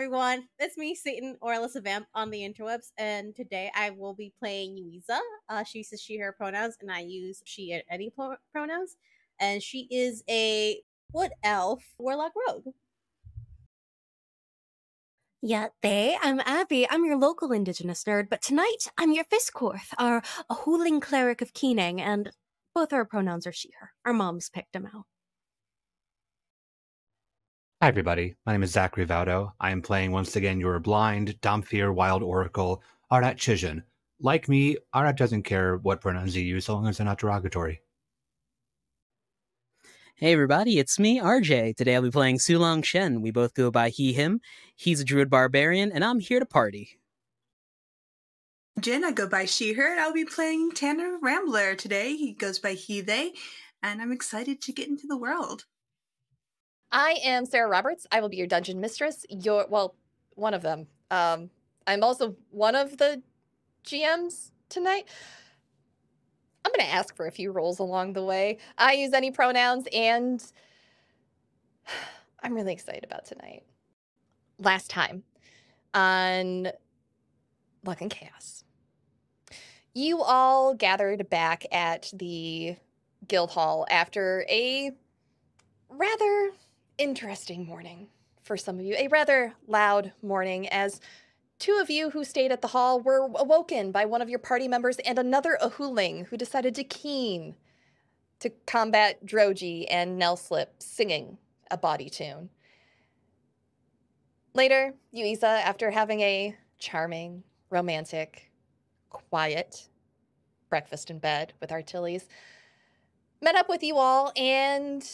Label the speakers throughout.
Speaker 1: everyone, it's me, Satan, or Alessa Vamp on the interwebs, and today I will be playing Yuiza. She uses she, her pronouns, and I use she and any pronouns. And she is a wood elf warlock rogue.
Speaker 2: Yeah, I'm Abby. I'm your local indigenous nerd, but tonight I'm your Fisscourth, a hooling cleric of Keening, and both our pronouns are she, her. Our moms picked them out.
Speaker 3: Hi everybody, my name is Zachary Vaudo. I am playing once again your blind, Damphir Wild Oracle, Arat Kshizhin. Like me, Arat doesn't care what pronouns you use so long as they're not derogatory.
Speaker 4: Hey everybody, it's me, RJ. Today I'll be playing Sulong Shen. We both go by he, him. He's a druid barbarian, and I'm here to party.
Speaker 5: Jin, I go by she, her, and I'll be playing Tanner Rambler today. He goes by he, they, and I'm excited to get into the world.
Speaker 6: I am Sara Roberts. I will be your dungeon mistress. One of them. I'm also one of the GMs tonight. I'm going to ask for a few roles along the way. I use any pronouns, and I'm really excited about tonight. Last time on Luck and Chaos, you all gathered back at the guild hall after a rather interesting morning for some of you. A rather loud morning, as two of you who stayed at the hall were awoken by one of your party members and another Ahuling who decided to keen to combat Droji and Nelslip singing a body tune. Later, Yuiza, after having a charming, romantic, quiet breakfast in bed with Artilles, met up with you all, and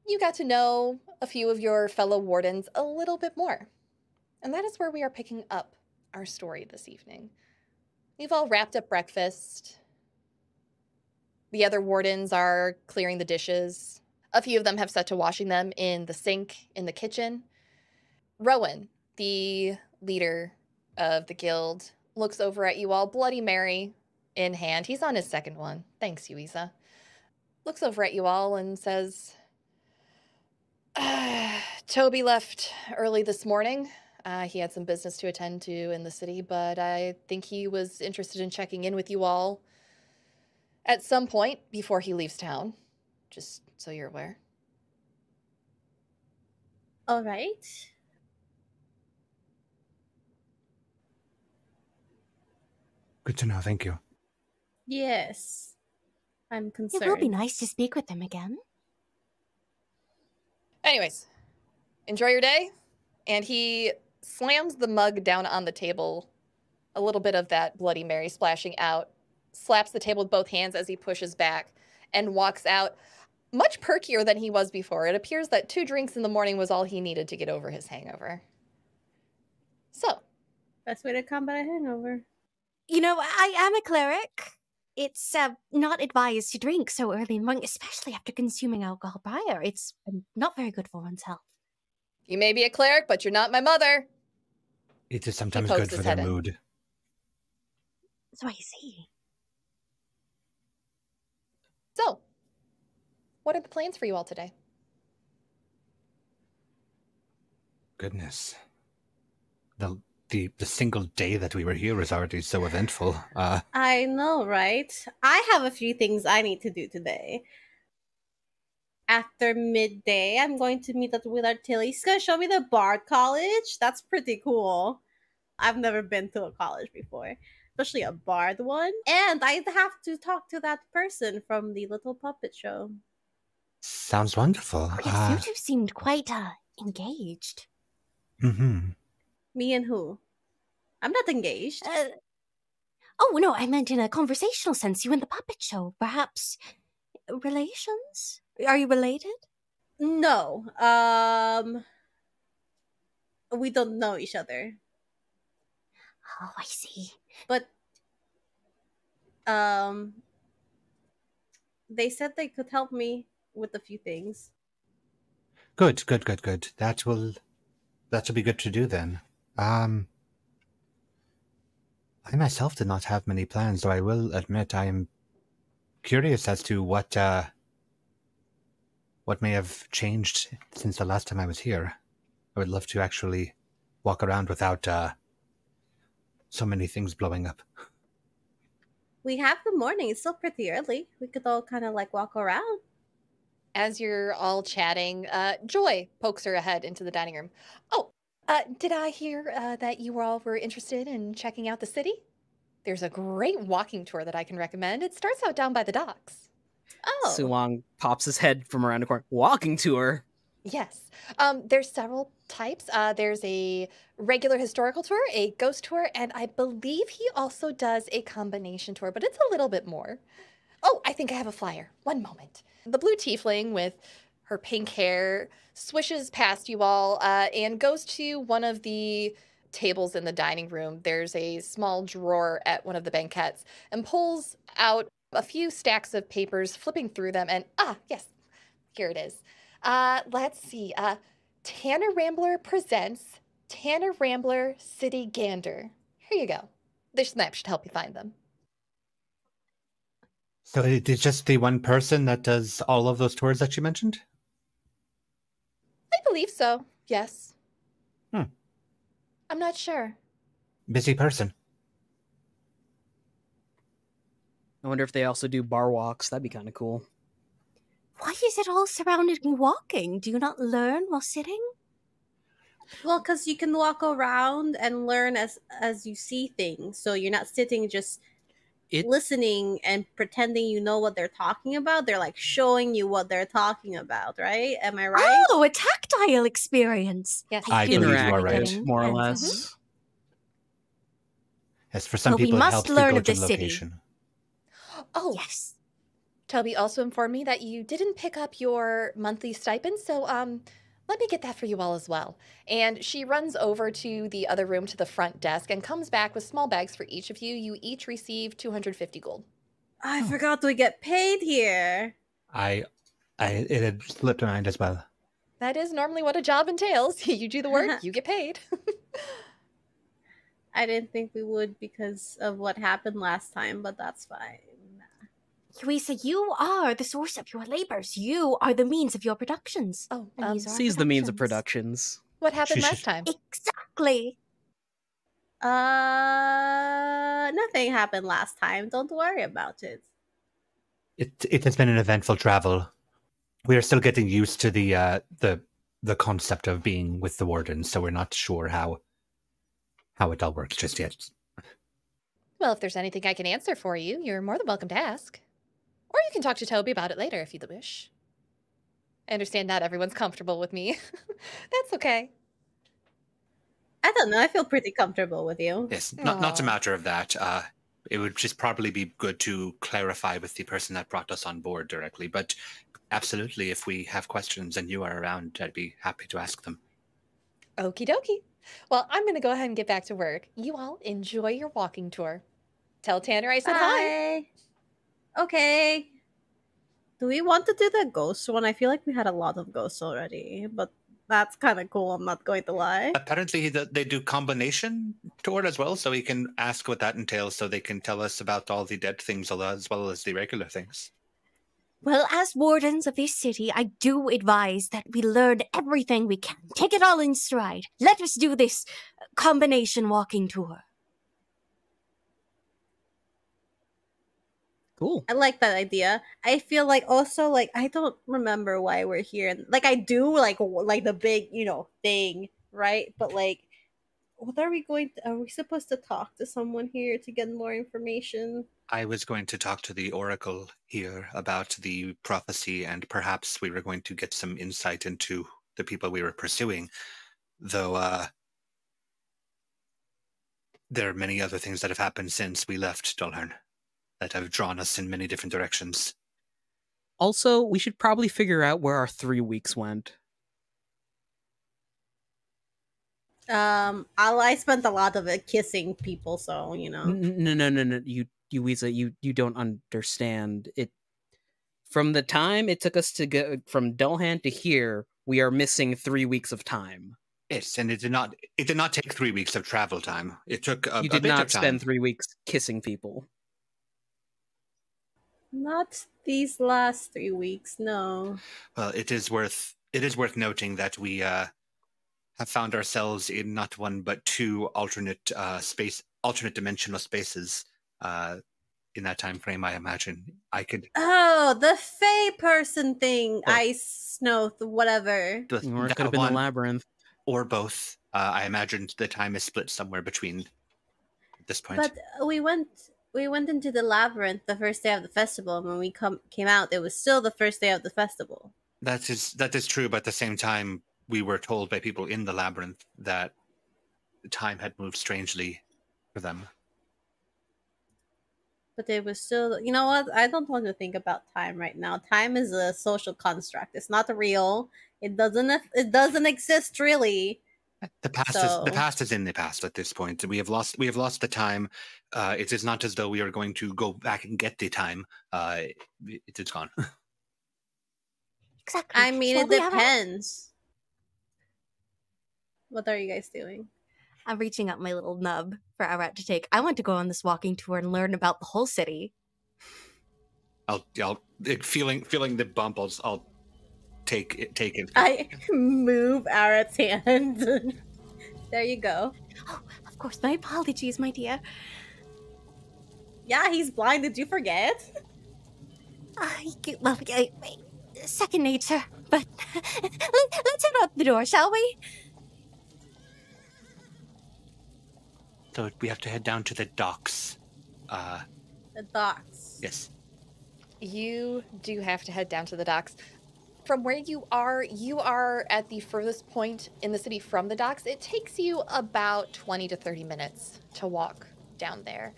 Speaker 6: you got to know a few of your fellow wardens a little bit more. And that is where we are picking up our story this evening. You've all wrapped up breakfast. The other wardens are clearing the dishes. A few of them have set to washing them in the sink in the kitchen. Rowan, the leader of the guild, looks over at you all, Bloody Mary in hand. He's on his second one. Thanks, Yuiza. Looks over at you all and says, Toby left early this morning. He had some business to attend to in the city, but I think he was interested in checking in with you all at some point before he leaves town, just so you're aware.
Speaker 1: All right.
Speaker 3: Good to know, thank you.
Speaker 1: Yes. I'm concerned.
Speaker 2: It will be nice to speak with them again.
Speaker 6: Anyways, enjoy your day. And he slams the mug down on the table, a little bit of that Bloody Mary splashing out, slaps the table with both hands as he pushes back, and walks out much perkier than he was before. It appears that 2 drinks in the morning was all he needed to get over his hangover. So,
Speaker 1: best way to combat a hangover.
Speaker 2: You know, I am a cleric. It's not advised to drink so early in the morning, especially after consuming alcohol prior. It's not very good for one's health.
Speaker 6: You may be a cleric, but you're not my mother.
Speaker 3: It is sometimes good for their mood.
Speaker 2: So I see.
Speaker 6: So, what are the plans for you all today?
Speaker 3: Goodness. The single day that we were here was already so eventful.
Speaker 1: I know, right? I have a few things I need to do today. After midday, I'm going to meet up with Artilles. He's going to show me the Bard College. That's pretty cool. I've never been to a college before, especially a Bard one. And I have to talk to that person from the little puppet show.
Speaker 3: Sounds wonderful.
Speaker 2: Yes, you two seemed quite engaged.
Speaker 3: Mm-hmm.
Speaker 1: Me and who? I'm not engaged.
Speaker 2: Oh, no, I meant in a conversational sense. You and the puppet show. Perhaps relations? Are you related?
Speaker 1: No. We don't know each other.
Speaker 2: Oh, I see.
Speaker 1: But they said they could help me with a few things.
Speaker 3: Good. That will be good to do then. I myself did not have many plans, though I will admit I am curious as to what may have changed since the last time I was here. I would love to actually walk around without so many things blowing up.
Speaker 1: We have the morning. It's still pretty early. We could all kind of like walk around.
Speaker 6: As you're all chatting, Joy pokes her head into the dining room. Oh, did I hear that you all were interested in checking out the city? There's a great walking tour that I can recommend. It starts out down by the docks.
Speaker 1: Oh,
Speaker 4: Sulong pops his head from around the corner. Walking tour.
Speaker 6: Yes. There's several types. There's a regular historical tour, a ghost tour, and I believe he also does a combination tour, but it's a little bit more. Oh, I think I have a flyer. One moment. The blue tiefling with her pink hair swishes past you all and goes to one of the tables in the dining room. There's a small drawer at one of the banquettes and pulls out a few stacks of papers, flipping through them, and yes, here it is. Let's see. Tanner Rambler presents Tanner Rambler City Gander. Here you go. This map should help you find them.
Speaker 3: So it's just the one person that does all of those tours that you mentioned?
Speaker 6: I believe so, yes.
Speaker 3: Hmm.
Speaker 6: I'm not sure.
Speaker 3: Busy person.
Speaker 4: I wonder if they also do bar walks. That'd be kind of cool.
Speaker 2: Why is it all surrounded in walking? Do you not learn while sitting?
Speaker 1: well, because you can walk around and learn as you see things. So you're not sitting just listening and pretending you know what they're talking about. They're like showing you what they're talking about, right? Am I right?
Speaker 2: Oh, a tactile experience.
Speaker 6: Yes.
Speaker 3: I
Speaker 2: feel
Speaker 3: believe
Speaker 2: like
Speaker 3: you are
Speaker 2: we're
Speaker 3: right.
Speaker 2: getting-
Speaker 4: More or
Speaker 2: yes.
Speaker 4: less.
Speaker 3: Yes, for some
Speaker 2: Well, we
Speaker 3: people it
Speaker 2: must
Speaker 3: helps to
Speaker 2: learn
Speaker 3: go
Speaker 2: of
Speaker 3: to
Speaker 2: the
Speaker 3: the
Speaker 2: city.
Speaker 3: location.
Speaker 6: Oh,
Speaker 2: Yes.
Speaker 6: Toby also informed me that you didn't pick up your monthly stipend, so let me get that for you all as well. And she runs over to the other room to the front desk and comes back with small bags for each of you. You each receive 250 gold.
Speaker 1: I forgot we get paid here.
Speaker 3: It had slipped my mind as well.
Speaker 6: That is normally what a job entails. You do the work, you get paid.
Speaker 1: I didn't think we would because of what happened last time, but that's fine.
Speaker 2: Yuiza, you are the source of your labors. You are the means of your productions.
Speaker 6: Oh,
Speaker 2: And these are
Speaker 4: Sees the means of
Speaker 2: productions.
Speaker 4: productions.
Speaker 6: what happened
Speaker 3: She
Speaker 6: last
Speaker 3: should-
Speaker 6: time?
Speaker 2: Exactly.
Speaker 1: Nothing happened last time. Don't worry about it.
Speaker 3: It has been an eventful travel. We are still getting used to the concept of being with the warden, so we're not sure how it all works just yet.
Speaker 6: Well, if there's anything I can answer for you, you're more than welcome to ask. Or you can talk to Toby about it later if you wish. I understand not everyone's comfortable with me. That's okay.
Speaker 1: I don't know. I feel pretty comfortable with you.
Speaker 3: Yes, not a
Speaker 6: Aw.
Speaker 3: matter of that. It would just probably be good to clarify with the person that brought us on board directly. But absolutely, if we have questions and you are around, I'd be happy to ask them.
Speaker 6: Okie dokie. Well, I'm going to go ahead and get back to work. You all enjoy your walking tour. Tell Tanner I said hi.
Speaker 1: Bye. Okay. Do we want to do the ghost one? I feel like we had a lot of ghosts already, but that's kind of cool. I'm not going to lie.
Speaker 3: Apparently, they do combination tour as well, so we can ask what that entails, so they can tell us about all the dead things as well as the regular things.
Speaker 2: Well, as wardens of this city, I do advise that we learn everything we can. Take it all in stride. Let us do this combination walking tour.
Speaker 4: Cool.
Speaker 1: I like that idea. I feel like also like I don't remember why we're here. Like I do like the big, thing, right? But like what are we supposed to talk to someone here to get more information?
Speaker 3: I was going to talk to the oracle here about the prophecy, and perhaps we were going to get some insight into the people we were pursuing, though there are many other things that have happened since we left Dolhern that have drawn us in many different directions.
Speaker 4: Also, we should probably figure out where our 3 weeks went.
Speaker 1: I spent a lot of it kissing people, so
Speaker 4: No. Yuiza, you don't understand. From the time it took us to go from Dolhan to here, we are missing 3 weeks of time.
Speaker 3: Yes, and it did not take 3 weeks of travel time. It took a
Speaker 4: You did
Speaker 3: bit
Speaker 4: not
Speaker 3: of time.
Speaker 4: spend 3 weeks kissing people.
Speaker 1: not these last 3 weeks. No.
Speaker 3: Well, it is worth noting that we have found ourselves in not one but two alternate dimensional spaces in that time frame. I imagine I could.
Speaker 1: Oh, the Fey person thing.
Speaker 3: Well,
Speaker 1: Ice, snow, whatever.
Speaker 4: Or it could have been the labyrinth.
Speaker 3: Or both. I imagined the time is split somewhere between at this point.
Speaker 1: But we went into the labyrinth the first day of the festival, and when we came out, it was still the first day of the festival.
Speaker 3: That is true, but at the same time, we were told by people in the labyrinth that time had moved strangely for them.
Speaker 1: But it was still, you know what? I don't want to think about time right now. Time is a social construct. It's not real. It doesn't exist really.
Speaker 3: The past is in the past at this point. We have lost the time. It is not as though we are going to go back and get the time. It's gone.
Speaker 2: Exactly.
Speaker 1: I mean, it depends. What are you guys doing?
Speaker 2: I'm reaching out my little nub for Arat to take. I want to go on this walking tour and learn about the whole city.
Speaker 3: I'll feeling the bump. I'll take it.
Speaker 1: I move Arat's hand. There you go.
Speaker 2: Oh, of course. My apologies, my dear.
Speaker 1: Yeah, he's blind. Did you forget?
Speaker 2: Well, second nature. But let's head out the door, shall we?
Speaker 3: So we have to head down to the docks.
Speaker 1: The docks.
Speaker 3: Yes.
Speaker 6: You do have to head down to the docks. From where you are at the furthest point in the city from the docks. It takes you about 20 to 30 minutes to walk down there.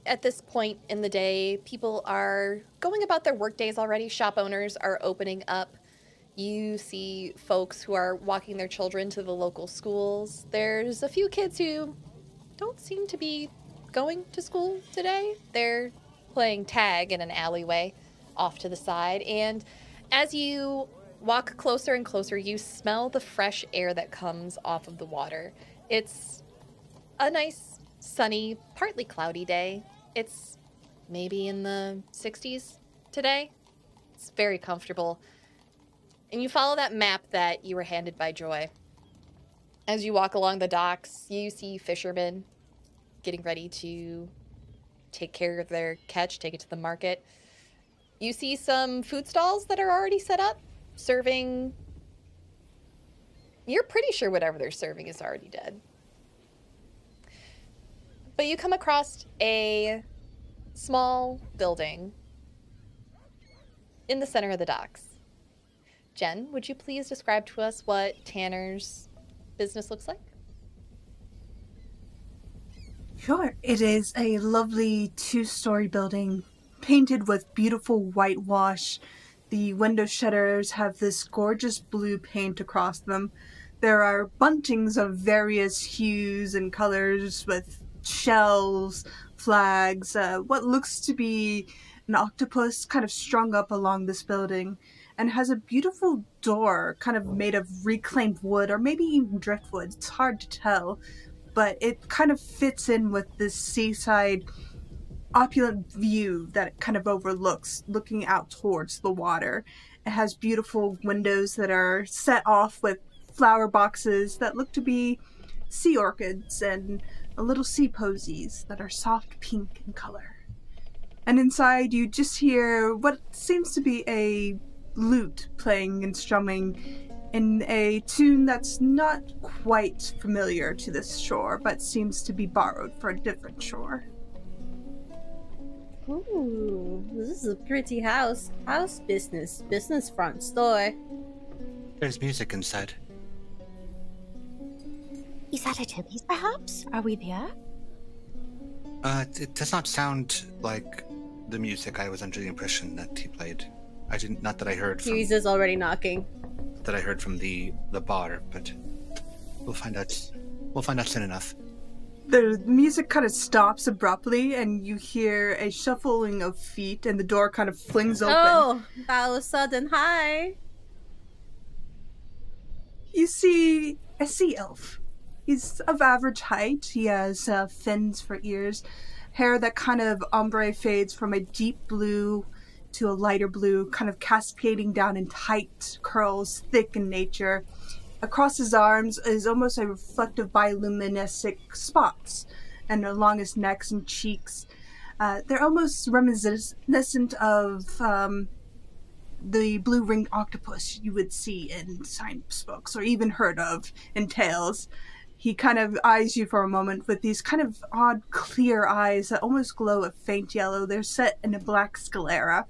Speaker 6: At this point in the day, people are going about their work days already. Shop owners are opening up. You see folks who are walking their children to the local schools. There's a few kids who don't seem to be going to school today. They're playing tag in an alleyway off to the side. And as you walk closer and closer, you smell the fresh air that comes off of the water. It's a nice, sunny, partly cloudy day. It's maybe in the 60s today. It's very comfortable. And you follow that map that you were handed by Joy. As you walk along the docks, you see fishermen getting ready to take care of their catch, take it to the market. You see some food stalls that are already set up, serving... You're pretty sure whatever they're serving is already dead. But you come across a small building in the center of the docks. Jen, would you please describe to us what Tanner's business looks like?
Speaker 5: Sure. It is a lovely 2-story building painted with beautiful whitewash. The window shutters have this gorgeous blue paint across them. There are buntings of various hues and colors with shells, flags, what looks to be an octopus kind of strung up along this building, and has a beautiful door kind of made of reclaimed wood or maybe even driftwood. It's hard to tell, but it kind of fits in with this seaside opulent view that it kind of overlooks, looking out towards the water. It has beautiful windows that are set off with flower boxes that look to be sea orchids and little sea posies that are soft pink in color. And inside you just hear what seems to be a lute playing and strumming in a tune that's not quite familiar to this shore, but seems to be borrowed for a different shore.
Speaker 1: Ooh, this is a pretty house. Business front store.
Speaker 3: There's music inside.
Speaker 2: Is that a Tilly's, perhaps? Are we there?
Speaker 3: It does not sound like the music I was under the impression that he played. Not that I heard from...
Speaker 1: Yuiza's already knocking.
Speaker 3: That I heard from the bar, but we'll find out. We'll find out soon enough.
Speaker 5: The music kind of stops abruptly, and you hear a shuffling of feet, and the door kind of flings open.
Speaker 1: Oh, that was sudden. Hi.
Speaker 5: You see a sea elf. He's of average height. He has fins for ears, hair that kind of ombre fades from a deep blue to a lighter blue, kind of cascading down in tight curls, thick in nature. across his arms is almost a reflective bioluminescent spots, and along his necks and cheeks. They're almost reminiscent of the blue-ringed octopus you would see in science books, or even heard of in tales. He kind of eyes you for a moment with these kind of odd, clear eyes that almost glow a faint yellow. They're set in a black sclera.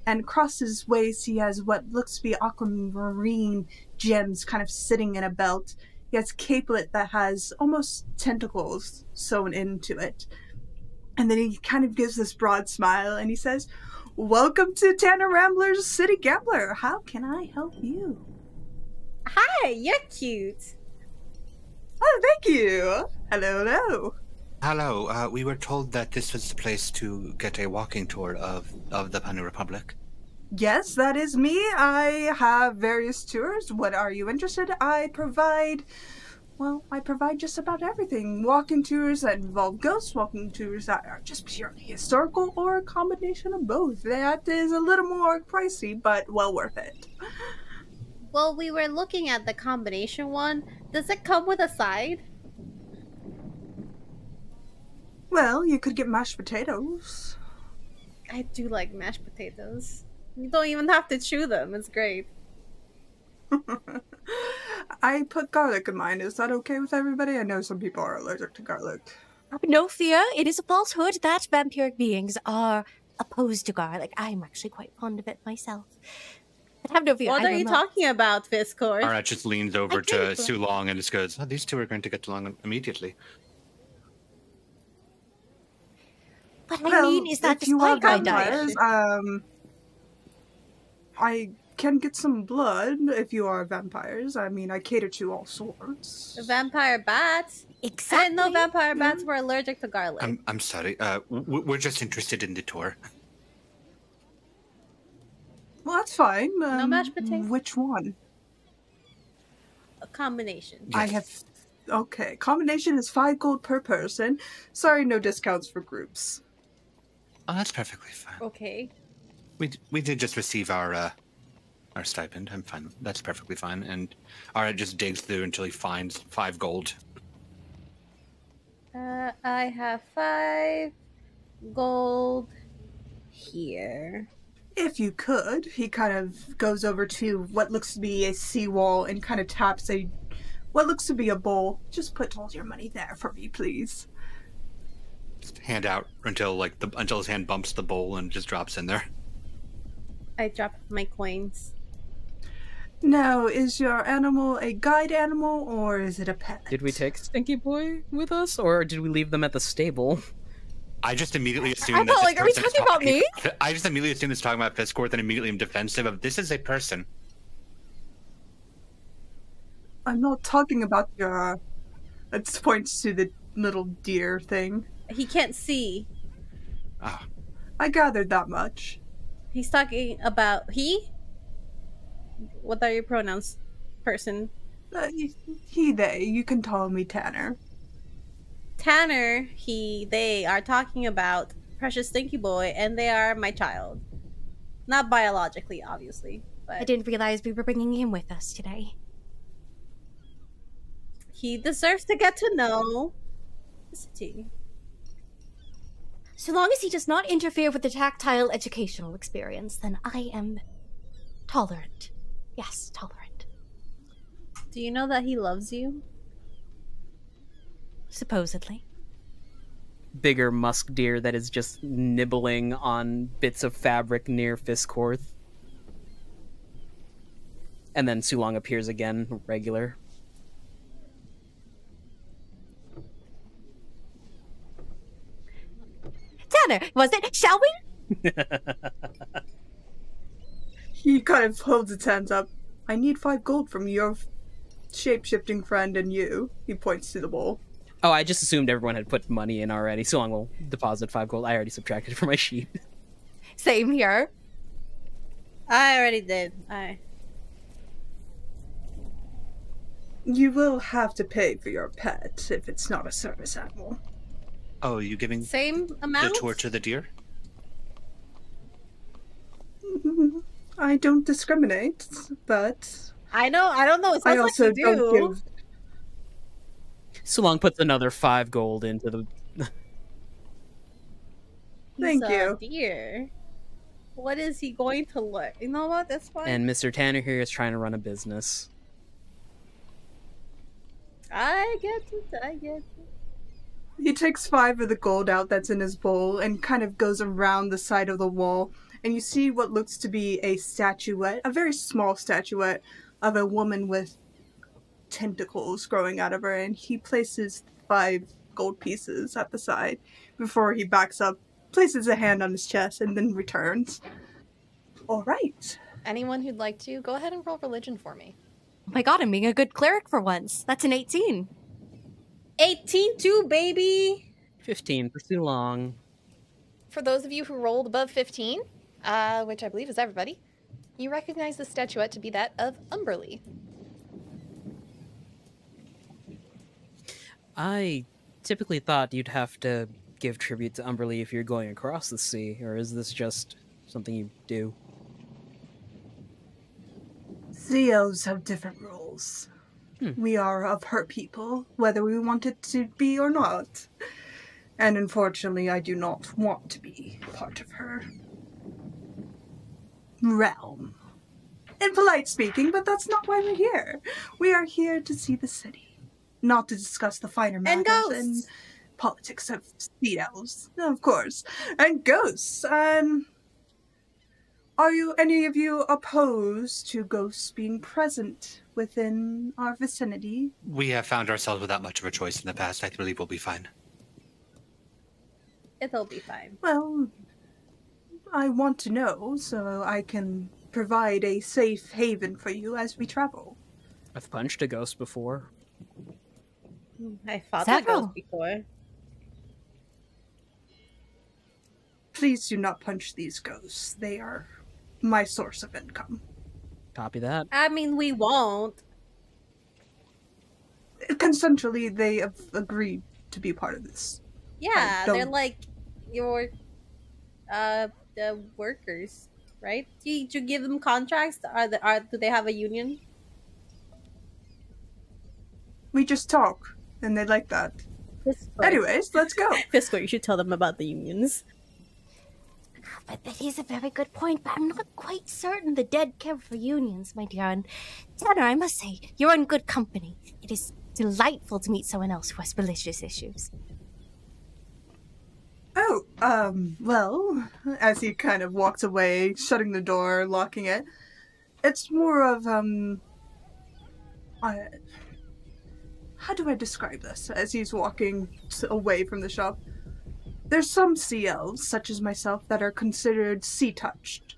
Speaker 5: And across his waist, he has what looks to be aquamarine gems kind of sitting in a belt. He has a capelet that has almost tentacles sewn into it. And then he kind of gives this broad smile and he says, "Welcome to Tanner Rambler's City Gambler. How can I help you?"
Speaker 1: Hi, you're cute.
Speaker 5: Oh, thank you. Hello, hello.
Speaker 3: Hello, we were told that this was the place to get a walking tour of the Panu Republic.
Speaker 5: Yes, that is me. I have various tours. What are you interested? I provide just about everything. Walking tours that involve ghosts, walking tours that are just purely historical, or a combination of both. That is a little more pricey, but well worth it.
Speaker 1: Well, we were looking at the combination one. Does it come with a side?
Speaker 5: Well, you could get mashed potatoes.
Speaker 1: I do like mashed potatoes. You don't even have to chew them. It's great.
Speaker 5: I put garlic in mine. Is that okay with everybody? I know some people are allergic to garlic.
Speaker 2: No fear, it is a falsehood that vampiric beings are opposed to garlic. I'm actually quite fond of it myself. But have no fear.
Speaker 1: What are you talking about, Fisscourth?
Speaker 3: Arat just leans over to Sulong and just goes, "Oh, these two are going to get along immediately."
Speaker 2: What I mean is that
Speaker 5: if you
Speaker 2: despite
Speaker 5: are
Speaker 2: my diet...
Speaker 5: vampires, I can get some blood if you are vampires. I mean, I cater to all sorts.
Speaker 1: Vampire bats?
Speaker 2: Exactly.
Speaker 1: I didn't know vampire bats were allergic to garlic.
Speaker 3: I'm sorry. We're just interested in the tour.
Speaker 5: Well, that's fine.
Speaker 1: No mashed potatoes?
Speaker 5: Which one?
Speaker 1: A combination.
Speaker 3: Yes.
Speaker 5: I have... Okay, combination is 5 gold per person. Sorry, no discounts for groups.
Speaker 3: Oh, that's perfectly fine.
Speaker 1: Okay.
Speaker 3: We did just receive our stipend. I'm fine. That's perfectly fine. And Arat just digs through until he finds 5 gold.
Speaker 1: I have 5 gold here.
Speaker 5: If you could, he kind of goes over to what looks to be a seawall and kind of taps what looks to be a bowl. Just put all your money there for me, please.
Speaker 3: Just hand out until his hand bumps the bowl and just drops in there.
Speaker 1: I drop my coins.
Speaker 5: Now, is your animal a guide animal or is it a pet?
Speaker 4: Did we take Stinky Boy with us, or did we leave them at the stable?
Speaker 3: I just immediately assumed
Speaker 2: I
Speaker 3: that
Speaker 2: felt like, are we
Speaker 3: person's
Speaker 2: talking about me?
Speaker 3: I just immediately assumed this talking about Fisscourth and immediately am defensive of this is a person.
Speaker 5: I'm not talking about your... It points to the little deer thing.
Speaker 1: He can't see.
Speaker 3: Ah,
Speaker 5: I gathered that much.
Speaker 1: He's talking about he? What are your pronouns, person?
Speaker 5: He, they. You can call me Tanner.
Speaker 1: Tanner, he, they are talking about Precious Stinky Boy, and they are my child. Not biologically, obviously, but
Speaker 2: I didn't realize we were bringing him with us today.
Speaker 1: he deserves to get to know the city.
Speaker 2: So long as he does not interfere with the tactile educational experience, then I am tolerant. Yes, tolerant.
Speaker 1: Do you know that he loves you?
Speaker 2: Supposedly.
Speaker 4: Bigger musk deer that is just nibbling on bits of fabric near Fisscourth. And then Sulong appears again, regular.
Speaker 2: Tanner, was it? Shall we?
Speaker 5: He kind of holds his hands up. I need 5 gold from your shape-shifting friend and you. He points to the bowl.
Speaker 4: Oh, I just assumed everyone had put money in already. Sulong will deposit 5 gold. I already subtracted it from my sheet.
Speaker 2: Same here.
Speaker 1: I already did.
Speaker 5: You will have to pay for your pet if it's not a service animal.
Speaker 3: oh, are you giving
Speaker 1: Same amount?
Speaker 3: the tour to the deer?
Speaker 5: I don't discriminate, but
Speaker 1: I know. I don't know. It
Speaker 5: I
Speaker 1: sounds
Speaker 5: also
Speaker 1: like you
Speaker 5: don't
Speaker 1: do.
Speaker 5: give.
Speaker 4: Sulong puts another 5 gold into the.
Speaker 5: Thank
Speaker 1: He's
Speaker 5: you.
Speaker 1: a deer. What is he going to look? You know what? That's fine.
Speaker 4: And Mr. Tanner here is trying to run a business.
Speaker 1: I get it. I get it.
Speaker 5: He takes 5 of the gold out that's in his bowl and kind of goes around the side of the wall, and you see what looks to be a statuette, a very small statuette of a woman with tentacles growing out of her, and he places 5 gold pieces at the side before he backs up, places a hand on his chest, and then returns. All right.
Speaker 6: Anyone who'd like to, go ahead and roll religion for me.
Speaker 2: Oh my god, I'm being a good cleric for once. That's an 18.
Speaker 1: 18 too, baby.
Speaker 4: 15 for too long.
Speaker 6: For those of you who rolled above 15, which I believe is everybody, you recognize the statuette to be that of Umberly.
Speaker 4: I typically thought you'd have to give tribute to Umberly if you're going across the sea, or is this just something you do?
Speaker 5: The elves have different rules. We are of her people, whether we want it to be or not. And unfortunately, I do not want to be part of her realm. In polite speaking, but that's not why we're here. We are here to see the city, not to discuss the finer matters and politics of the elves, of course, and ghosts. Are any of you opposed to ghosts being present within our vicinity?
Speaker 3: We have found ourselves without much of a choice in the past. I believe we'll be fine.
Speaker 1: It'll be fine.
Speaker 5: Well, I want to know so I can provide a safe haven for you as we travel.
Speaker 4: I've punched a ghost before.
Speaker 1: I fought
Speaker 2: Several.
Speaker 1: a ghost before.
Speaker 5: Please do not punch these ghosts. They are my source of income.
Speaker 4: Copy that.
Speaker 1: I mean, we won't.
Speaker 5: Consensually, they have agreed to be part of this.
Speaker 1: Yeah,
Speaker 5: don't-
Speaker 1: they're like your the workers, right? Did you give them contracts? Do they have a union?
Speaker 5: We just talk, and they like that.
Speaker 1: Fisscourth.
Speaker 5: Anyways, let's go.
Speaker 1: Fisscourth, you should tell them about the unions.
Speaker 2: But that is a very good point, but I'm not quite certain the dead care for unions, my dear. And Tanner, I must say, you're in good company. It is delightful to meet someone else who has religious issues.
Speaker 5: Oh, well, as he kind of walks away, shutting the door, locking it, it's more of, how do I describe this as he's walking away from the shop? There's some sea elves, such as myself, that are considered sea-touched,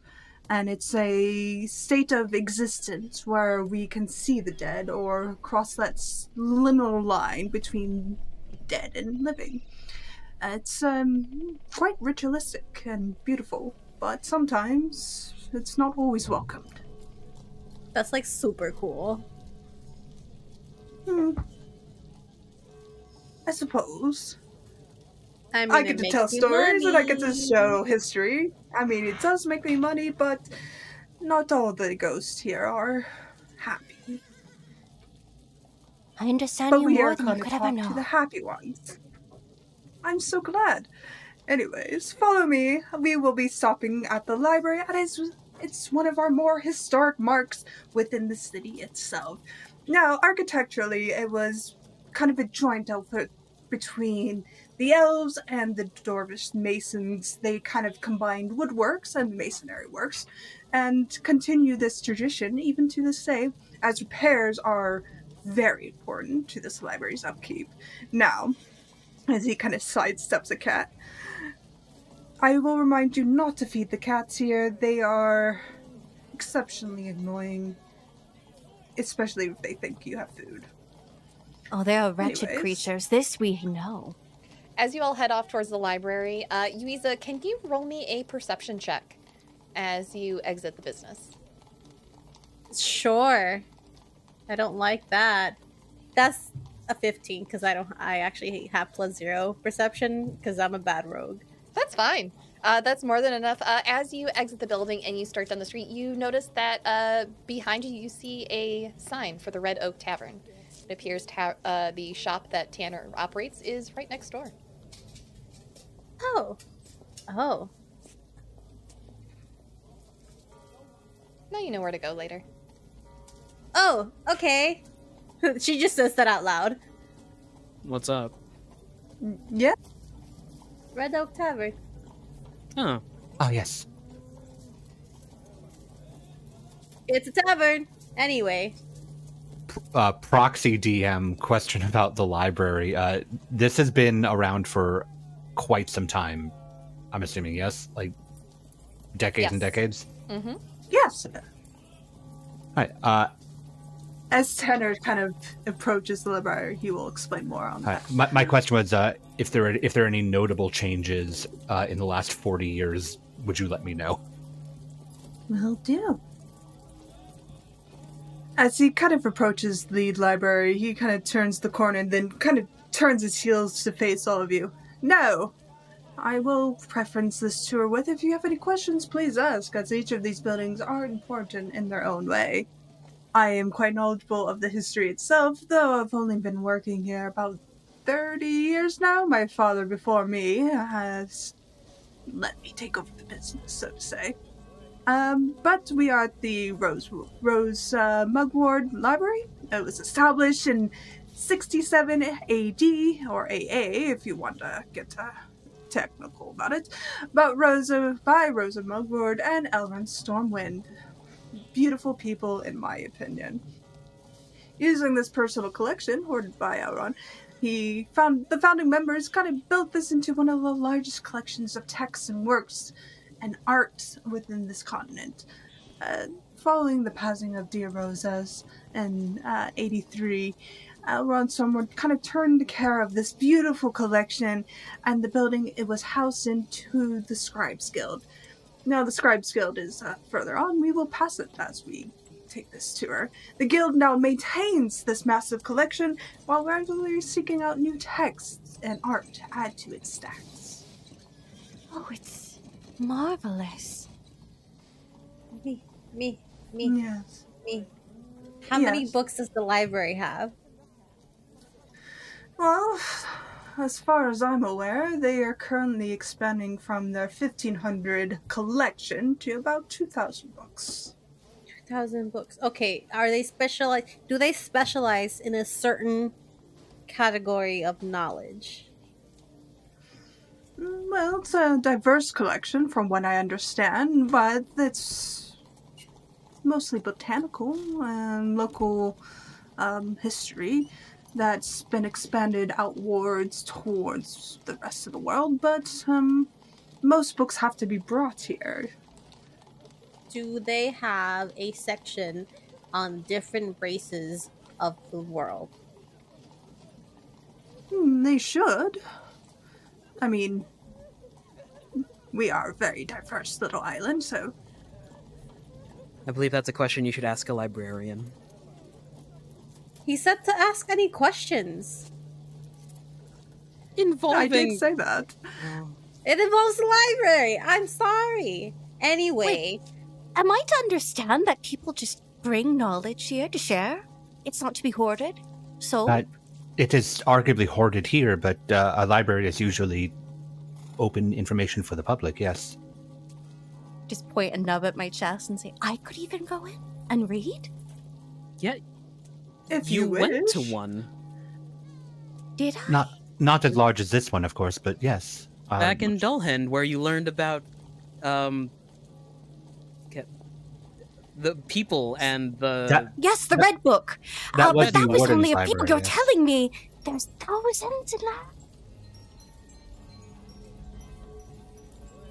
Speaker 5: and it's a state of existence where we can see the dead or cross that liminal line between dead and living. It's quite ritualistic and beautiful, but sometimes it's not always welcomed.
Speaker 1: That's like super cool.
Speaker 5: I suppose.
Speaker 1: I mean,
Speaker 5: I get to tell stories and I get to show history. I mean, it does make me money, but not all the ghosts here are happy.
Speaker 2: I understand
Speaker 5: But
Speaker 2: you
Speaker 5: we
Speaker 2: more
Speaker 5: are
Speaker 2: than
Speaker 5: going
Speaker 2: you
Speaker 5: to
Speaker 2: could ever
Speaker 5: talk to
Speaker 2: know.
Speaker 5: the happy ones. I'm so glad. Anyways, follow me. We will be stopping at the library, and it's one of our more historic marks within the city itself. Now, architecturally, it was kind of a joint effort between the elves and the dwarvish masons. They kind of combined woodworks and masonry works, and continue this tradition even to this day, as repairs are very important to this library's upkeep. Now, as he kind of sidesteps a cat, I will remind you not to feed the cats here. They are exceptionally annoying, especially if they think you have food.
Speaker 2: Oh, they are wretched
Speaker 5: Anyways.
Speaker 2: creatures. This we know.
Speaker 6: As you all head off towards the library, Yuiza, can you roll me a perception check as you exit the business?
Speaker 1: Sure. I don't like that. That's a 15 because I actually have +0 perception because I'm a bad rogue.
Speaker 6: That's fine. That's more than enough. As you exit the building and you start down the street, you notice that behind you, you see a sign for the Red Oak Tavern. It appears the shop that Tanner operates is right next door.
Speaker 1: Oh. Oh.
Speaker 6: Now you know where to go later.
Speaker 1: Oh, okay. She just says that out loud.
Speaker 4: What's up?
Speaker 5: Yeah.
Speaker 1: Red Oak Tavern.
Speaker 4: Oh.
Speaker 3: Oh, yes.
Speaker 1: It's a tavern. Anyway.
Speaker 3: Proxy DM question about the library. This has been around for quite some time. I'm assuming, yes? Like, decades and decades?
Speaker 6: Mm-hmm.
Speaker 5: Yes.
Speaker 3: Right.
Speaker 5: As Tanner kind of approaches the library, he will explain more on that.
Speaker 3: My question was, if there are any notable changes in the last 40 years, would you let me know?
Speaker 5: Will do. As he kind of approaches the library, he kind of turns the corner and then kind of turns his heels to face all of you. No! I will preference this tour with. If you have any questions, please ask, as each of these buildings are important in their own way. I am quite knowledgeable of the history itself, though I've only been working here about 30 years now. My father before me has let me take over the business, so to say. But we are at the Rose Mugward Library. It was established in 67 AD, or AA, if you want to get technical about it. But by Rosa Mugward and Elrond Stormwind. Beautiful people, in my opinion. Using this personal collection, hoarded by Elrond, the founding members kind of built this into one of the largest collections of texts and works and art within this continent. Following the passing of Dear Rosas in 83, Elrond Stormwind kind of turned the care of this beautiful collection, and the building it was housed into the Scribes Guild. Now, the Scribes Guild is further on. We will pass it as we take this tour. The guild now maintains this massive collection while regularly seeking out new texts and art to add to its stacks.
Speaker 2: Oh, it's marvelous.
Speaker 1: Me.
Speaker 5: Yes.
Speaker 1: Me. How many books does the library have?
Speaker 5: Well, as far as I'm aware, they are currently expanding from their 1,500 collection to about 2,000 books.
Speaker 1: 2,000 books. Okay, are they specialized? Do they specialize in a certain category of knowledge?
Speaker 5: Well, it's a diverse collection from what I understand, but it's mostly botanical and local history that's been expanded outwards towards the rest of the world, but most books have to be brought here.
Speaker 1: Do they have a section on different races of the world?
Speaker 5: They should. I mean, we are a very diverse little island, so...
Speaker 4: I believe that's a question you should ask a librarian.
Speaker 1: He said to ask any questions.
Speaker 4: Involving...
Speaker 5: I did say that.
Speaker 1: It involves the library. I'm sorry. Anyway.
Speaker 2: Wait, am I to understand that people just bring knowledge here to share? It's not to be hoarded? So?
Speaker 3: It is arguably hoarded here, but a library is usually open information for the public, yes.
Speaker 2: Just point a nub at my chest and say, I could even go in and read?
Speaker 4: Yeah.
Speaker 5: If
Speaker 4: You
Speaker 5: you
Speaker 4: went
Speaker 5: wish.
Speaker 4: to one.
Speaker 2: Did I?
Speaker 3: Not as large as this one, of course, but yes.
Speaker 4: Back in Dullhand, where you learned about the people and the...
Speaker 2: Yes, the Red Book.
Speaker 3: That was
Speaker 2: but
Speaker 3: the
Speaker 2: that was
Speaker 3: Warden's
Speaker 2: only a
Speaker 3: library,
Speaker 2: people. You're
Speaker 3: yes.
Speaker 2: telling me there's thousands in that?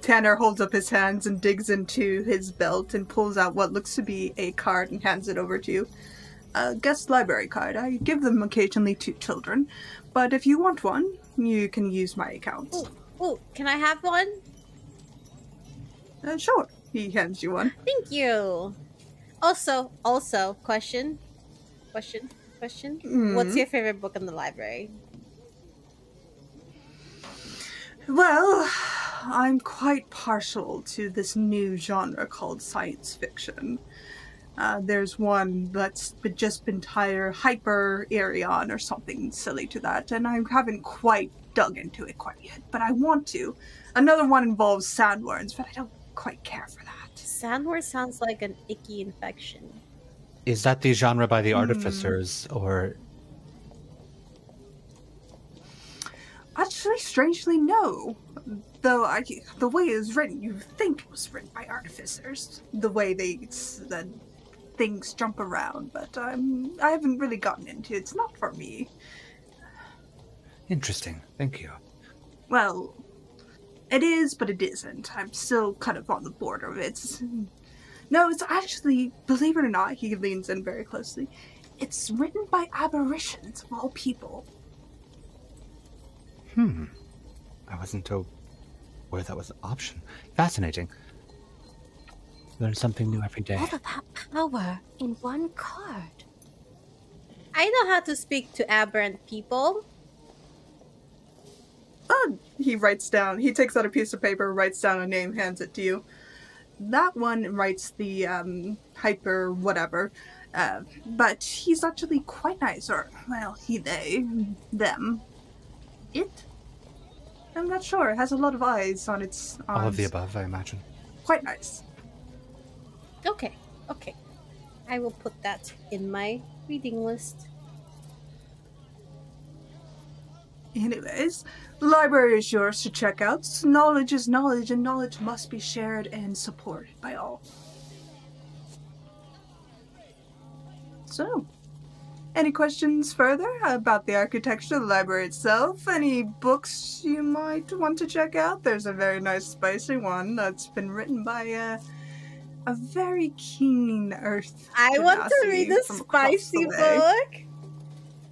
Speaker 5: Tanner holds up his hands and digs into his belt and pulls out what looks to be a card and hands it over to you. A guest library card. I give them occasionally to children, but if you want one, you can use my account.
Speaker 1: Oh, can I have one?
Speaker 5: Sure. He hands you one.
Speaker 1: Thank you. Also, question. What's your favorite book in the library?
Speaker 5: Well, I'm quite partial to this new genre called science fiction. There's one that's just been titled Hyper Arion or something silly to that, and I haven't quite dug into it quite yet, but I want to. Another one involves sandworms, but I don't quite care for that.
Speaker 1: Sandworm sounds like an icky infection.
Speaker 3: Is that the genre by the Artificers, or...
Speaker 5: Actually, strangely, no. Though the way it was written, you think it was written by Artificers. The way the things jump around, but I haven't really gotten into it. It's not for me.
Speaker 3: Interesting. Thank you.
Speaker 5: Well, it is, but it isn't. I'm still kind of on the border of it. No, it's actually, believe it or not, he leans in very closely. It's written by aberrations of all people.
Speaker 3: I wasn't aware that was an option. Fascinating. Learn something new every day.
Speaker 2: All of that power in one card.
Speaker 1: I know how to speak to aberrant people.
Speaker 5: He takes out a piece of paper, writes down a name, hands it to you. That one writes the hyper whatever, but he's actually quite nice, or, well, they, them. It? I'm not sure. It has a lot of eyes on its arms.
Speaker 3: All of the above, I imagine.
Speaker 5: Quite nice.
Speaker 1: Okay. I will put that in my reading list.
Speaker 5: Anyways, the library is yours to check out. Knowledge is knowledge, and knowledge must be shared and supported by all. So, any questions further about the architecture of the library itself? Any books you might want to check out? There's a very nice spicy one that's been written by a very keen earth.
Speaker 1: I want to read a
Speaker 5: from across
Speaker 1: spicy
Speaker 5: the way.
Speaker 1: book.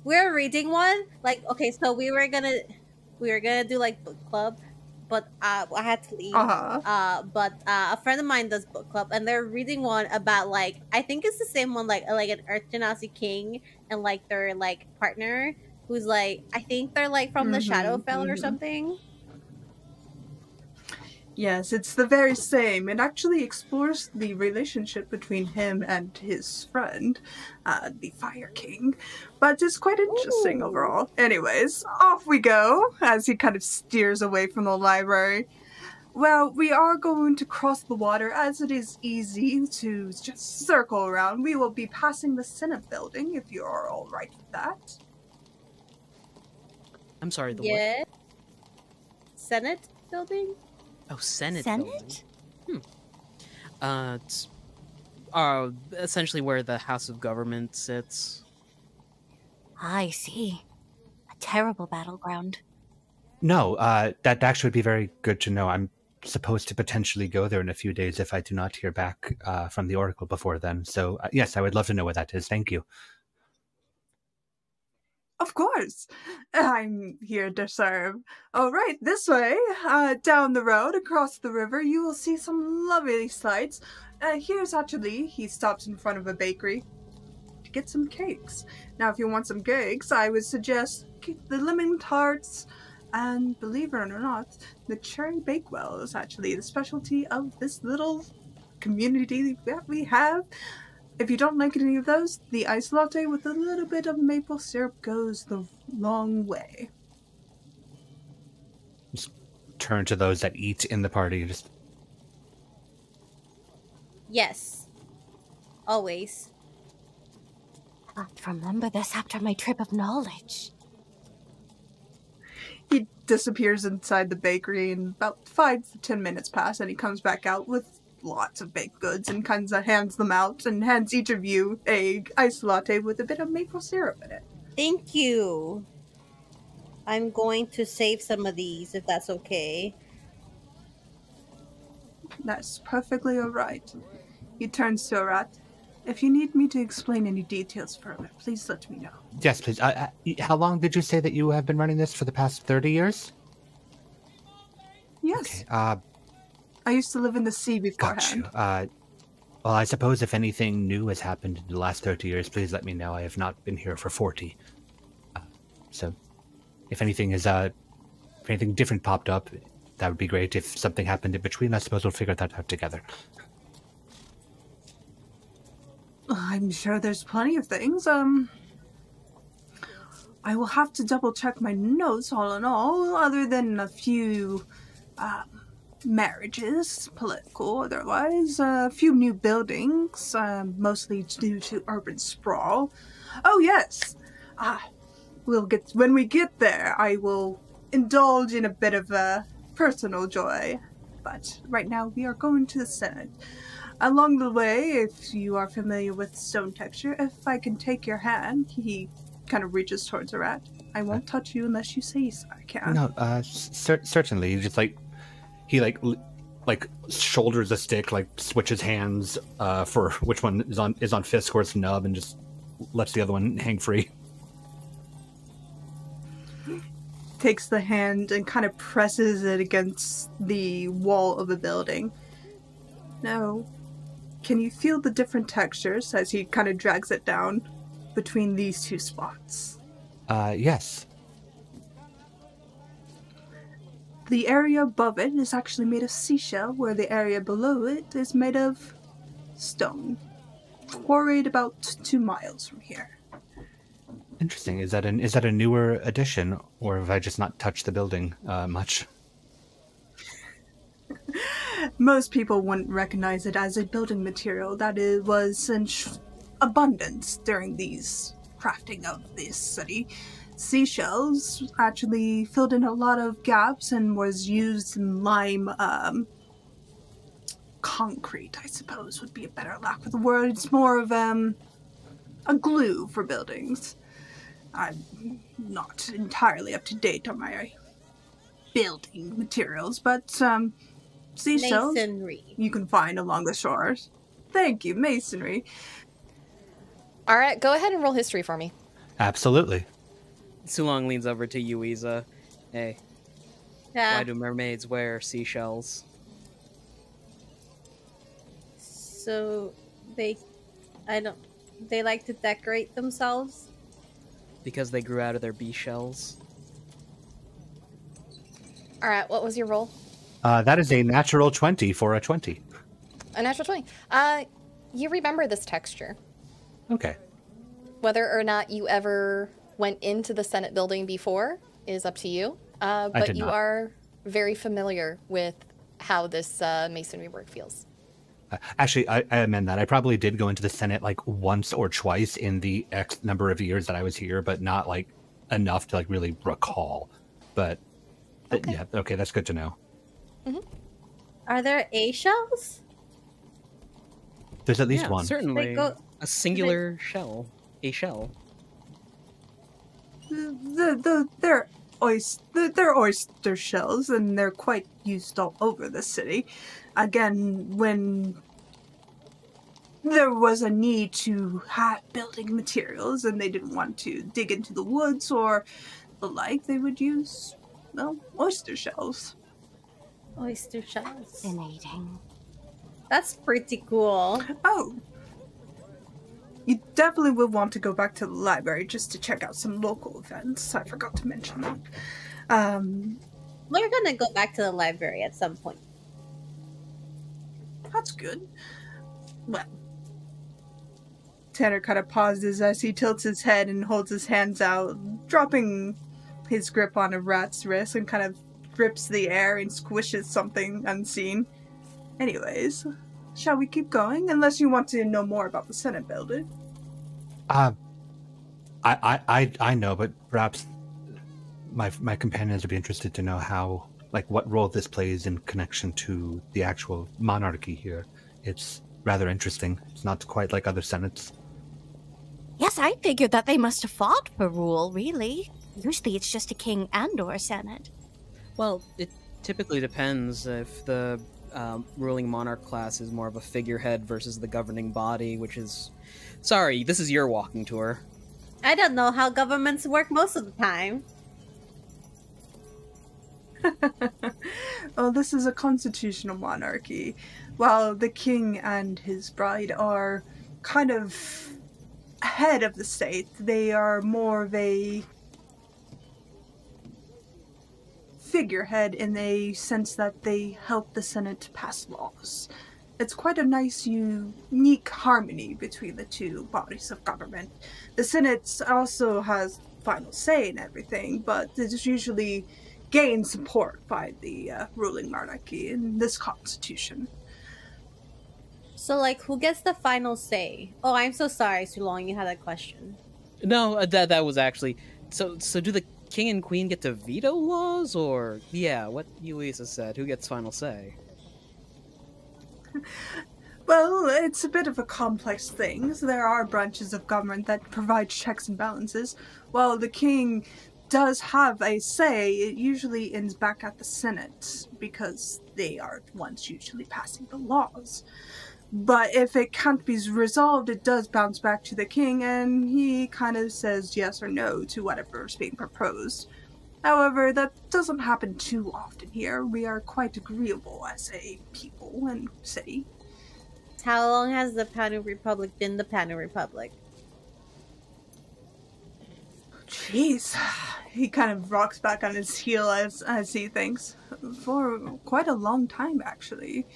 Speaker 1: We're reading one. Like, okay, so we were gonna do like book club, but I had to leave. But a friend of mine does book club, and they're reading one about, like, I think it's the same one, like an Earth Genasi king and like their like partner, who's like, I think they're like from the Shadowfell or something.
Speaker 5: Yes, it's the very same. It actually explores the relationship between him and his friend, the Fire King. But it's quite interesting overall. Anyways, off we go, as he kind of steers away from the library. Well, we are going to cross the water, as it is easy to just circle around. We will be passing the Senate building, if you are all right with that.
Speaker 4: I'm sorry, the
Speaker 1: what? Senate building?
Speaker 4: Oh, Senate.
Speaker 2: Senate?
Speaker 4: Building. It's essentially where the House of Government sits.
Speaker 2: I see. A terrible battleground.
Speaker 3: No, that actually would be very good to know. I'm supposed to potentially go there in a few days if I do not hear back from the Oracle before then. So, yes, I would love to know what that is. Thank you.
Speaker 5: Of course. I'm here to serve. All right, this way, down the road, across the river, you will see some lovely sights. Here's actually, he stops in front of a bakery to get some cakes. Now, if you want some cakes, I would suggest the lemon tarts, and believe it or not, the cherry bakewell is actually the specialty of this little community that we have. If you don't like any of those, the iced latte with a little bit of maple syrup goes the long way.
Speaker 3: Just turn to those that eat in the party. Just
Speaker 1: Yes. Always.
Speaker 2: I'll have to remember this after my trip of knowledge.
Speaker 5: He disappears inside the bakery, and about 5 to 10 minutes pass, and he comes back out with lots of baked goods and kind of hands them out and hands each of you a iced latte with a bit of maple syrup in it.
Speaker 1: Thank you. I'm going to save some of these, if that's okay.
Speaker 5: That's perfectly alright. He turns to Arat. If you need me to explain any details further, please let me know.
Speaker 3: yes, please. How long did you say that you have been running this for the past 30 years?
Speaker 5: Yes.
Speaker 3: Okay.
Speaker 5: I used to live in the sea
Speaker 3: Got
Speaker 5: beforehand.
Speaker 3: you. Well, I suppose if anything new has happened in the last 30 years, please let me know. I have not been here for 40. So, if anything different popped up, that would be great. If something happened in between, I suppose we'll figure that out together.
Speaker 5: I'm sure there's plenty of things. I will have to double check my notes all in all, other than a few marriages, political, otherwise. A few new buildings, mostly due to urban sprawl. Oh yes! When we get there, I will indulge in a bit of a personal joy. But right now we are going to the Senate. Along the way, if you are familiar with stone texture, if I can take your hand, he kind of reaches towards Arat. I won't touch you unless you say so I can.
Speaker 3: No, certainly. He just he shoulders a stick, like switches hands for which one is on Fisscourth's nub, and just lets the other one hang free.
Speaker 5: Takes the hand and kind of presses it against the wall of the building. Now, can you feel the different textures as he kind of drags it down between these two spots?
Speaker 3: Yes.
Speaker 5: The area above it is actually made of seashell, where the area below it is made of stone. Quarried about 2 miles from here.
Speaker 3: Interesting. Is that a newer addition, or have I just not touched the building much?
Speaker 5: Most people wouldn't recognize it as a building material that it was in abundance during these crafting of this city. Seashells actually filled in a lot of gaps and was used in lime concrete, I suppose would be a better lack of the word. It's more of a glue for buildings. I'm not entirely up to date on my building materials, but seashells
Speaker 1: Masonry.
Speaker 5: you can find along the shores. Thank you, masonry.
Speaker 6: All right, go ahead and roll history for me.
Speaker 3: Absolutely.
Speaker 4: Sulong leans over to Yuiza. Hey,
Speaker 1: Yeah.
Speaker 4: why do mermaids wear seashells?
Speaker 1: So they like to decorate themselves.
Speaker 4: Because they grew out of their bee shells.
Speaker 6: All right, what was your roll?
Speaker 3: That is a natural 20 for a 20.
Speaker 6: A natural 20. You remember this texture.
Speaker 3: Okay.
Speaker 6: Whether or not you ever went into the Senate building before is up to you. But
Speaker 3: did
Speaker 6: you
Speaker 3: not.
Speaker 6: are very familiar with how this masonry work feels.
Speaker 3: Actually, I amend that. I probably did go into the Senate like once or twice in the X number of years that I was here, but not like enough to like really recall. But
Speaker 6: Okay.
Speaker 3: yeah, okay, that's good to know.
Speaker 1: Are there A shells?
Speaker 3: There's at least
Speaker 4: Yeah,
Speaker 3: one.
Speaker 4: certainly.
Speaker 1: They go-
Speaker 4: A singular shell. A shell.
Speaker 5: They're oyster shells, and they're quite used all over the city. Again, when there was a need to have building materials and they didn't want to dig into the woods or the like, they would use, well, oyster shells.
Speaker 1: Oyster shells.
Speaker 2: Fascinating.
Speaker 1: That's pretty cool.
Speaker 5: Oh. You definitely will want to go back to the library just to check out some local events. I forgot to mention that.
Speaker 1: We're gonna go back to the library at some point.
Speaker 5: That's good. Well, Tanner kind of pauses as he tilts his head and holds his hands out, dropping his grip on a rat's wrist and kind of grips the air and squishes something unseen. Anyways, shall we keep going? Unless you want to know more about the Senate building.
Speaker 3: I know, but perhaps my companions would be interested to know how, like, what role this plays in connection to the actual monarchy here. It's rather interesting. It's not quite like other senates.
Speaker 2: Yes, I figured that they must have fought for rule, really. Usually it's just a king and or a senate.
Speaker 4: Well, it typically depends if the ruling monarch class is more of a figurehead versus the governing body, which is... Sorry, this is your walking tour.
Speaker 1: I don't know how governments work most of the time.
Speaker 5: Well, this is a constitutional monarchy. While the king and his bride are kind of head of the state, they are more of a figurehead in a sense that they help the Senate pass laws. It's quite a nice, unique harmony between the two bodies of government. The Senate also has final say in everything, but it is usually gained support by the ruling monarchy in this constitution.
Speaker 1: So, like, who gets the final say? Oh, I'm so sorry, Sulong, you had a question.
Speaker 4: No, that was actually... So do the king and queen get to veto laws, or... Yeah, what Yuiza said, who gets final say?
Speaker 5: Well, it's a bit of a complex thing. So there are branches of government that provide checks and balances. While the king does have a say, it usually ends back at the Senate, because they are the ones usually passing the laws. But if it can't be resolved, it does bounce back to the king, and he kind of says yes or no to whatever is being proposed. However, that doesn't happen too often here. We are quite agreeable as a people and city.
Speaker 1: How long has the Panu Republic been the Panu Republic?
Speaker 5: Jeez. He kind of rocks back on his heel as he thinks. For quite a long time, actually.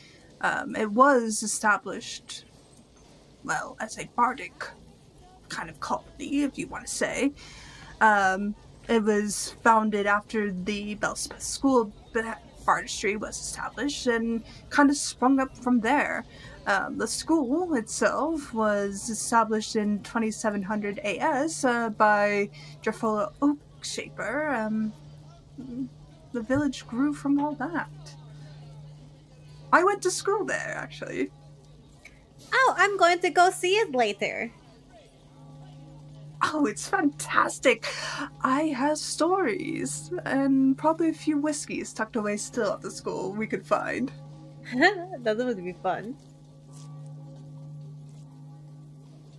Speaker 5: It was established, well, as a bardic kind of colony, if you want to say. It was founded after the Belspeth School of Artistry was established and kind of sprung up from there. The school itself was established in 2700 AS by Drafola Oakshaper. The village grew from all that. I went to school there, actually.
Speaker 1: Oh, I'm going to go see it later.
Speaker 5: Oh, it's fantastic. I have stories and probably a few whiskeys tucked away still at the school we could find.
Speaker 1: That would be fun.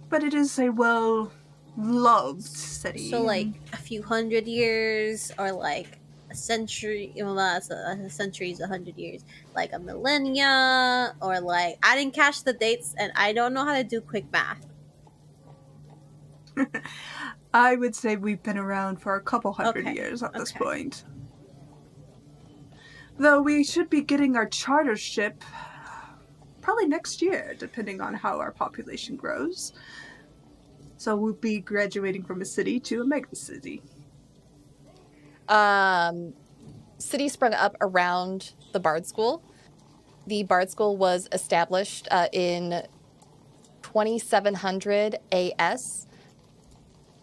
Speaker 5: But it is a well-loved city.
Speaker 1: So, like, a few 100 years, or like a century, well, a century is 100 years, like a millennia, or like, I didn't catch the dates and I don't know how to do quick math.
Speaker 5: I would say we've been around for a couple hundred years at this point. Though we should be getting our charter ship probably next year, depending on how our population grows. So we'll be graduating from a city to a mega city.
Speaker 6: City sprung up around the Bard School. The Bard School was established in 2700 AS.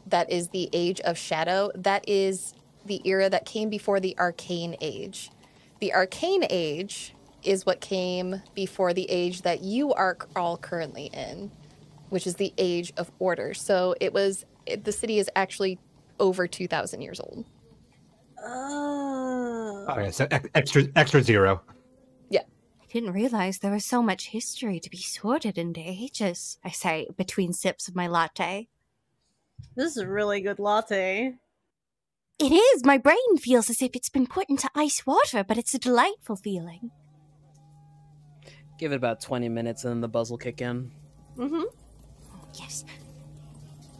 Speaker 6: That is the Age of Shadow. That is the era that came before the Arcane Age. The Arcane Age is what came before the age that you are all currently in, which is the Age of Order. So the city is actually over 2,000 years old.
Speaker 1: Oh.
Speaker 3: Okay, so extra zero.
Speaker 6: Yeah.
Speaker 2: I didn't realize there was so much history to be sorted into ages, I say, between sips of my latte.
Speaker 1: This is a really good latte.
Speaker 2: It is! My brain feels as if it's been put into ice water, but it's a delightful feeling.
Speaker 4: Give it about 20 minutes and then the buzz will kick in.
Speaker 1: Mm-hmm.
Speaker 2: Yes.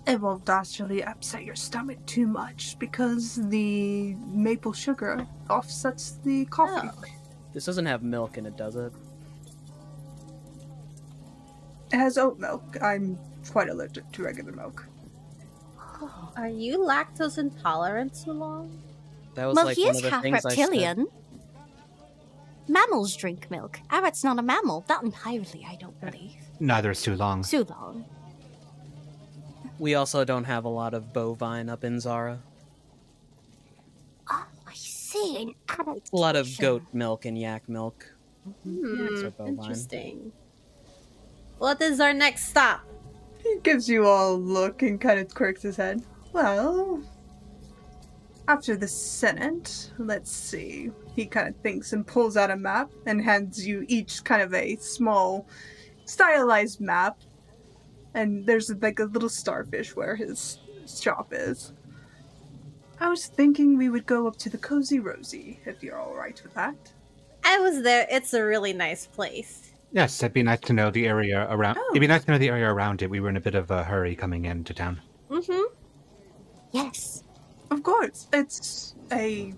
Speaker 5: It won't actually upset your stomach too much because the maple sugar offsets the coffee.
Speaker 1: Oh.
Speaker 4: This doesn't have milk in it, does it?
Speaker 5: It has oat milk. I'm quite allergic to regular milk.
Speaker 1: Are you lactose intolerant, Sulong?
Speaker 4: That was
Speaker 2: Well,
Speaker 4: like
Speaker 2: he
Speaker 4: one
Speaker 2: is
Speaker 4: of the
Speaker 2: half
Speaker 4: things I said.
Speaker 2: reptilian. Mammals drink milk. Arat's not a mammal. Not entirely, I don't believe.
Speaker 3: Neither is too long.
Speaker 2: So long.
Speaker 4: We also don't have a lot of bovine up in Zara.
Speaker 2: Oh, I see. An adaptation.
Speaker 4: A lot of goat milk and yak milk.
Speaker 1: Hmm,
Speaker 4: are bovine.
Speaker 1: interesting. What is our next stop?
Speaker 5: He gives you all a look and kind of quirks his head. Well, after the Senate, let's see. He kind of thinks and pulls out a map and hands you each kind of a small, stylized map. And there's like a little starfish where his shop is. I was thinking we would go up to the Cozy Rosie, if you're alright with that.
Speaker 1: I was there. It's a really nice place.
Speaker 3: Yes, it'd be nice to know the area around.
Speaker 5: Oh.
Speaker 3: It'd be nice to know the area around it. We were in a bit of a hurry coming into town.
Speaker 1: Mm-hmm.
Speaker 2: Yes.
Speaker 5: Of course, it's a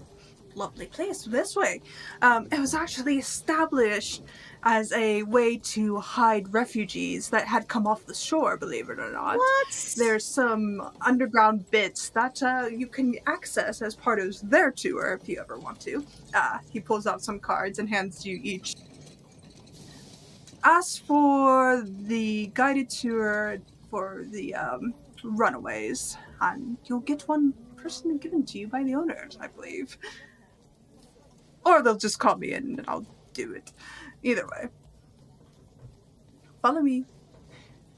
Speaker 5: lovely place this way. It was actually established as a way to hide refugees that had come off the shore, believe it or not.
Speaker 1: What?
Speaker 5: There's some underground bits that you can access as part of their tour if you ever want to. He pulls out some cards and hands you each. As for the guided tour for the runaways, and you'll get one personally given to you by the owners, I believe. Or they'll just call me in and I'll do it. Either way. Follow me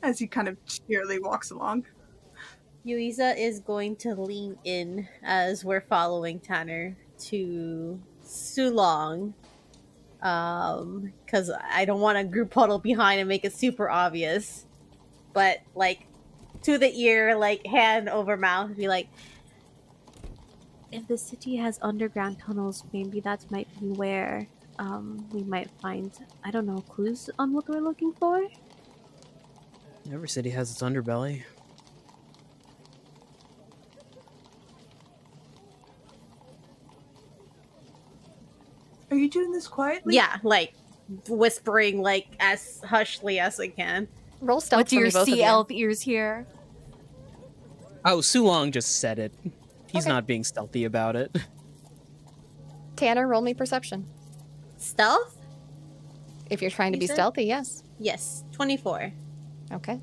Speaker 5: as he kind of cheerily walks along.
Speaker 1: Yuiza is going to lean in as we're following Tanner to Sulong. Because I don't want to group huddle behind and make it super obvious. But, like, to the ear, like, hand over mouth, be like, if the city has underground tunnels, maybe that might be where we might find, I don't know, clues on what we're looking for?
Speaker 4: Every city has its underbelly.
Speaker 5: Are you doing this quietly?
Speaker 1: Yeah, like, whispering, like, as hushly as I can.
Speaker 6: Roll stealth
Speaker 2: What do
Speaker 6: for me,
Speaker 2: your
Speaker 6: both of
Speaker 2: sea
Speaker 6: you.
Speaker 2: elf ears hear?
Speaker 4: Oh, Sulong just said it. He's
Speaker 6: Okay.
Speaker 4: not being stealthy about it.
Speaker 6: Tanner, roll me perception.
Speaker 1: Stealth?
Speaker 6: If you're trying to
Speaker 1: You
Speaker 6: be
Speaker 1: said?
Speaker 6: stealthy, yes.
Speaker 1: Yes, 24.
Speaker 6: Okay.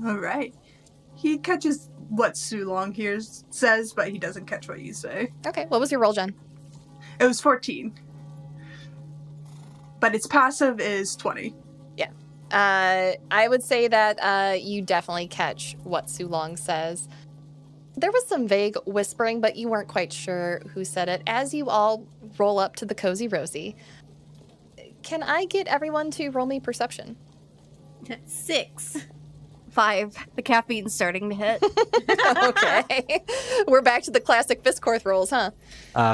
Speaker 5: Alright. He catches what Sulong here says, but he doesn't catch what you say.
Speaker 6: Okay, what was your roll, Jen?
Speaker 5: It was 14. But its passive is 20.
Speaker 6: I would say that you definitely catch what Sulong says. There was some vague whispering, but you weren't quite sure who said it. As you all roll up to the Cozy Rosie, can I get everyone to roll me perception?
Speaker 1: 6.
Speaker 2: 5. The caffeine's starting to hit.
Speaker 6: Okay. We're back to the classic Fisscourth rolls, huh?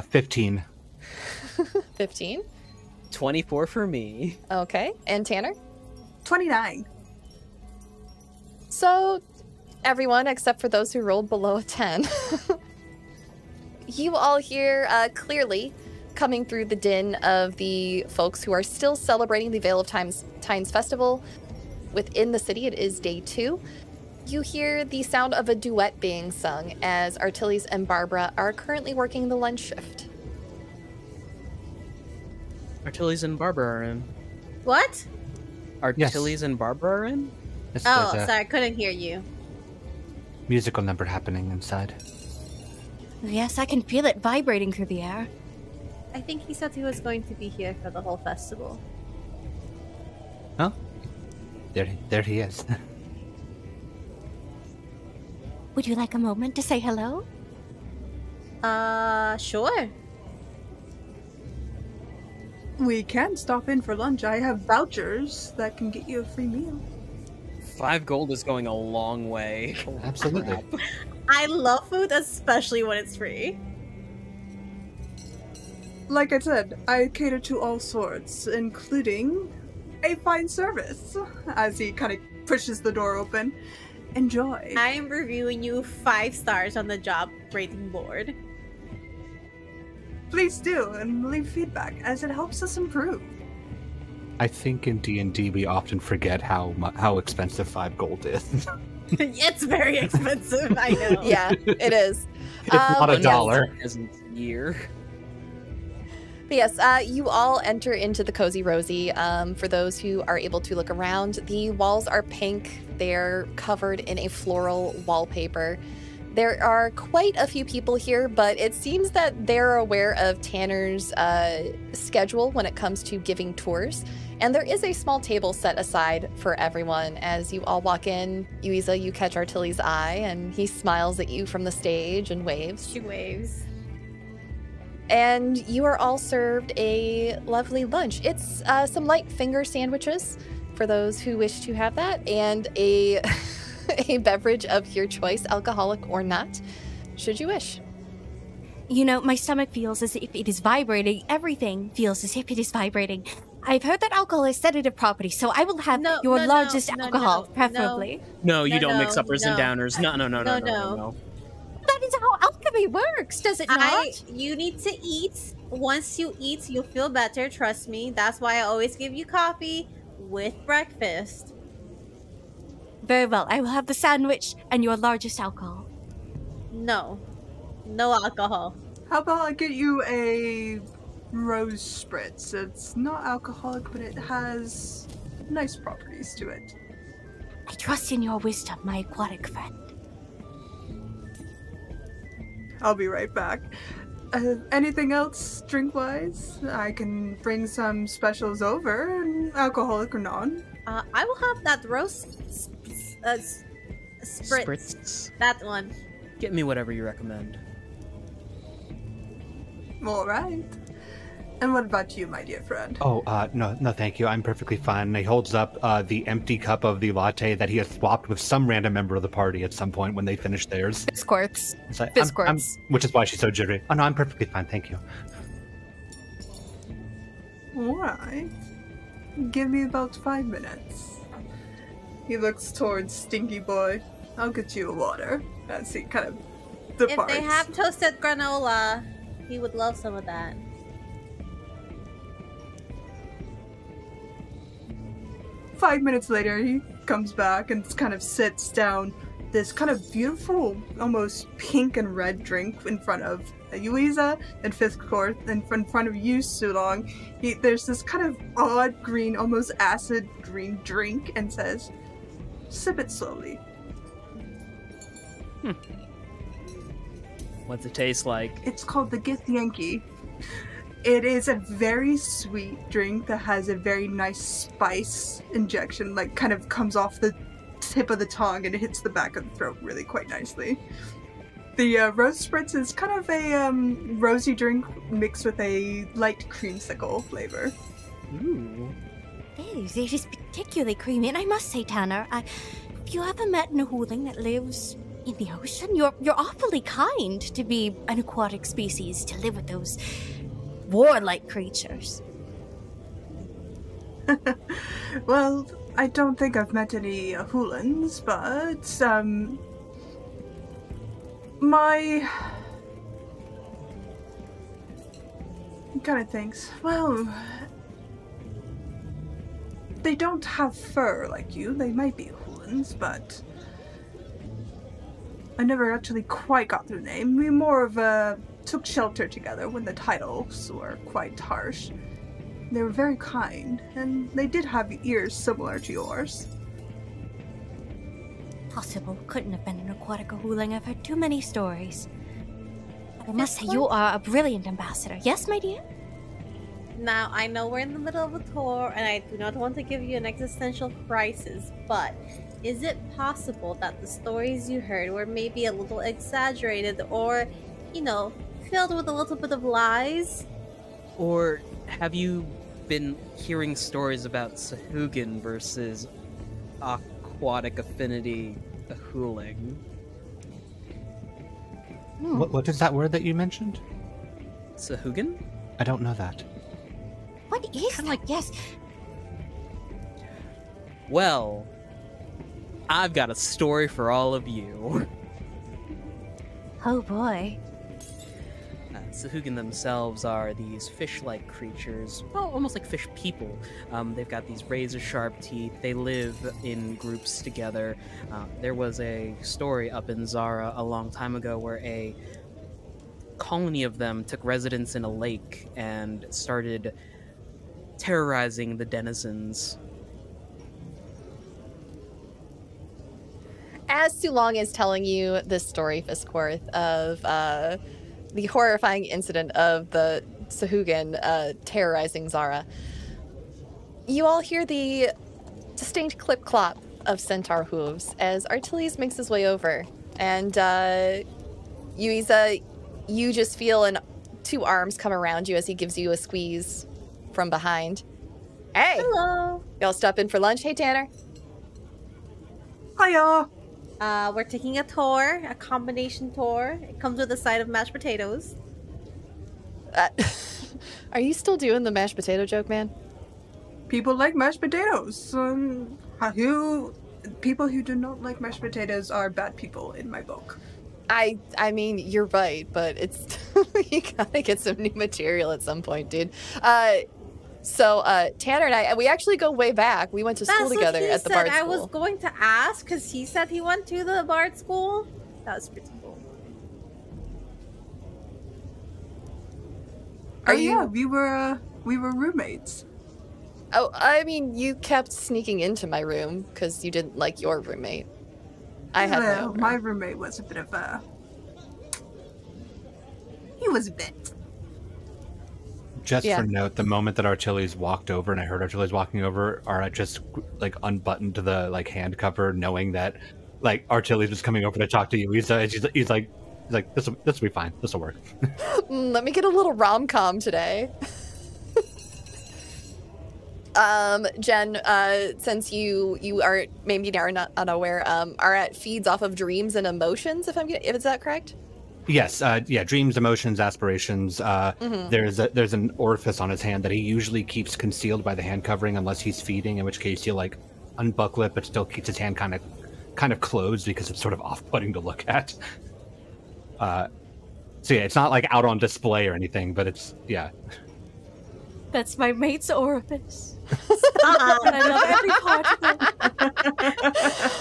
Speaker 3: 15.
Speaker 6: 15.
Speaker 4: 24 for me.
Speaker 6: Okay. And Tanner?
Speaker 5: 29.
Speaker 6: So, everyone except for those who rolled below a 10. You all hear clearly coming through the din of the folks who are still celebrating the Veil of Tines Festival within the city. It is day 2. You hear the sound of a duet being sung as Artilles and Barbara are currently working the lunch shift.
Speaker 4: Artilles and Barbara are in.
Speaker 1: What?
Speaker 4: Artilles and Barbara are in?
Speaker 3: Yes,
Speaker 1: Oh,
Speaker 3: there's a
Speaker 1: sorry, I couldn't hear you.
Speaker 3: musical number happening inside.
Speaker 2: Yes, I can feel it vibrating through the air.
Speaker 1: I think he said he was going to be here for the whole festival.
Speaker 3: Oh, there he is.
Speaker 2: Would you like a moment to say hello?
Speaker 1: Sure.
Speaker 5: We can stop in for lunch. I have vouchers that can get you a free meal.
Speaker 4: 5 gold is going a long way.
Speaker 3: Absolutely.
Speaker 1: I love food, especially when it's free.
Speaker 5: Like I said, I cater to all sorts, including a fine service. As he kind of pushes the door open. Enjoy.
Speaker 1: I am reviewing you 5 stars on the job rating board.
Speaker 5: Please do, and leave feedback, as it helps us improve.
Speaker 3: I think in D&D we often forget how expensive 5 gold is.
Speaker 1: It's very expensive, I know.
Speaker 6: Yeah, it is.
Speaker 3: It's not a
Speaker 6: yes.
Speaker 3: dollar.
Speaker 4: Year.
Speaker 6: But yes, you all enter into the Cozy Rosie. For those who are able to look around, the walls are pink. They're covered in a floral wallpaper. There are quite a few people here, but it seems that they're aware of Tanner's schedule when it comes to giving tours. And there is a small table set aside for everyone. As you all walk in, Yuiza, you catch Artilles' eye, and he smiles at you from the stage and waves.
Speaker 1: She waves.
Speaker 6: And you are all served a lovely lunch. It's some light finger sandwiches for those who wish to have that, and a a beverage of your choice, alcoholic or not, should you wish.
Speaker 2: You know, my stomach feels as if it is vibrating. Everything feels as if it is vibrating. I've heard that alcohol has sedative properties, so I will have your largest alcohol, preferably.
Speaker 4: No, you don't mix uppers and
Speaker 1: no.
Speaker 4: downers. No.
Speaker 1: No.
Speaker 2: that is how alchemy works, does it not?
Speaker 1: You need to eat. Once you eat, you'll feel better. Trust me. That's why I always give you coffee with breakfast.
Speaker 2: Very well. I will have the sandwich and your largest alcohol.
Speaker 1: No. No alcohol.
Speaker 5: How about I get you a rose spritz? It's not alcoholic, but it has nice properties to it.
Speaker 2: I trust in your wisdom, my aquatic friend.
Speaker 5: I'll be right back. Anything else drink-wise? I can bring some specials over, alcoholic or non.
Speaker 1: I will have that rose spritz. That one.
Speaker 4: Get me whatever you recommend.
Speaker 5: All right. And what about you, my dear friend?
Speaker 3: Oh, no, thank you. I'm perfectly fine. And he holds up the empty cup of the latte that he has swapped with some random member of the party at some point when they finish theirs.
Speaker 2: Fisscourth.
Speaker 3: So
Speaker 2: Fisscourth.
Speaker 3: Which is why she's so jittery. Oh, no, I'm perfectly fine. Thank you.
Speaker 5: All right. Give me about 5 minutes. He looks towards Stinky Boy. I'll get you a water as he kind of departs.
Speaker 1: If they have toasted granola, he would love some of that.
Speaker 5: 5 minutes later, he comes back and kind of sits down this kind of beautiful, almost pink and red drink in front of Yuiza and Fisscourth, and in front of you, Sulong. There's this kind of odd green, almost acid green drink, and says, "Sip it slowly."
Speaker 4: What's it taste like?
Speaker 5: It's called the Gith Yankee. It is a very sweet drink that has a very nice spice injection, like kind of comes off the tip of the tongue and it hits the back of the throat really quite nicely. The rose spritz is kind of a rosy drink mixed with a light creamsicle flavor.
Speaker 4: Ooh.
Speaker 2: It is particularly creamy, and I must say, Tanner, have you ever met an Hooling that lives in the ocean? You're awfully kind to be an aquatic species, to live with those warlike creatures.
Speaker 5: Well, I don't think I've met any Hulans, but my kind of thinks, well, they don't have fur like you. They might be Hulans, but I never actually quite got their name. We more of took shelter together when the titles were quite harsh. They were very kind, and they did have ears similar to yours.
Speaker 2: Possible. Couldn't have been an aquatic Hooling. I've heard too many stories. But I must say, you are a brilliant ambassador. Yes, my dear?
Speaker 1: Now, I know we're in the middle of a tour, and I do not want to give you an existential crisis, but is it possible that the stories you heard were maybe a little exaggerated or, you know, filled with a little bit of lies?
Speaker 4: Or have you been hearing stories about Sahuagin versus aquatic affinity Hooling?
Speaker 3: What is that word that you mentioned?
Speaker 4: Sahuagin?
Speaker 3: I don't know that.
Speaker 2: What is that? Yes.
Speaker 4: Well, I've got a story for all of you.
Speaker 2: Oh boy.
Speaker 4: Sahuagin themselves are these fish-like creatures, well, almost like fish people. They've got these razor-sharp teeth. They live in groups together. There was a story up in Zara a long time ago where a colony of them took residence in a lake and started terrorizing the denizens.
Speaker 6: As Sulong is telling you this story, Fisscourth, of the horrifying incident of the Sahuagin terrorizing Zara, you all hear the distinct clip-clop of centaur hooves as Artilius makes his way over. And Yuiza, you just feel two arms come around you as he gives you a squeeze from behind. Hey!
Speaker 1: Hello!
Speaker 6: Y'all stop in for lunch? Hey, Tanner.
Speaker 5: Hiya!
Speaker 1: We're taking a tour, a combination tour. It comes with a side of mashed potatoes.
Speaker 6: Are you still doing the mashed potato joke, man?
Speaker 5: People like mashed potatoes. People who do not like mashed potatoes are bad people in my book.
Speaker 6: I mean, you're right, but it's you gotta get some new material at some point, dude. So Tanner and we actually go way back. We went to school together at the Bard School.
Speaker 1: I was going to ask because he said he went to the Bard School. That was pretty cool.
Speaker 5: Yeah, we were roommates.
Speaker 6: Oh, I mean, you kept sneaking into my room because you didn't like your roommate. I had
Speaker 5: my roommate was a bit of a... He was a bit.
Speaker 3: Just for note, the moment that Artilles walked over and I heard Artilles walking over, Arat just like unbuttoned the like hand cover, knowing that like Artilles was coming over to talk to Yuiza, and he's like this will be fine. This will work.
Speaker 6: Let me get a little rom-com today. Jen, since you are maybe not unaware, Arat feeds off of dreams and emotions. If is that correct?
Speaker 3: Yes, dreams, emotions, aspirations. There's an orifice on his hand that he usually keeps concealed by the hand covering unless he's feeding, in which case he'll like unbuckle it, but still keeps his hand kind of closed because it's sort of off-putting to look at. So yeah, it's not like out on display or anything, but it's
Speaker 2: That's my mate's orifice. And I love every part of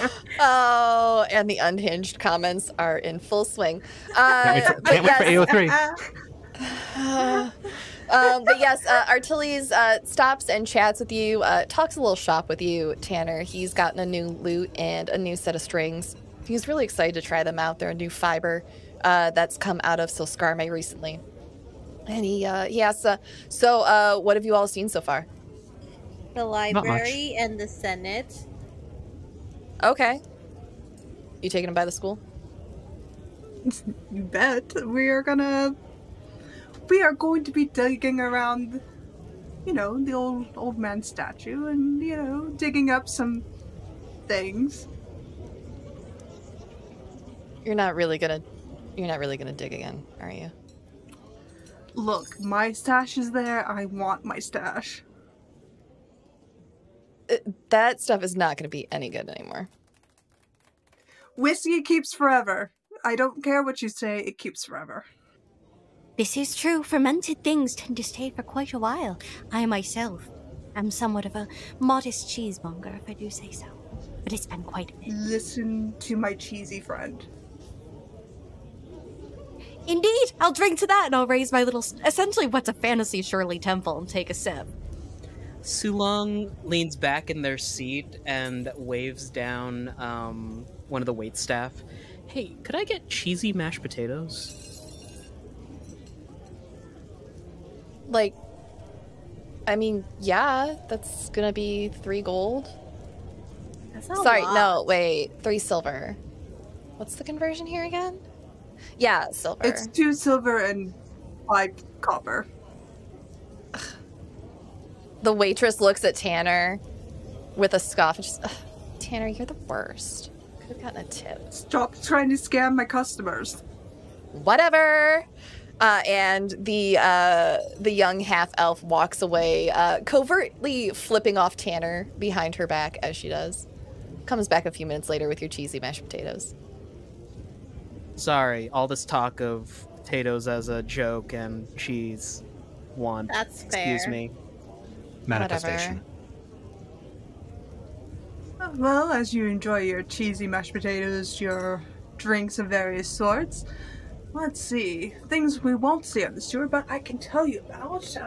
Speaker 2: it.
Speaker 6: Oh, and the unhinged comments are in full swing.
Speaker 3: Can't wait for AO3.
Speaker 6: But yes, Artilles stops and chats with you, talks a little shop with you, Tanner. He's gotten a new lute and a new set of strings. He's really excited to try them out. They're a new fiber that's come out of Silskarme recently. And he asks, so what have you all seen so far?
Speaker 1: The library and the Senate.
Speaker 6: Okay. You taking him by the school?
Speaker 5: You bet. We are going to be digging around, the old man statue and, digging up some things.
Speaker 6: You're not really gonna dig again, are you?
Speaker 5: Look, my stash is there. I want my stash.
Speaker 6: That stuff is not going to be any good anymore.
Speaker 5: Whiskey keeps forever. I don't care what you say, it keeps forever.
Speaker 2: This is true. Fermented things tend to stay for quite a while. I myself am somewhat of a modest cheesemonger, if I do say so. But it's been quite a bit.
Speaker 5: Listen to my cheesy friend.
Speaker 2: Indeed! I'll drink to that and I'll raise my little... Essentially what's a fantasy Shirley Temple and take a sip.
Speaker 4: Sulong leans back in their seat and waves down one of the waitstaff. Hey, could I get cheesy mashed potatoes?
Speaker 6: Like, I mean, yeah, that's gonna be 3 gold.
Speaker 1: That's a
Speaker 6: Sorry,
Speaker 1: lot.
Speaker 6: no, wait, 3 silver. What's the conversion here again? Yeah, silver.
Speaker 5: It's 2 silver and 5 copper.
Speaker 6: The waitress looks at Tanner with a scoff and just, Tanner, you're the worst. Could have gotten a tip.
Speaker 5: Stop trying to scam my customers.
Speaker 6: Whatever. And the young half-elf walks away, covertly flipping off Tanner behind her back as she does. Comes back a few minutes later with your cheesy mashed potatoes.
Speaker 4: Sorry, all this talk of potatoes as a joke and cheese one.
Speaker 1: That's
Speaker 4: Excuse
Speaker 1: fair.
Speaker 4: me.
Speaker 3: Manifestation.
Speaker 5: Well, as you enjoy your cheesy mashed potatoes, your drinks of various sorts, let's see. Things we won't see on the tour, but I can tell you about.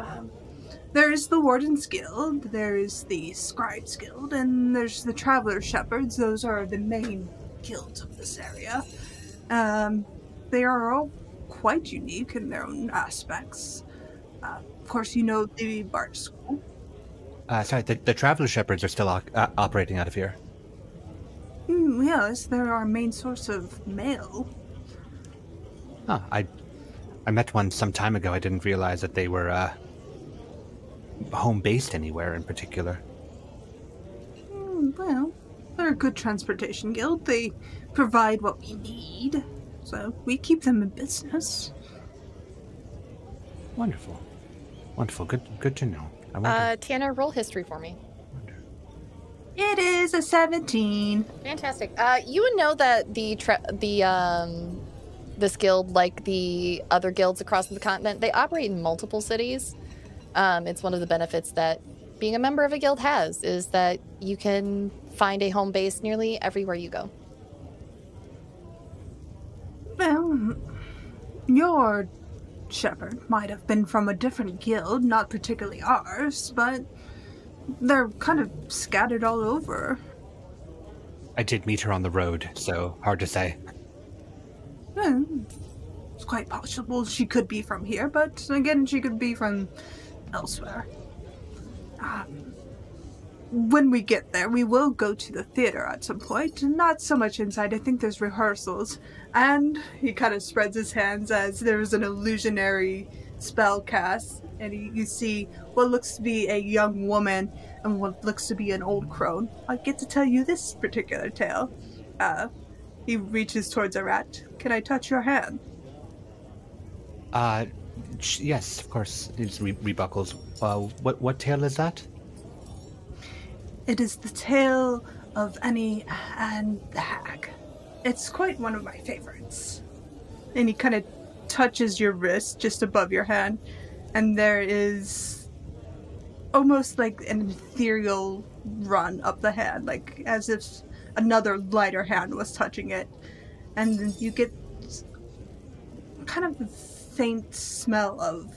Speaker 5: There's the Warden's Guild, there's the Scribes Guild, and there's the Traveler Shepherds. Those are the main guilds of this area. They are all quite unique in their own aspects. Of course, you know the Bard School.
Speaker 3: Sorry, the Traveler Shepherds are still operating out of here.
Speaker 5: Yes, they're our main source of mail.
Speaker 3: Oh, I met one some time ago. I didn't realize that they were home-based anywhere in particular.
Speaker 5: Well, they're a good transportation guild. They provide what we need, so we keep them in business.
Speaker 3: Wonderful. Wonderful. Good to know.
Speaker 6: Tanner, roll history for me.
Speaker 5: It is a 17.
Speaker 6: Fantastic. You would know that this guild, like the other guilds across the continent, they operate in multiple cities. It's one of the benefits that being a member of a guild has, is that you can find a home base nearly everywhere you go.
Speaker 5: Well, your shepherd might have been from a different guild, not particularly ours, but they're kind of scattered all over.
Speaker 3: I did meet her on the road, so hard to say.
Speaker 5: It's quite possible she could be from here, but again, she could be from elsewhere. When we get there, we will go to the theater at some point. Not so much inside, I think there's rehearsals. And he kind of spreads his hands as there's an illusionary spell cast, and you see what looks to be a young woman and what looks to be an old crone. I get to tell you this particular tale. He reaches towards Arat. Can I touch your hand?
Speaker 3: Yes, of course. He just rebuckles. What tale is that?
Speaker 5: It is the tale of Annie and the Hag. It's quite one of my favorites. And he kind of touches your wrist just above your hand, and there is almost like an ethereal run up the hand, like as if another lighter hand was touching it. And then you get kind of a faint smell of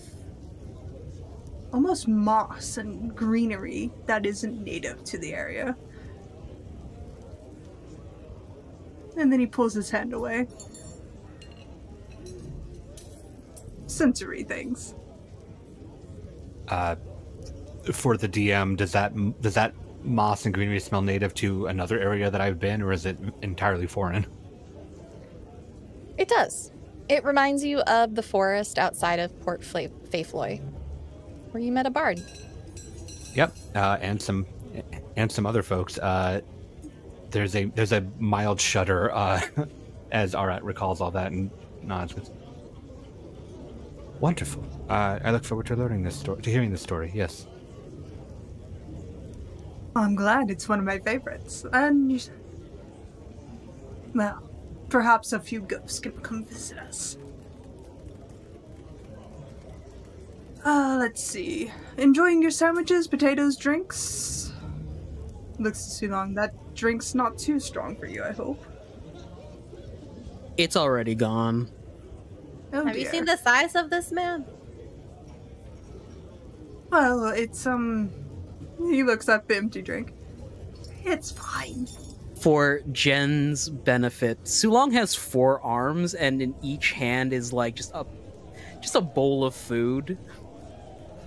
Speaker 5: almost moss and greenery that isn't native to the area. And then he pulls his hand away. Sensory things.
Speaker 3: For the DM, does that moss and greenery smell native to another area that I've been, or is it entirely foreign?
Speaker 6: It does. It reminds you of the forest outside of Port Fayfloy, where you met a bard.
Speaker 3: Yep, and some other folks. There's a mild shudder as Arat recalls all that and nods with. Wonderful. I look forward to hearing this story. Yes.
Speaker 5: I'm glad. It's one of my favorites. And well, perhaps a few ghosts can come visit us. Let's see. Enjoying your sandwiches, potatoes, drinks? Looks too long. That drink's not too strong for you, I hope.
Speaker 4: It's already gone.
Speaker 5: Oh,
Speaker 1: Have you seen the size of this man?
Speaker 5: Well, it's, he looks at the empty drink. It's fine.
Speaker 4: For Jen's benefit, Sulong has 4 arms, and in each hand is like just a bowl of food.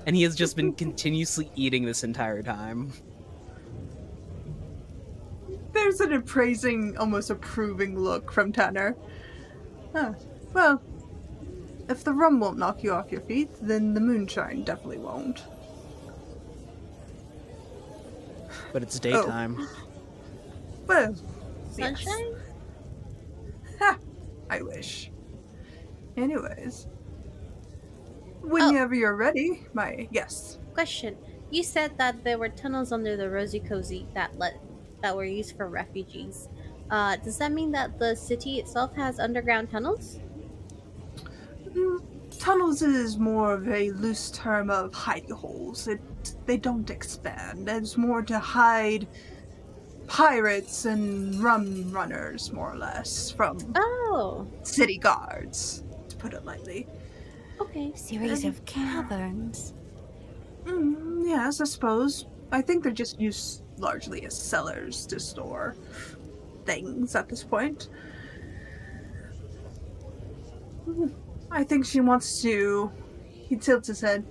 Speaker 4: And he has just been continuously eating this entire time.
Speaker 5: There's an appraising, almost approving look from Tanner. Huh. Well, if the rum won't knock you off your feet, then the moonshine definitely won't.
Speaker 4: But it's daytime.
Speaker 5: Oh. Well,
Speaker 1: Sunshine?
Speaker 5: yes. Ha! I wish. Anyways. Whenever you're ready, yes.
Speaker 1: Question. You said that there were tunnels under the Rosy Cozy that were used for refugees. Does that mean that the city itself has underground tunnels?
Speaker 5: Tunnels is more of a loose term of hidey holes. They don't expand. It's more to hide pirates and rum runners, more or less, from city guards, to put it lightly.
Speaker 1: Okay.
Speaker 2: Series of caverns.
Speaker 5: Yes, I suppose. I think they're just used largely as cellars to store things at this point. I think she wants to, he tilts his head,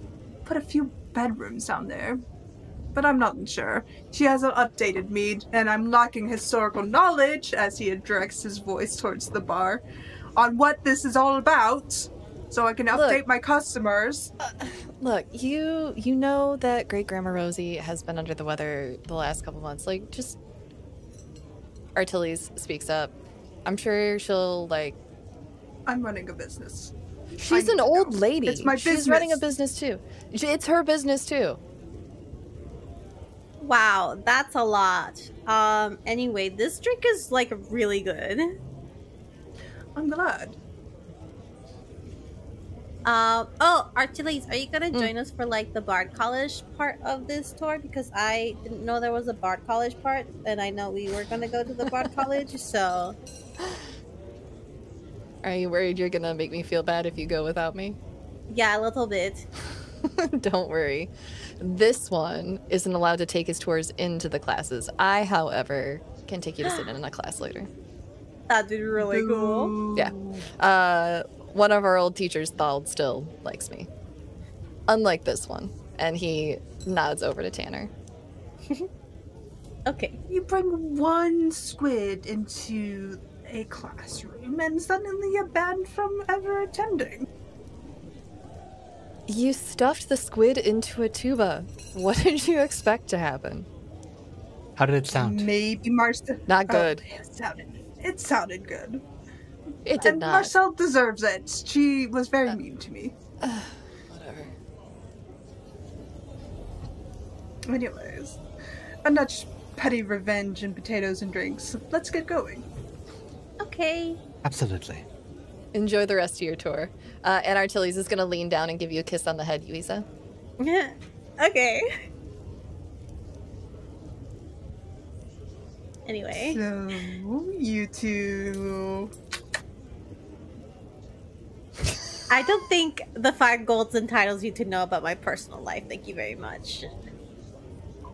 Speaker 5: put a few bedrooms down there. But I'm not sure. She hasn't updated me, and I'm lacking historical knowledge, as he directs his voice towards the bar, on what this is all about, so I can update my customers.
Speaker 6: Look, you know that Great Grandma Rosie has been under the weather the last couple months. Like, just... Artilles speaks up. I'm sure she'll, like...
Speaker 5: I'm running a business.
Speaker 6: She's an old lady.
Speaker 5: It's my business.
Speaker 6: She's running a business, too. It's her business, too.
Speaker 1: Wow, that's a lot. Anyway, this drink is, like, really good.
Speaker 5: I'm glad.
Speaker 1: Archelaus, are you gonna join us for like the Bard College part of this tour? Because I didn't know there was a Bard College part, and I know we were gonna go to the Bard College, so.
Speaker 6: Are you worried you're gonna make me feel bad if you go without me?
Speaker 1: Yeah, a little bit.
Speaker 6: Don't worry. This one isn't allowed to take his tours into the classes. I, however, can take you to sit in a class later.
Speaker 1: That'd be really cool.
Speaker 6: Yeah. One of our old teachers, Thald, still likes me. Unlike this one. And he nods over to Tanner.
Speaker 1: Okay.
Speaker 5: You bring one squid into a classroom and suddenly you're banned from ever attending.
Speaker 6: You stuffed the squid into a tuba. What did you expect to happen?
Speaker 3: How did it sound?
Speaker 5: Maybe Marcel.
Speaker 6: Not good.
Speaker 5: It sounded good.
Speaker 6: It did
Speaker 5: and
Speaker 6: not.
Speaker 5: Marcel deserves it. She was very mean to me.
Speaker 6: Whatever.
Speaker 5: Anyways, enough petty revenge and potatoes and drinks. Let's get going.
Speaker 1: Okay.
Speaker 3: Absolutely.
Speaker 6: Enjoy the rest of your tour. And Artilles is going to lean down and give you a kiss on the head, Yuiza.
Speaker 1: Okay. Anyway.
Speaker 5: So, you two...
Speaker 1: I don't think the 5 golds entitles you to know about my personal life. Thank you very much.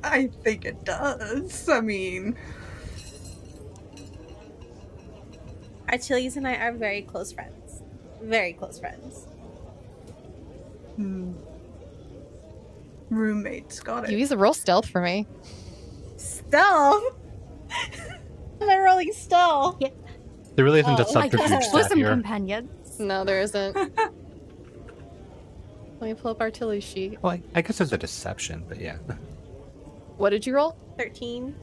Speaker 5: I think it does. I mean...
Speaker 1: Archelaus and I are very close friends. Very close friends.
Speaker 5: Roommates, got it.
Speaker 6: Yuiza, roll stealth for me.
Speaker 1: Stealth? Am I rolling stealth?
Speaker 2: Yeah.
Speaker 3: There really isn't a
Speaker 2: I
Speaker 3: subterfuge
Speaker 2: guess
Speaker 3: stat
Speaker 2: bosom
Speaker 3: here.
Speaker 2: companions.
Speaker 6: No, there isn't. Let me pull up Artilles' sheet.
Speaker 3: Well, I guess there's a deception, but yeah.
Speaker 6: What did you roll?
Speaker 1: 13.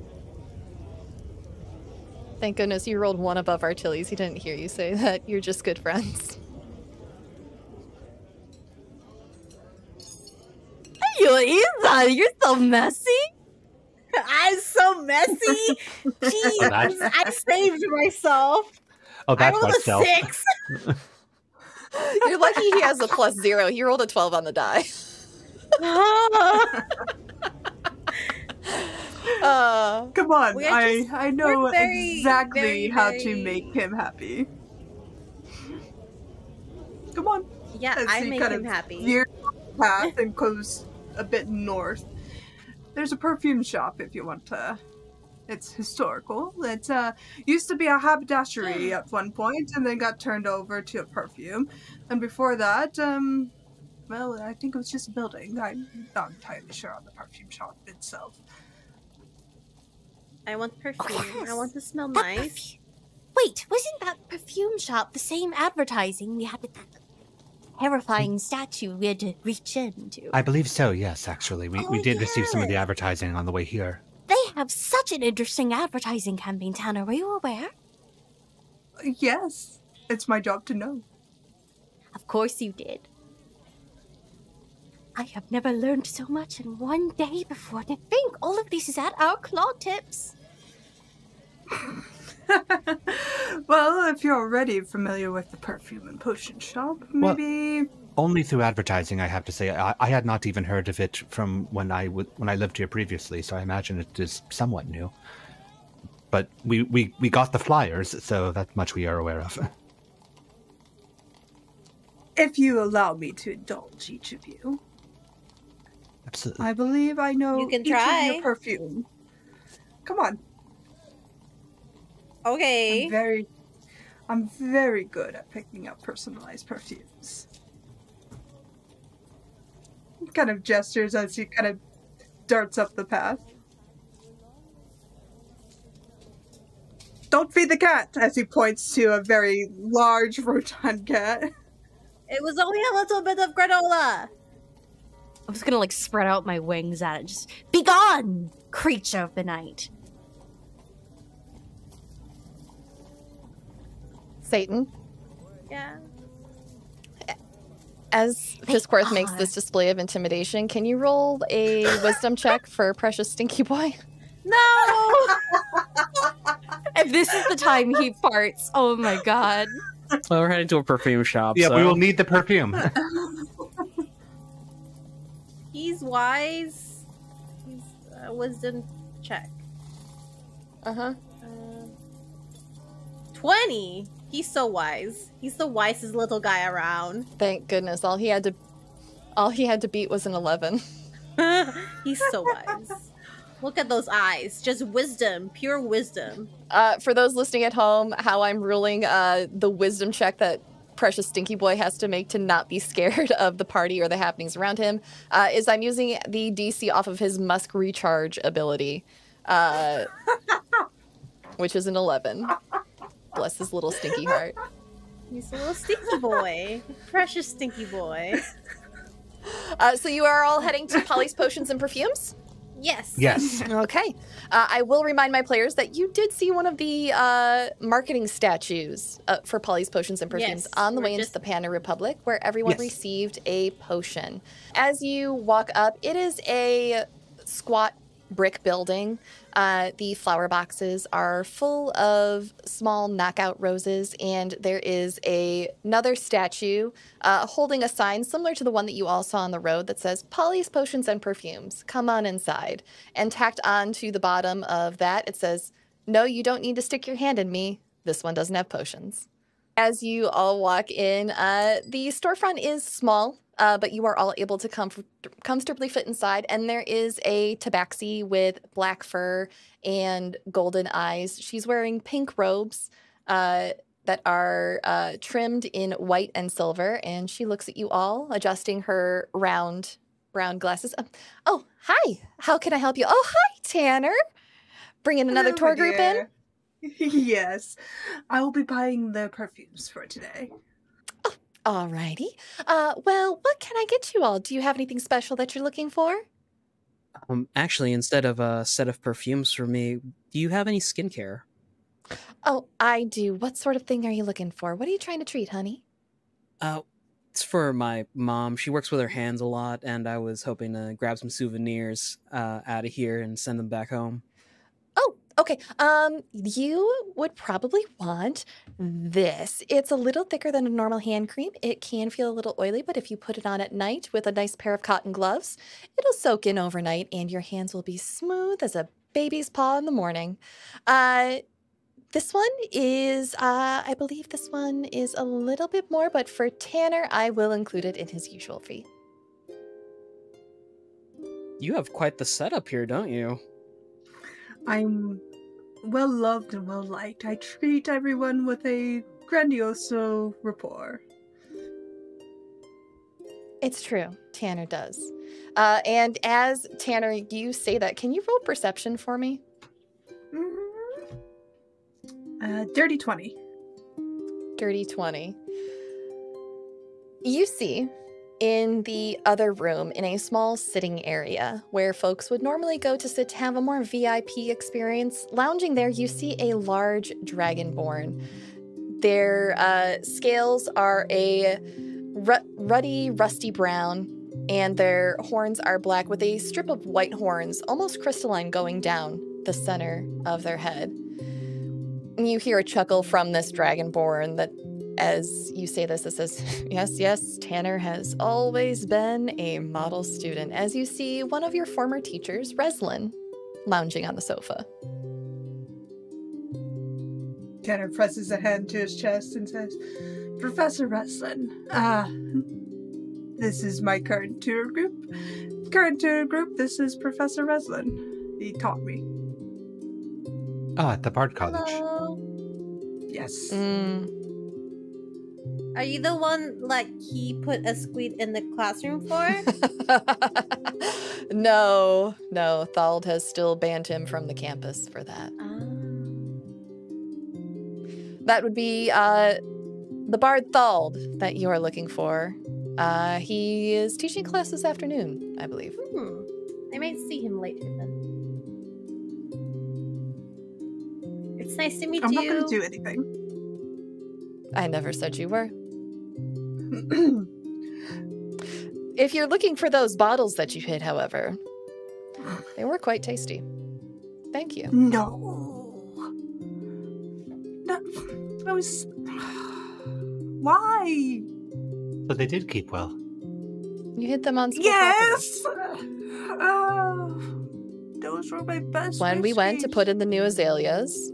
Speaker 6: Thank goodness you rolled 1 above Artilles. He didn't hear you say that. You're just good friends.
Speaker 2: Yuiza, you're so messy.
Speaker 1: I'm so messy. Jeez, I saved myself.
Speaker 3: Oh,
Speaker 1: I
Speaker 3: that's
Speaker 1: rolled
Speaker 3: myself.
Speaker 1: a 6.
Speaker 6: You're lucky he has a +0. He rolled a 12 on the die.
Speaker 5: Come on,
Speaker 1: We are
Speaker 5: I know
Speaker 1: we're very,
Speaker 5: exactly
Speaker 1: very,
Speaker 5: how
Speaker 1: very-
Speaker 5: to make him happy. Come on.
Speaker 1: Yeah,
Speaker 5: As
Speaker 1: I
Speaker 5: he
Speaker 1: make
Speaker 5: kind
Speaker 1: him
Speaker 5: of
Speaker 1: happy.
Speaker 5: veers off the path and goes a bit north. There's a perfume shop if you want to. It's historical. It used to be a haberdashery at one point and then got turned over to a perfume. And before that, well, I think it was just a building. I'm not entirely sure on the perfume shop itself.
Speaker 1: I want perfume.
Speaker 2: yes.
Speaker 1: I want to smell
Speaker 2: That
Speaker 1: nice.
Speaker 2: Wait, wasn't that perfume shop the same advertising we had with that terrifying statue we had to reach into?
Speaker 3: I believe so, yes, actually. We did receive some of the advertising on the way here.
Speaker 2: They have such an interesting advertising campaign, Tanner. Were you aware?
Speaker 5: Yes, it's my job to know.
Speaker 2: Of course you did. I have never learned so much in one day before. To think all of this is at our claw tips.
Speaker 5: Well, if you're already familiar with the perfume and potion shop, maybe...
Speaker 3: Only through advertising, I have to say. I had not even heard of it from when I lived here previously, so I imagine it is somewhat new. But we got the flyers, so that much we are aware of.
Speaker 5: If you allow me to indulge each of you,
Speaker 3: Absolutely.
Speaker 5: I believe I know
Speaker 1: You can
Speaker 5: each
Speaker 1: try.
Speaker 5: of your perfume. Come on.
Speaker 1: Okay.
Speaker 5: I'm very good at picking up personalized perfumes. He kind of gestures as he kind of darts up the path. Don't feed the cat, as he points to a very large rotund cat.
Speaker 1: It was only a little bit of granola.
Speaker 2: I was gonna spread out my wings at it. Just be gone, creature of the night.
Speaker 6: Satan,
Speaker 1: Yeah.
Speaker 6: as
Speaker 2: They
Speaker 6: Fisscourth makes
Speaker 2: are.
Speaker 6: this display of intimidation, can you roll a wisdom check for Precious Stinky Boy?
Speaker 1: No!
Speaker 2: If this is the time he farts, oh my god.
Speaker 4: Well, we're heading to a perfume shop.
Speaker 3: Yeah,
Speaker 4: so.
Speaker 3: we will need the perfume.
Speaker 1: wise. He's wisdom check. 20. He's so wise. He's the wisest little guy around.
Speaker 6: Thank goodness. All he had to beat was an 11.
Speaker 1: He's so wise. Look at those eyes. Just wisdom. Pure wisdom.
Speaker 6: For those listening at home, how I'm ruling the wisdom check that precious Stinky Boy has to make to not be scared of the party or the happenings around him is I'm using the DC off of his Musk Recharge ability, which is an 11. Bless his little stinky heart.
Speaker 1: He's a little stinky boy. Precious stinky boy.
Speaker 6: So you are all heading to Polly's Potions and Perfumes?
Speaker 1: Yes.
Speaker 3: Yes.
Speaker 6: Okay. I will remind my players that you did see one of the marketing statues for Polly's Potions and Perfumes on the way into the Panda Republic, where everyone received a potion. As you walk up, it is a squat brick building. The flower boxes are full of small knockout roses, and there is another statue holding a sign similar to the one that you all saw on the road that says Polly's Potions and Perfumes, come on inside. And tacked on to the bottom of that, it says, no, you don't need to stick your hand in me. This one doesn't have potions. As you all walk in, the storefront is small, but you are all able to comfortably fit inside, and there is a tabaxi with black fur and golden eyes. She's wearing pink robes that are trimmed in white and silver, and she looks at you all, adjusting her round brown glasses. Oh, hi. How can I help you? Oh, hi, Tanner. Bringing another tour group in?
Speaker 5: Yes. I will be buying the perfumes for today.
Speaker 6: Alrighty. Well, what can I get you all? Do you have anything special that you're looking for?
Speaker 4: Actually, instead of a set of perfumes for me, do you have any skincare?
Speaker 6: Oh, I do. What sort of thing are you looking for? What are you trying to treat, honey?
Speaker 4: It's for my mom. She works with her hands a lot, and I was hoping to grab some souvenirs out of here and send them back home.
Speaker 6: Oh, okay. You would probably want this. It's a little thicker than a normal hand cream. It can feel a little oily, but if you put it on at night with a nice pair of cotton gloves, it'll soak in overnight and your hands will be smooth as a baby's paw in the morning. This one is, I believe this one is a little bit more, but for Tanner, I will include it in his usual fee.
Speaker 4: You have quite the setup here, don't you?
Speaker 5: I'm well loved and well liked. I treat everyone with a grandioso rapport.
Speaker 6: It's true. Tanner does. And as Tanner, you say that, can you roll perception for me?
Speaker 5: Dirty 20.
Speaker 6: Dirty 20. You see in the other room, in a small sitting area where folks would normally go to sit to have a more VIP experience, lounging there, you see a large dragonborn. Their scales are a ruddy, rusty brown, and their horns are black with a strip of white horns, almost crystalline, going down the center of their head. And you hear a chuckle from this dragonborn that, as you say this, it says, yes, Tanner has always been a model student. As you see one of your former teachers, Reslin, lounging on the sofa.
Speaker 5: Tanner presses a hand to his chest and says, Professor Reslin, this is my current tour group. This is Professor Reslin. He taught me.
Speaker 3: Oh, at the Bard College.
Speaker 1: Hello.
Speaker 5: Yes.
Speaker 1: Are you the one, like, he put a squid in the classroom for?
Speaker 6: No. Thald has still banned him from the campus for that. That would be the Bard Thald that you are looking for. He is teaching class this afternoon, I believe.
Speaker 1: I might see him later then. It's nice to meet you.
Speaker 5: I'm not going to do anything.
Speaker 6: I never said you were. If you're looking for those bottles that you hid, however, they were quite tasty. Thank you.
Speaker 5: No, I was... Why?
Speaker 3: But they did keep well.
Speaker 6: You hid them on school
Speaker 5: Yes!
Speaker 6: property.
Speaker 5: Oh, those were my best
Speaker 6: When we went to
Speaker 5: whiskies.
Speaker 6: put in the new azaleas,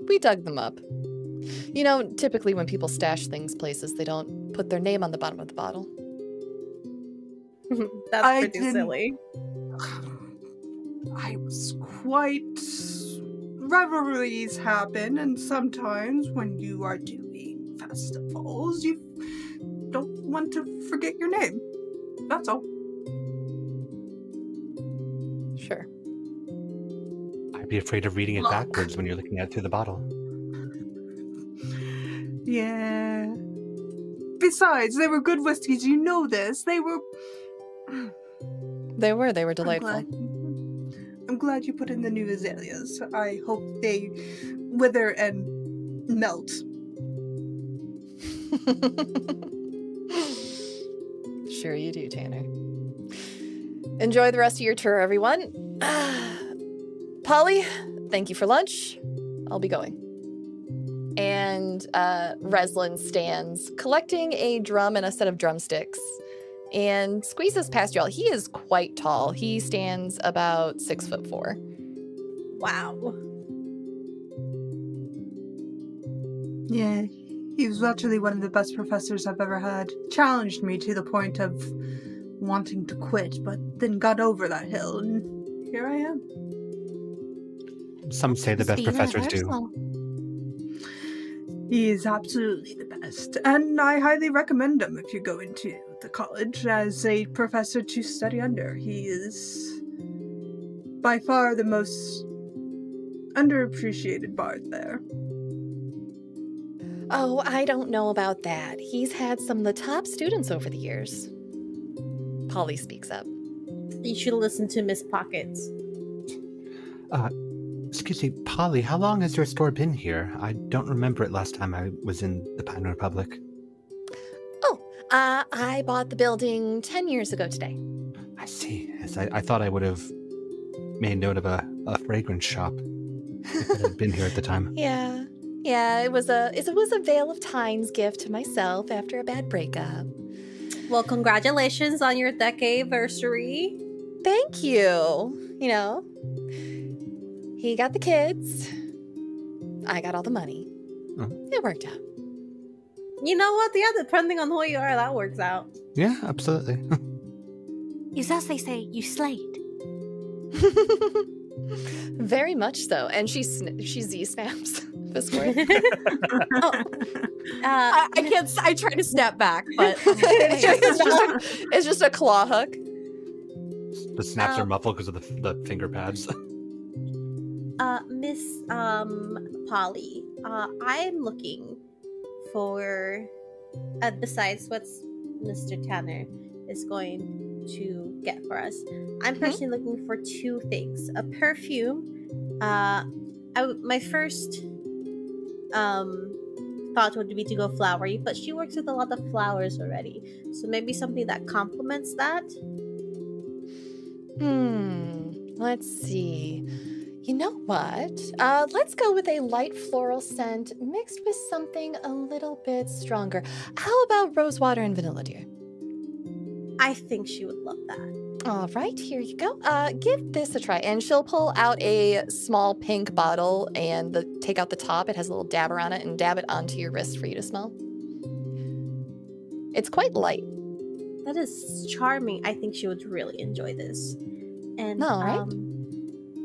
Speaker 6: we dug them up. You know, typically when people stash things places, they don't put their name on the bottom of the bottle.
Speaker 1: That's
Speaker 5: I
Speaker 1: pretty
Speaker 5: didn't-
Speaker 1: silly.
Speaker 5: I was quite... Revelries happen, and sometimes when you are doing festivals, you don't want to forget your name. That's all.
Speaker 6: Sure.
Speaker 3: I'd be afraid of reading it
Speaker 5: Look.
Speaker 3: backwards when you're looking at it through the bottle.
Speaker 5: Yeah. Besides, they were good whiskeys. You know this. They were...
Speaker 6: They were delightful.
Speaker 5: I'm glad you put in the new azaleas. I hope they wither and melt.
Speaker 6: Sure you do, Tanner. Enjoy the rest of your tour, everyone. Polly, thank you for lunch. I'll be going. And Reslin stands, collecting a drum and a set of drumsticks, and squeezes past y'all. He is quite tall. He stands about 6'4".
Speaker 1: Wow.
Speaker 5: Yeah, he was actually one of the best professors I've ever had. Challenged me to the point of wanting to quit, but then got over that hill, and here I am.
Speaker 3: Some say the best professors do.
Speaker 5: He is absolutely the best, and I highly recommend him if you go into the college as a professor to study under. He is by far the most underappreciated bard there.
Speaker 6: Oh, I don't know about that. He's had some of the top students over the years. Polly speaks up.
Speaker 1: You should listen to Miss Pockets.
Speaker 3: Excuse me, Polly, how long has your store been here? I don't remember it last time I was in the Pattern Republic.
Speaker 6: Oh, I bought the building 10 years ago today.
Speaker 3: I see. Yes, I thought I would have made note of a fragrance shop if it had been here at the time.
Speaker 6: Yeah, it was a Veil of Time's gift to myself after a bad breakup.
Speaker 1: Well, congratulations on your decade anniversary.
Speaker 6: Thank you. You know, he got the kids. I got all the money.
Speaker 3: Oh.
Speaker 6: It worked out.
Speaker 1: You know what? Yeah, depending on who you are, that works out.
Speaker 3: Yeah, absolutely.
Speaker 2: It's as they say, you slayed.
Speaker 6: Very much so. And she Z-snaps Fisscourth.
Speaker 1: I
Speaker 2: can't. I try to snap back, but
Speaker 6: it's just a claw hook.
Speaker 3: The snaps are muffled because of the finger pads.
Speaker 1: Miss Polly, I'm looking for besides what Mr. Tanner is going to get for us. I'm personally looking for two things: a perfume. My first thought would be to go flowery, but she works with a lot of flowers already, so maybe something that complements that.
Speaker 6: Let's see. You know what? Let's go with a light floral scent mixed with something a little bit stronger. How about rose water and vanilla, dear?
Speaker 1: I think she would love that.
Speaker 6: All right, here you go. Give this a try. And she'll pull out a small pink bottle and take out the top. It has a little dabber on it, and dab it onto your wrist for you to smell. It's quite light.
Speaker 1: That is charming. I think she would really enjoy this. And
Speaker 6: All right.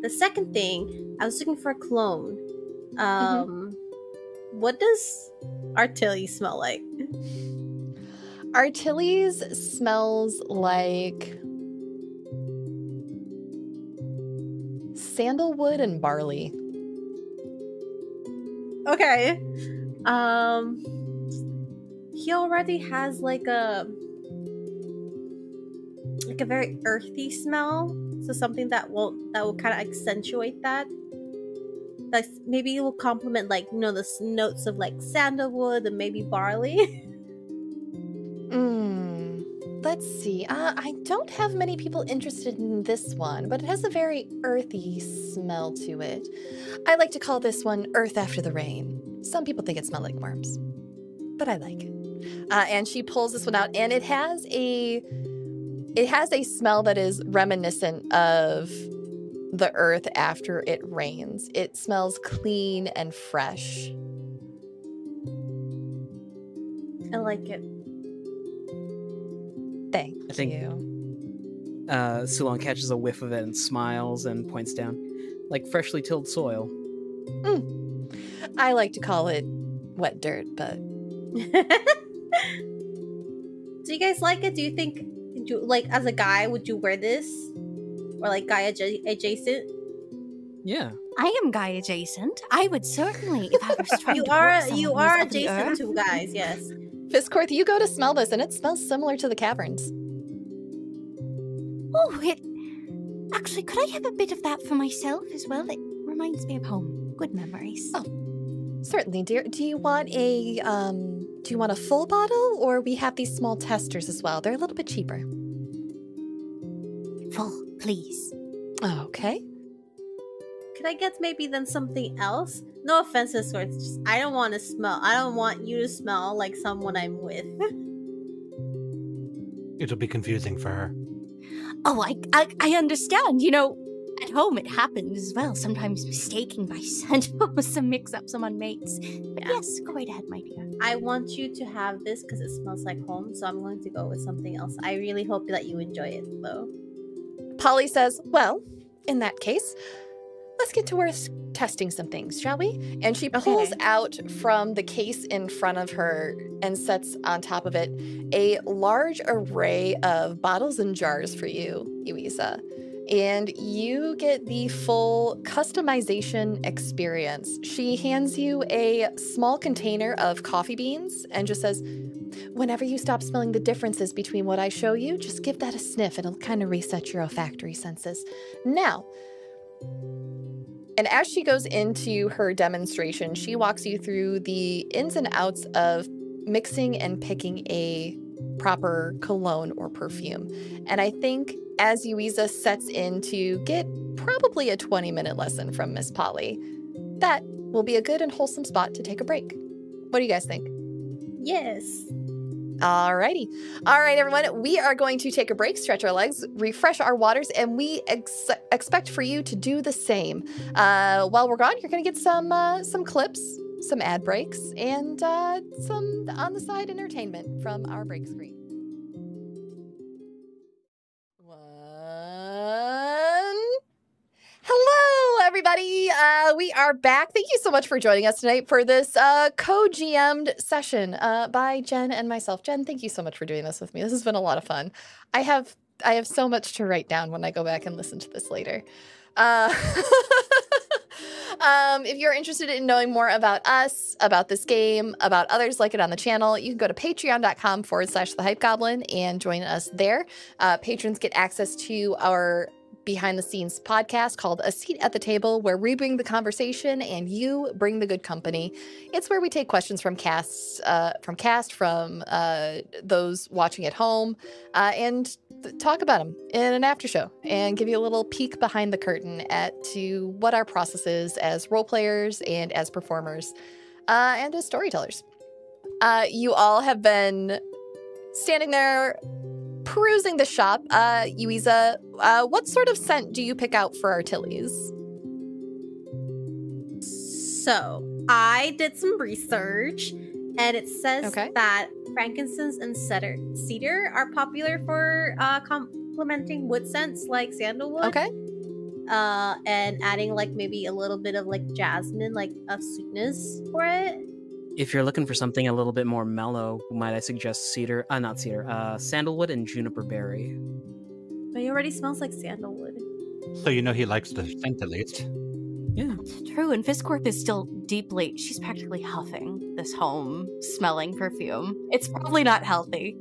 Speaker 1: The second thing, I was looking for a cologne. What does Artilly smell like?
Speaker 6: Artilly's smells like sandalwood and barley.
Speaker 1: Okay. He already has like a very earthy smell. So something that will kind of accentuate that. Like maybe it will complement the notes of like sandalwood and maybe barley.
Speaker 6: Let's see. I don't have many people interested in this one, but it has a very earthy smell to it. I like to call this one Earth After the Rain. Some people think it smells like worms, but I like it. And she pulls this one out, and it has a it has a smell that is reminiscent of the earth after it rains. It smells clean and fresh.
Speaker 1: I like it.
Speaker 6: Thank
Speaker 4: I think-
Speaker 6: you.
Speaker 4: Sulon catches a whiff of it and smiles and points down. Like freshly tilled soil.
Speaker 6: I like to call it wet dirt, but
Speaker 1: Do you guys like it? Do you think, like, as a guy, would you wear this? Or, like, guy adjacent?
Speaker 4: Yeah.
Speaker 2: I am guy adjacent. I would certainly, if I was trying
Speaker 1: You
Speaker 2: to
Speaker 1: are
Speaker 2: court someone
Speaker 1: you
Speaker 2: who's
Speaker 1: are
Speaker 2: of the
Speaker 1: adjacent
Speaker 2: earth.
Speaker 1: to guys, yes.
Speaker 6: Fisscourth, you go to smell this, and it smells similar to the caverns.
Speaker 2: Oh, it... Actually, could I have a bit of that for myself as well? It reminds me of home. Good memories.
Speaker 6: Oh. Certainly, dear. Do you want a full bottle, or we have these small testers as well? They're a little bit cheaper.
Speaker 2: Full, please.
Speaker 6: Okay.
Speaker 1: Could I get maybe then something else? No offense, Sort. Just I don't want to smell. I don't want you to smell like someone I'm with.
Speaker 3: It'll be confusing for her.
Speaker 2: Oh, I understand. You know, at home it happens as well. Sometimes mistaking my scent for some mix-ups among mates. But yes, go right ahead, my dear.
Speaker 1: I want you to have this because it smells like home, so I'm going to go with something else. I really hope that you enjoy it, though.
Speaker 6: Polly says, well, in that case, let's get to work testing some things, shall we? And she pulls out from the case in front of her and sets on top of it a large array of bottles and jars for you, Yuiza. And you get the full customization experience. She hands you a small container of coffee beans and just says, whenever you stop smelling the differences between what I show you, just give that a sniff. It'll kind of reset your olfactory senses. Now, and as she goes into her demonstration, she walks you through the ins and outs of mixing and picking a proper cologne or perfume. And I think as Yuiza sets in to get probably a 20-minute lesson from Miss Polly, that will be a good and wholesome spot to take a break. What do you guys think?
Speaker 1: Yes.
Speaker 6: Alrighty. All right, everyone. We are going to take a break, stretch our legs, refresh our waters, and we expect for you to do the same. While we're gone, you're going to get some clips, some ad breaks, and some on-the-side entertainment from our break screen. Hello, everybody. We are back. Thank you so much for joining us tonight for this co-GM'd session by Jen and myself. Jen, thank you so much for doing this with me. This has been a lot of fun. I have so much to write down when I go back and listen to this later. If you're interested in knowing more about us, about this game, about others like it on the channel, you can go to patreon.com/thehypegoblin and join us there. Patrons get access to our behind-the-scenes podcast called A Seat at the Table, where we bring the conversation and you bring the good company. It's where we take questions from those watching at home, and talk about them in an after show and give you a little peek behind the curtain to what our process is as role players and as performers and as storytellers. You all have been standing there perusing the shop. Yuiza, what sort of scent do you pick out for our Tillies?
Speaker 1: So, I did some research, and it says that frankincense and cedar are popular for complementing wood scents like sandalwood.
Speaker 6: Okay.
Speaker 1: And adding like maybe a little bit of like jasmine, like a sweetness for it.
Speaker 4: If you're looking for something a little bit more mellow, might I suggest sandalwood and juniper berry.
Speaker 1: But it already smells like sandalwood.
Speaker 3: So you know he likes the scent at least.
Speaker 4: Yeah.
Speaker 2: It's true, and Fisscourth is still deeply... She's practically huffing this home-smelling perfume. It's probably not healthy.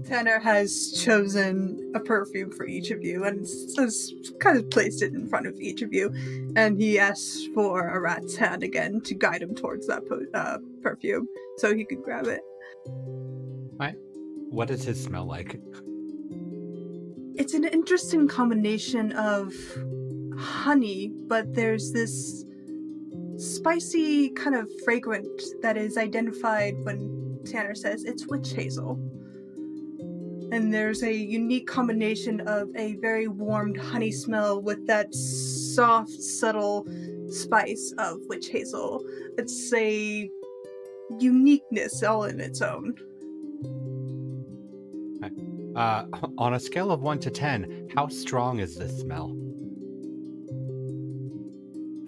Speaker 5: Tanner has chosen a perfume for each of you and has kind of placed it in front of each of you. And he asks for Arat's hand again to guide him towards that perfume so he could grab it.
Speaker 3: Right. What does his smell like?
Speaker 5: It's an interesting combination of honey, but there's this spicy kind of fragrant that is identified when Tanner says it's witch hazel. And there's a unique combination of a very warmed honey smell with that soft, subtle spice of witch hazel. It's a uniqueness all in its own.
Speaker 3: On a scale of 1 to 10, how strong is this smell?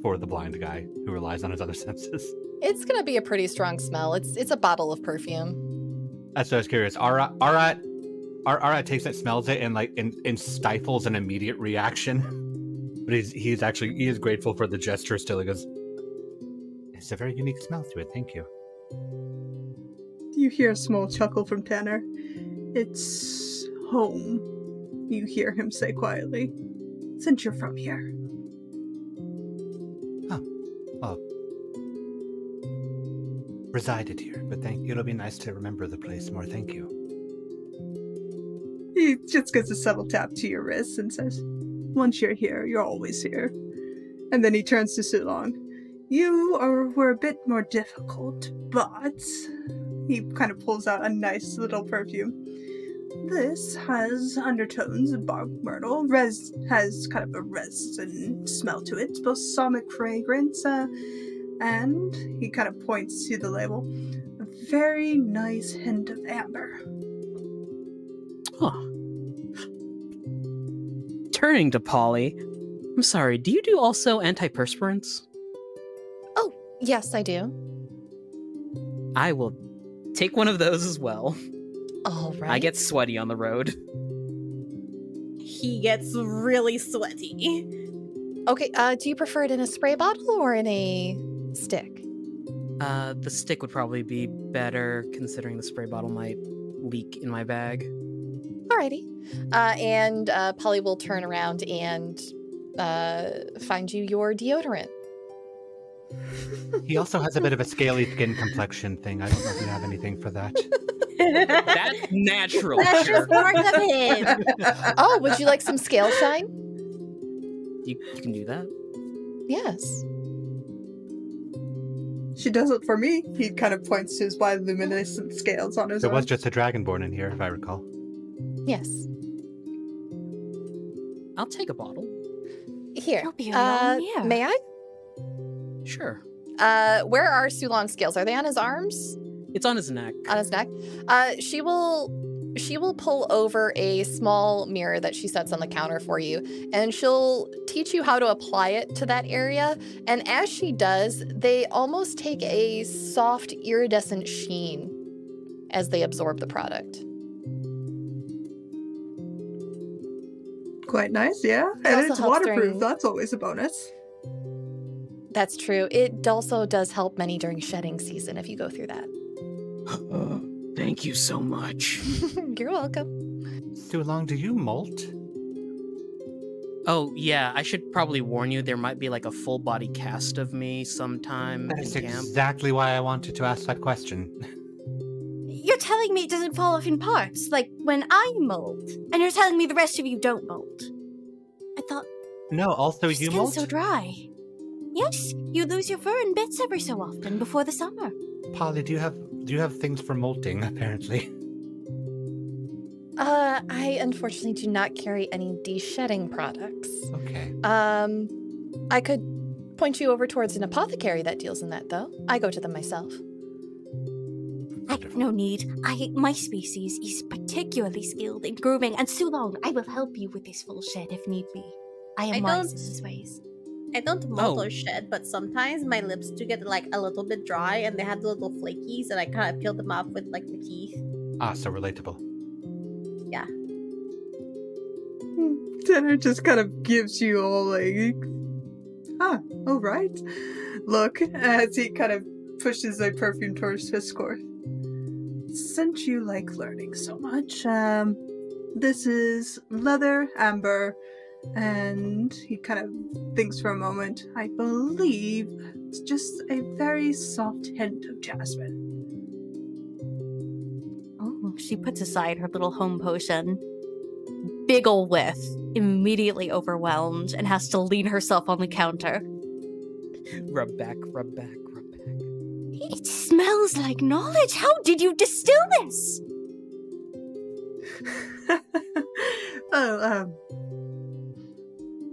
Speaker 3: For the blind guy who relies on his other senses.
Speaker 6: It's gonna be a pretty strong smell. It's a bottle of perfume.
Speaker 3: That's what I was curious. Arat takes it, smells it, and stifles an immediate reaction. But he is grateful for the gesture still. He goes, "It's a very unique smell to it. Thank you."
Speaker 5: You hear a small chuckle from Tanner. "It's home," you hear him say quietly, "since you're from here."
Speaker 3: Oh. Resided here, but thank you. It'll be nice to remember the place more. Thank you.
Speaker 5: He just gives a subtle tap to your wrist and says, "Once you're here, you're always here." And then he turns to Sulong. Were a bit more difficult, but he kind of pulls out a nice little perfume. This has undertones of bog myrtle. Has kind of a resin smell to it, balsamic fragrance, and he kind of points to the label. A very nice hint of amber.
Speaker 4: Huh. Turning to Polly, I'm sorry, do you do also antiperspirants?
Speaker 6: Oh, yes, I do.
Speaker 4: I will take one of those as well.
Speaker 6: All right.
Speaker 4: I get sweaty on the road.
Speaker 1: He gets really sweaty.
Speaker 6: Okay, do you prefer it in a spray bottle or in a stick?
Speaker 4: The stick would probably be better, considering the spray bottle might leak in my bag.
Speaker 6: Alrighty. And Polly will turn around and find you your deodorant.
Speaker 3: He also has a bit of a scaly skin complexion thing. I don't know if you have anything for that.
Speaker 4: That's natural.
Speaker 1: That's
Speaker 4: sure.
Speaker 1: just part of him.
Speaker 6: Oh, would you like some scale shine?
Speaker 4: You can do that.
Speaker 6: Yes.
Speaker 5: She does it for me. He kind of points to his bioluminescent scales on his
Speaker 3: There
Speaker 5: arm.
Speaker 3: was just a dragonborn in here, if I recall.
Speaker 6: Yes.
Speaker 4: I'll take a bottle.
Speaker 6: Here.
Speaker 2: It'll be around here.
Speaker 6: May I?
Speaker 4: Sure.
Speaker 6: Where are Sulong's scales? Are they on his arms?
Speaker 4: It's on his neck.
Speaker 6: On his neck? She will pull over a small mirror that she sets on the counter for you, and she'll teach you how to apply it to that area. And as she does, they almost take a soft iridescent sheen as they absorb the product.
Speaker 5: Quite nice, yeah.
Speaker 6: It
Speaker 5: And
Speaker 6: also
Speaker 5: it's
Speaker 6: helps
Speaker 5: waterproof.
Speaker 6: during-
Speaker 5: That's always a bonus.
Speaker 6: That's true. It also does help many during shedding season if you go through that.
Speaker 4: Thank you so much.
Speaker 6: You're welcome.
Speaker 3: Too long, do you molt?
Speaker 4: Oh, yeah, I should probably warn you, there might be like a full body cast of me sometime
Speaker 3: That's
Speaker 4: in camp.
Speaker 3: exactly why I wanted to ask that question.
Speaker 2: You're telling me it doesn't fall off in parts, like when I molt, and you're telling me the rest of you don't molt. I thought
Speaker 3: No, also
Speaker 2: your
Speaker 3: you
Speaker 2: skin's
Speaker 3: molt?
Speaker 2: so dry. Yes, you lose your fur in bits every so often before the summer.
Speaker 3: Polly, do you have things for molting, apparently?
Speaker 6: I unfortunately do not carry any de-shedding products.
Speaker 3: Okay.
Speaker 6: I could point you over towards an apothecary that deals in that, though. I go to them myself.
Speaker 2: No need. My species is particularly skilled in grooming, and Sulong, I will help you with this full shed if need be. I am wise in these ways.
Speaker 1: I don't molt or shed, but sometimes my lips do get like a little bit dry and they have the little flakies and I kind of peel them off with like the teeth.
Speaker 3: Ah, so relatable.
Speaker 1: Yeah.
Speaker 5: Tanner just kind of gives you all like, all right. Look, as he kind of pushes a perfume towards Fisscourth. Since you like learning so much, this is leather, amber, and he kind of thinks for a moment. I believe it's just a very soft hint of jasmine.
Speaker 2: Oh, she puts aside her little home potion. Big ol' whiff, immediately overwhelmed, and has to lean herself on the counter.
Speaker 4: Rub back, rub back, rub back.
Speaker 2: It smells like knowledge. How did you distill this?
Speaker 5: Well,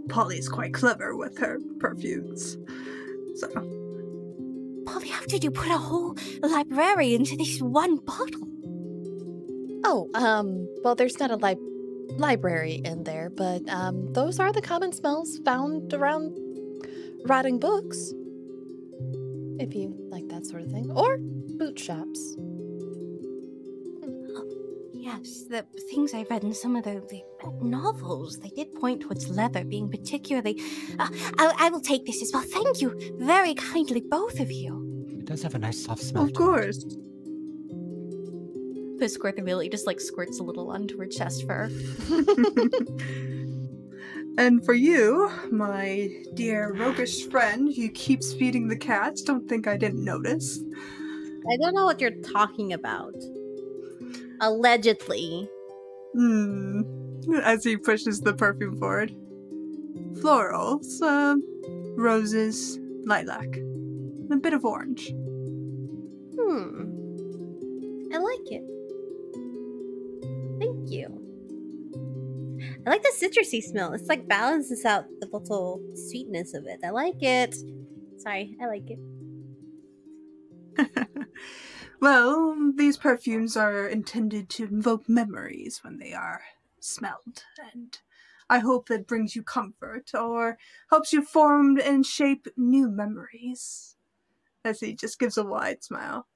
Speaker 5: Polly's quite clever with her perfumes. So.
Speaker 2: Polly, how did you put a whole library into this one bottle?
Speaker 6: Oh, well, there's not a library in there, but those are the common smells found around rotting books. If you like that sort of thing. Or boot shops.
Speaker 2: Yes, the things I read in some of the novels, they did point towards leather being particularly... I will take this as well. Thank you very kindly, both of you.
Speaker 3: It does have a nice soft smell.
Speaker 5: Of course.
Speaker 2: Fisscourth really just like squirts a little onto her chest fur.
Speaker 5: And for you, my dear roguish friend who keeps feeding the cats, don't think I didn't notice.
Speaker 1: I don't know what you're talking about. Allegedly.
Speaker 5: As he pushes the perfume forward. Florals, roses, lilac, a bit of orange.
Speaker 1: I like it. Thank you. I like the citrusy smell. It's like balances out the little sweetness of it. I like it. Sorry, I like it.
Speaker 5: Well, these perfumes are intended to invoke memories when they are smelled, and I hope it brings you comfort or helps you form and shape new memories. As he just gives a wide smile.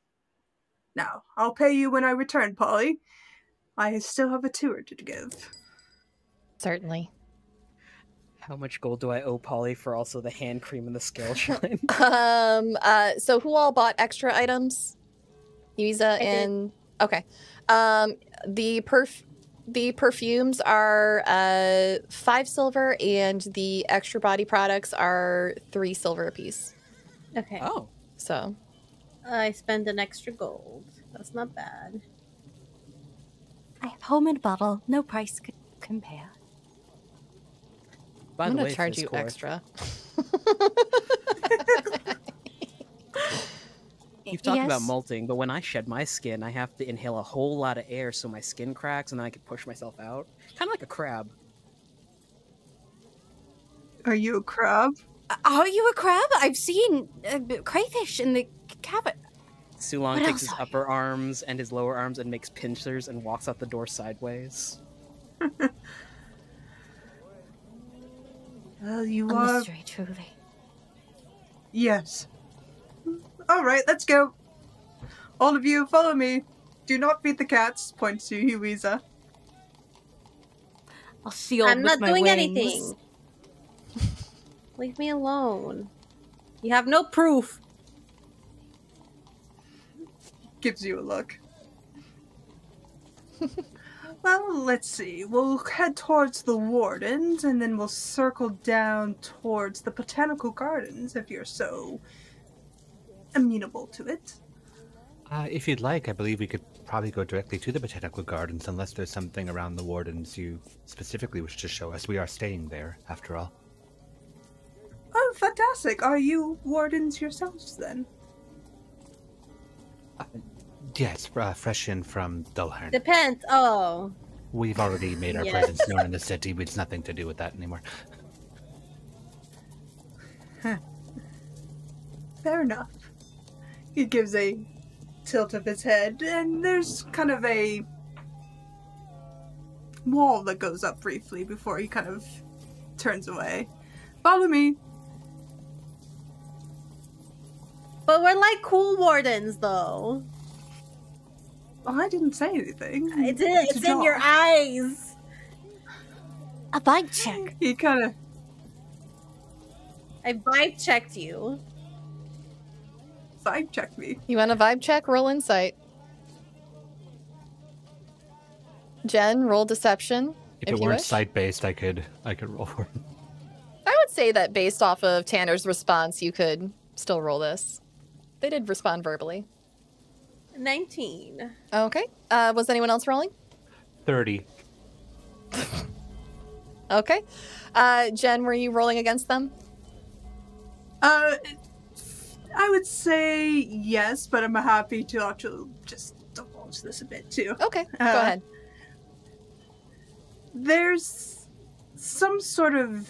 Speaker 5: Now, I'll pay you when I return, Polly. I still have a tour to give.
Speaker 6: Certainly.
Speaker 4: How much gold do I owe Polly for also the hand cream and the scale shine?
Speaker 6: So who all bought extra items? Yuiza and... Okay. The perfumes are 5 silver, and the extra body products are 3 silver apiece.
Speaker 1: Okay.
Speaker 4: Oh.
Speaker 6: So...
Speaker 1: I spend an extra gold. That's not bad.
Speaker 2: I have home in a bottle. No price could compare.
Speaker 4: By
Speaker 6: I'm
Speaker 4: the
Speaker 6: going
Speaker 4: way,
Speaker 6: to charge you
Speaker 4: Fisscourth,
Speaker 6: extra.
Speaker 4: You've talked about
Speaker 2: Yes.
Speaker 4: molting, but when I shed my skin, I have to inhale a whole lot of air so my skin cracks and then I can push myself out. Kind of like a crab.
Speaker 5: Are you a crab?
Speaker 2: Are you a crab? I've seen crayfish in the cavern.
Speaker 4: Sulong
Speaker 2: What
Speaker 4: takes
Speaker 2: else
Speaker 4: his
Speaker 2: are you?
Speaker 4: upper arms and his lower arms and makes pincers and walks out the door sideways.
Speaker 5: Well, you
Speaker 2: A
Speaker 5: are...
Speaker 2: mystery, truly.
Speaker 5: Yes. Alright, let's go. All of you, follow me. Do not feed the cats, points to Yuiza.
Speaker 2: I'll seal
Speaker 1: I'm
Speaker 2: with
Speaker 1: not
Speaker 2: my
Speaker 1: doing
Speaker 2: wings.
Speaker 1: anything. Leave me alone. You have no proof.
Speaker 5: Gives you a look. Well, let's see. We'll head towards the Wardens, and then we'll circle down towards the Botanical Gardens, if you're so amenable to it.
Speaker 3: If you'd like, I believe we could probably go directly to the Botanical Gardens, unless there's something around the Wardens you specifically wish to show us. We are staying there, after all.
Speaker 5: Oh, fantastic. Are you Wardens yourselves, then?
Speaker 3: Yes, fresh in from Dullheim.
Speaker 1: Depends. Oh.
Speaker 3: We've already made our
Speaker 1: Yes.
Speaker 3: presence known in the city. It's nothing to do with that anymore.
Speaker 5: Fair enough. He gives a tilt of his head, and there's kind of a wall that goes up briefly before he kind of turns away. Follow me.
Speaker 1: But we're like cool wardens, though.
Speaker 5: Oh, I didn't say anything.
Speaker 1: It's
Speaker 5: a
Speaker 1: in your
Speaker 5: job.
Speaker 1: eyes.
Speaker 2: A vibe check.
Speaker 5: He kind of...
Speaker 1: I vibe checked you.
Speaker 5: vibe check me.
Speaker 6: You want a vibe check? Roll insight. Jen, roll deception.
Speaker 3: If
Speaker 6: If
Speaker 3: it
Speaker 6: you
Speaker 3: weren't
Speaker 6: wish.
Speaker 3: site-based, I could roll for it.
Speaker 6: I would say that based off of Tanner's response, you could still roll this. They did respond verbally.
Speaker 1: 19.
Speaker 6: Okay. Was anyone else rolling?
Speaker 3: 30.
Speaker 6: Okay. Jen, were you rolling against them?
Speaker 5: I would say yes, but I'm happy to actually just divulge this a bit too.
Speaker 6: Okay, go ahead.
Speaker 5: There's some sort of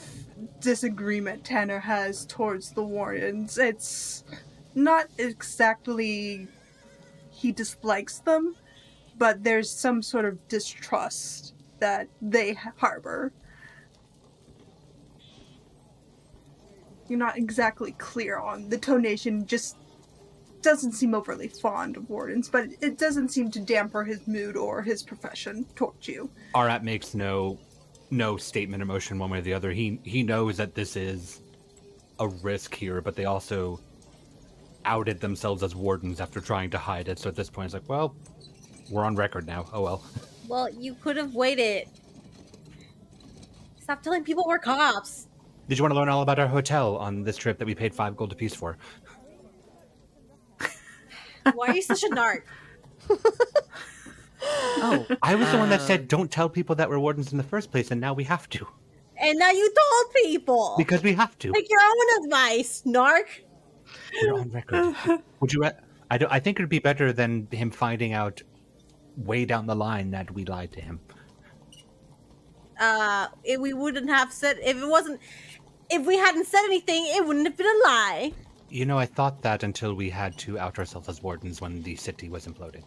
Speaker 5: disagreement Tanner has towards the Wardens. It's not exactly he dislikes them, but there's some sort of distrust that they harbor. You're not exactly clear on the tonation, just doesn't seem overly fond of Wardens, but it doesn't seem to damper his mood or his profession towards you.
Speaker 3: Arat makes no statement or motion one way or the other. He knows that this is a risk here, but they also outed themselves as wardens after trying to hide it. So at this point, it's like, well, we're on record now. Oh well.
Speaker 1: Well, you could have waited. Stop telling people we're cops.
Speaker 3: Did you want to learn all about our hotel on this trip that we paid 5 gold apiece for?
Speaker 1: Why are you such a narc?
Speaker 3: Oh, I was the one that said don't tell people that we're wardens in the first place, and now we have to.
Speaker 1: And now you told people.
Speaker 3: Because we have to.
Speaker 1: Take your own advice, narc.
Speaker 3: We're on record. Would you? I think it'd be better than him finding out way down the line that we lied to him.
Speaker 1: We wouldn't have said if we hadn't said anything, it wouldn't have been a lie.
Speaker 3: You know, I thought that until we had to out ourselves as wardens when the city was imploding.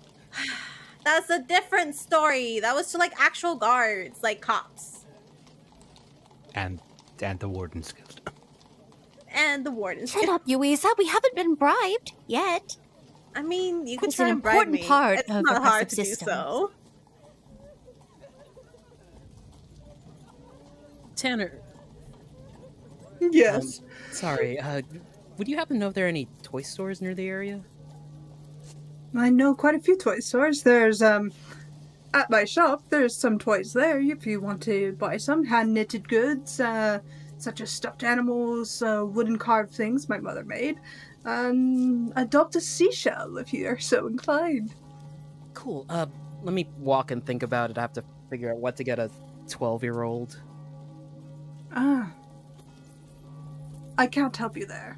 Speaker 1: That's a different story. That was to like actual guards, like cops.
Speaker 3: And the warden's guild.
Speaker 1: And the warden's
Speaker 2: Shut up, Yuiza. We haven't been bribed yet.
Speaker 1: I mean, you could
Speaker 2: It's
Speaker 1: try
Speaker 2: an
Speaker 1: and bribe me.
Speaker 2: important part
Speaker 1: It's
Speaker 2: of
Speaker 1: not hard to do
Speaker 2: systems.
Speaker 1: so.
Speaker 4: Tanner,
Speaker 5: Yes.
Speaker 4: sorry, would you happen to know if there are any toy stores near the area?
Speaker 5: I know quite a few toy stores. There's, at my shop, there's some toys there if you want to buy some. Hand-knitted goods, such as stuffed animals, wooden carved things my mother made. Adopt a seashell if you're so inclined.
Speaker 4: Cool, let me walk and think about it. I have to figure out what to get a 12-year-old.
Speaker 5: Ah. I can't help you there.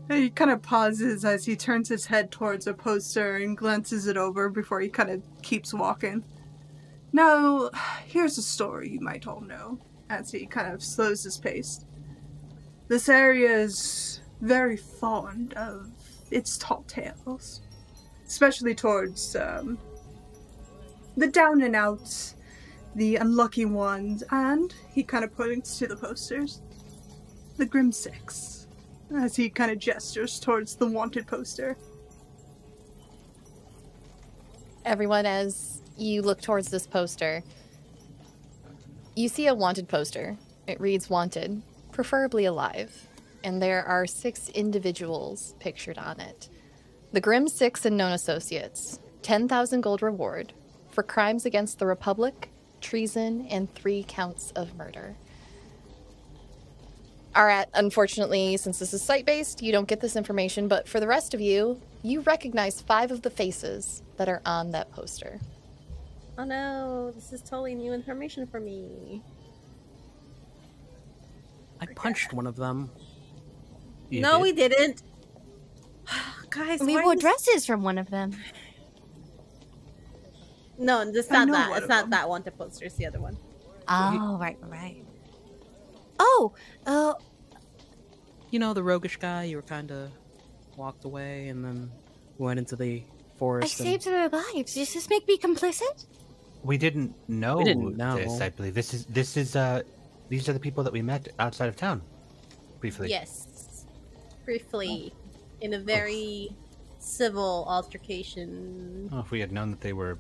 Speaker 5: He kind of pauses as he turns his head towards a poster and glances it over before he kind of keeps walking. Now, here's a story you might all know, as he kind of slows his pace. This area is very fond of its tall tales, especially towards the down and outs, the unlucky ones, and he kind of points to the posters. The Grim Six, as he kind of gestures towards the wanted poster.
Speaker 6: Everyone, as you look towards this poster, you see a wanted poster. It reads wanted, preferably alive, and there are 6 individuals pictured on it. The Grim Six and known associates, 10,000 gold reward for crimes against the Republic, treason, and 3 counts of murder. Arat, unfortunately, since this is site-based, you don't get this information, but for the rest of you, you recognize 5 of the faces that are on that poster.
Speaker 1: Oh no, this is totally new information for me.
Speaker 4: I punched one of them.
Speaker 3: You
Speaker 1: No,
Speaker 3: did?
Speaker 1: we didn't. Guys,
Speaker 2: We
Speaker 1: why
Speaker 2: wore
Speaker 1: are you-
Speaker 2: dresses from one of them.
Speaker 1: No, it's
Speaker 5: I
Speaker 1: not
Speaker 5: know
Speaker 1: that.
Speaker 5: one
Speaker 1: It's
Speaker 5: of
Speaker 1: not
Speaker 5: them.
Speaker 1: that wanted poster. It's the other one.
Speaker 2: Oh, right. Oh,
Speaker 4: You know, the roguish guy, you were kind of walked away and then went into the
Speaker 2: I
Speaker 4: forest.
Speaker 2: saved their lives. Does this make me complicit?
Speaker 3: We didn't know,
Speaker 4: We didn't know.
Speaker 3: this, I believe. These are the people that we met outside of town. Briefly.
Speaker 1: Yes, briefly, in a very civil altercation.
Speaker 3: Oh, if we had known that they were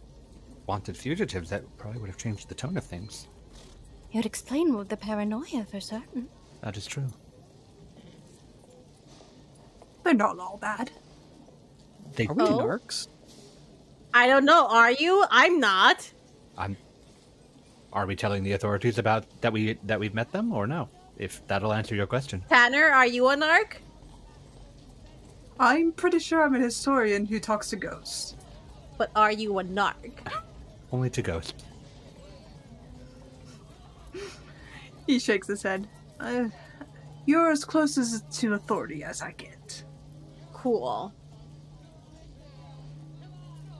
Speaker 3: wanted fugitives, that probably would have changed the tone of things.
Speaker 2: It would explain the paranoia for certain.
Speaker 3: That is true.
Speaker 5: They're not all bad.
Speaker 3: They
Speaker 4: Are we
Speaker 1: Oh?
Speaker 4: narcs?
Speaker 1: I don't know. Are you? I'm not.
Speaker 3: Are we telling the authorities about that we've met them or no? If that'll answer your question.
Speaker 1: Tanner, are you a narc?
Speaker 5: I'm pretty sure I'm a historian who talks to ghosts.
Speaker 1: But are you a narc?
Speaker 3: Only to ghosts.
Speaker 5: He shakes his head. You're as close as to authority as I get.
Speaker 1: Cool.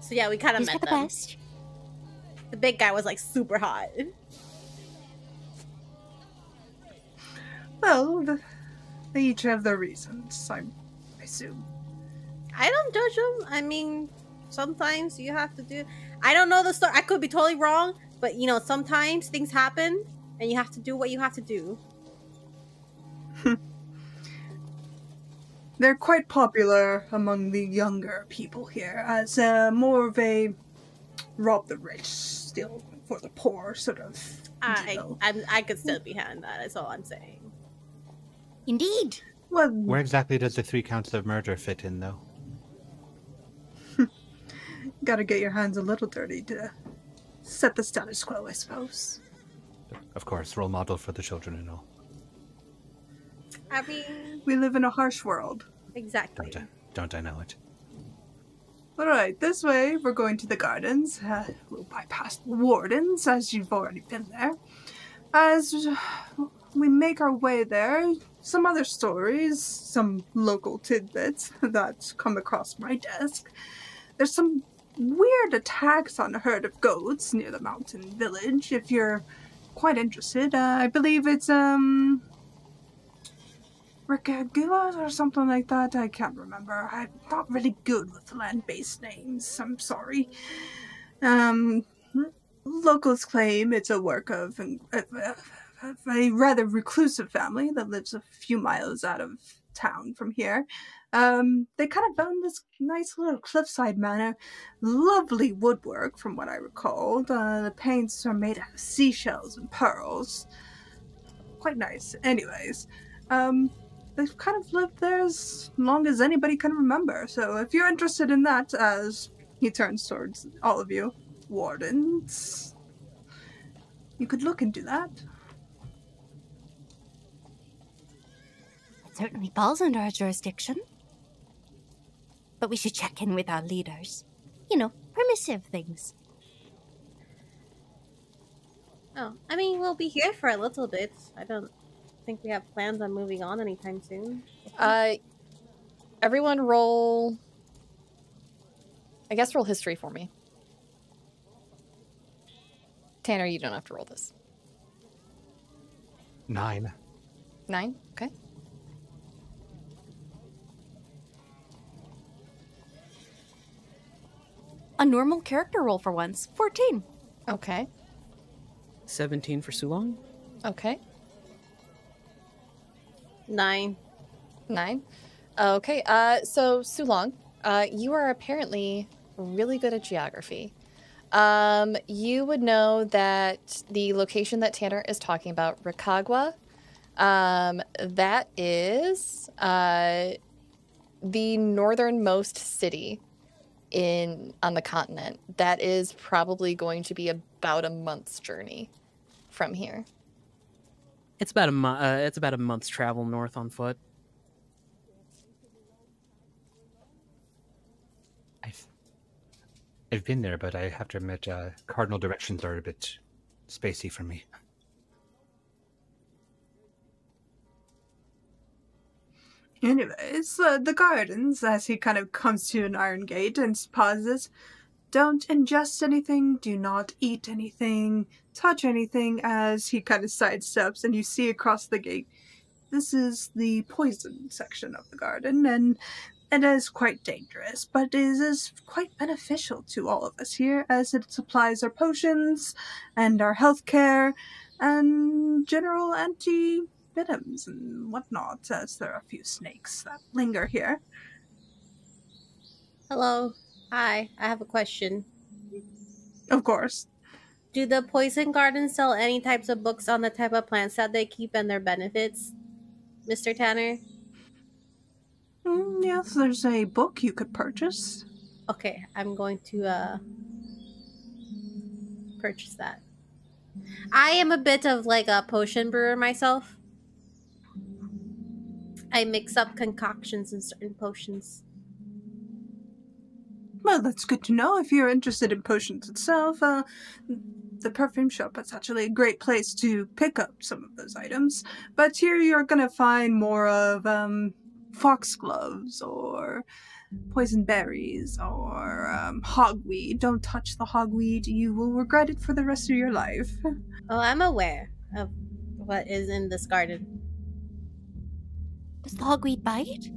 Speaker 1: So yeah, we kind of
Speaker 2: These
Speaker 1: met
Speaker 2: are the
Speaker 1: them.
Speaker 2: best.
Speaker 1: The big guy was like super hot.
Speaker 5: Well, they each have their reasons, I assume.
Speaker 1: I don't judge them. I mean, sometimes you have to do. I don't know the story. I could be totally wrong, but you know, sometimes things happen, and you have to do what you have to do.
Speaker 5: They're quite popular among the younger people here as more of a rob the rich, steal for the poor sort of deal.
Speaker 1: I could still be behind that. That's all I'm saying.
Speaker 2: Indeed.
Speaker 5: Well,
Speaker 3: Where exactly does the 3 counts of murder fit in, though?
Speaker 5: gotta get your hands a little dirty to set the status quo, I suppose.
Speaker 3: Of course, role model for the children and all.
Speaker 1: I mean,
Speaker 5: We live in a harsh world.
Speaker 1: exactly.
Speaker 3: Don't I know it?
Speaker 5: Alright, this way we're going to the gardens. We'll bypass the wardens, as you've already been there. As we make our way there, some other stories, some local tidbits that come across my desk. There's some weird attacks on a herd of goats near the mountain village. If you're quite interested, I believe it's, Ricagua or something like that. I can't remember. I'm not really good with land-based names. I'm sorry. Locals claim it's a work of a rather reclusive family that lives a few miles out of town from here. They kind of own this nice little cliffside manor. Lovely woodwork, from what I recall. The paints are made out of seashells and pearls. Quite nice. Anyways, they've kind of lived there as long as anybody can remember. So if you're interested in that, as he turns towards all of you, wardens, you could look into that.
Speaker 2: It certainly falls under our jurisdiction. But we should check in with our leaders. You know, permissive things.
Speaker 1: Oh, I mean, we'll be here for a little bit. I don't think we have plans on moving on anytime soon.
Speaker 6: Everyone roll... I guess roll history for me. Tanner, you don't have to roll this.
Speaker 3: 9.
Speaker 6: 9? Okay.
Speaker 2: A normal character roll for once. 14.
Speaker 6: Okay.
Speaker 4: 17 for Sulong.
Speaker 6: Okay.
Speaker 1: 9.
Speaker 6: 9. Okay, so Sulong, you are apparently really good at geography. You would know that the location that Tanner is talking about, Ricagua, that is the northernmost city on the continent. That is probably going to be about a month's journey from here.
Speaker 4: It's about a month's travel north on foot.
Speaker 3: I've been there, but I have to admit, cardinal directions are a bit spacey for me.
Speaker 5: Anyways, the gardens, as he kind of comes to an iron gate and pauses. Don't ingest anything, do not eat anything, touch anything, as he kind of sidesteps and you see across the gate. This is the poison section of the garden, and it is quite dangerous, but it is quite beneficial to all of us here, as it supplies our potions and our healthcare and general anti-venoms and whatnot, as there are a few snakes that linger here.
Speaker 1: Hello. Hi. I have a question.
Speaker 5: Of course.
Speaker 1: Do the poison gardens sell any types of books on the type of plants that they keep and their benefits, Mr. Tanner?
Speaker 5: Yes, there's a book you could purchase.
Speaker 1: Okay, I'm going to purchase that. I am a bit of like a potion brewer myself. I mix up concoctions in certain potions.
Speaker 5: Well, that's good to know. If you're interested in potions itself, the perfume shop is actually a great place to pick up some of those items. But here you're gonna find more of, foxgloves or poison berries or hogweed. Don't touch the hogweed. You will regret it for the rest of your life.
Speaker 1: Oh, I'm aware of what is in this garden.
Speaker 2: Does the hogweed bite?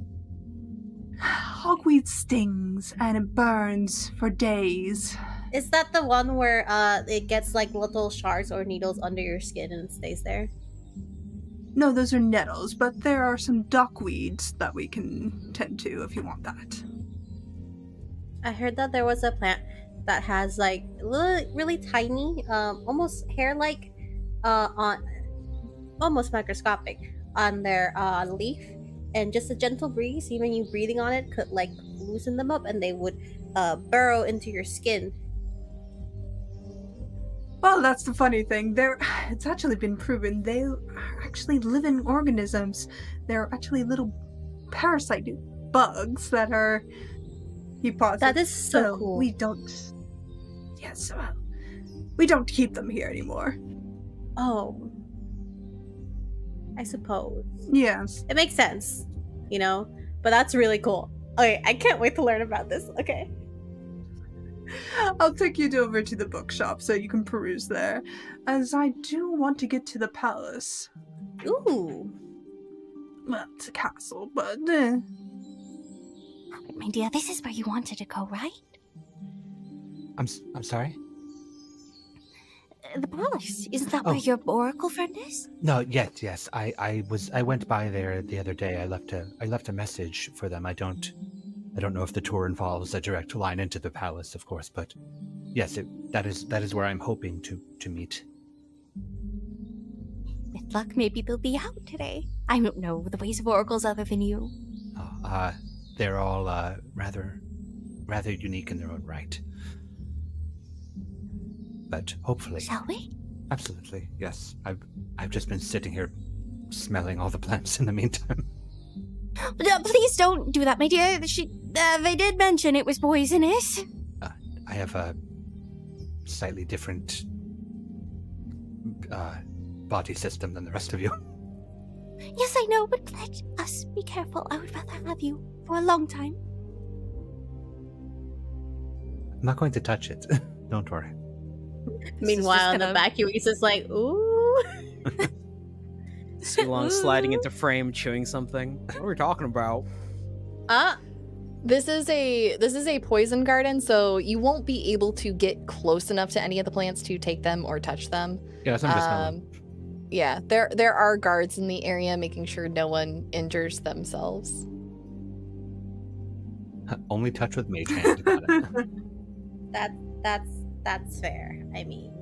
Speaker 5: Hogweed stings and it burns for days.
Speaker 1: Is that the one where it gets like little shards or needles under your skin and it stays there?
Speaker 5: No, those are nettles, but there are some duckweeds that we can tend to if you want that.
Speaker 1: I heard that there was a plant that has like really tiny, almost hair-like, on almost microscopic on their leaf, and just a gentle breeze, even you breathing on it, could like loosen them up, and they would burrow into your skin.
Speaker 5: Well, that's the funny thing. It's actually been proven they are actually living organisms. They're actually little parasite bugs that are. He paused.
Speaker 1: That is so cool.
Speaker 5: We don't. Yes, we don't keep them here anymore.
Speaker 1: Oh, I suppose.
Speaker 5: Yes,
Speaker 1: it makes sense, you know. But that's really cool. Okay, I can't wait to learn about this. Okay.
Speaker 5: I'll take you over to the bookshop so you can peruse there, as I do want to get to the palace.
Speaker 1: Ooh.
Speaker 5: Well, it's a castle, but...
Speaker 2: My dear, this is where you wanted to go, right?
Speaker 3: I'm sorry?
Speaker 2: The palace. Isn't that where your oracle friend is?
Speaker 3: No, yes. I went by there the other day. I left a message for them. I don't know if the tour involves a direct line into the palace, of course, but yes, that is where I'm hoping to meet.
Speaker 2: With luck, maybe they'll be out today. I don't know the ways of oracles other than you.
Speaker 3: They're all rather unique in their own right. But hopefully.
Speaker 2: Shall we?
Speaker 3: Absolutely, yes. I've just been sitting here smelling all the plants in the meantime.
Speaker 2: Please don't do that, my dear. They did mention it was poisonous.
Speaker 3: I have a slightly different body system than the rest of you.
Speaker 2: Yes, I know, but let us be careful. I would rather have you for a long time.
Speaker 3: I'm not going to touch it. Don't worry.
Speaker 1: Meanwhile, in the back, Yuiza's like, ooh.
Speaker 4: Sulon sliding into frame, chewing something. What are we talking about?
Speaker 6: This is a poison garden, so you won't be able to get close enough to any of the plants to take them or touch them.
Speaker 3: Yeah, that's what
Speaker 6: yeah, there are guards in the area making sure no one injures themselves.
Speaker 3: Only touch with mage hand. Got it.
Speaker 1: That's fair. I mean,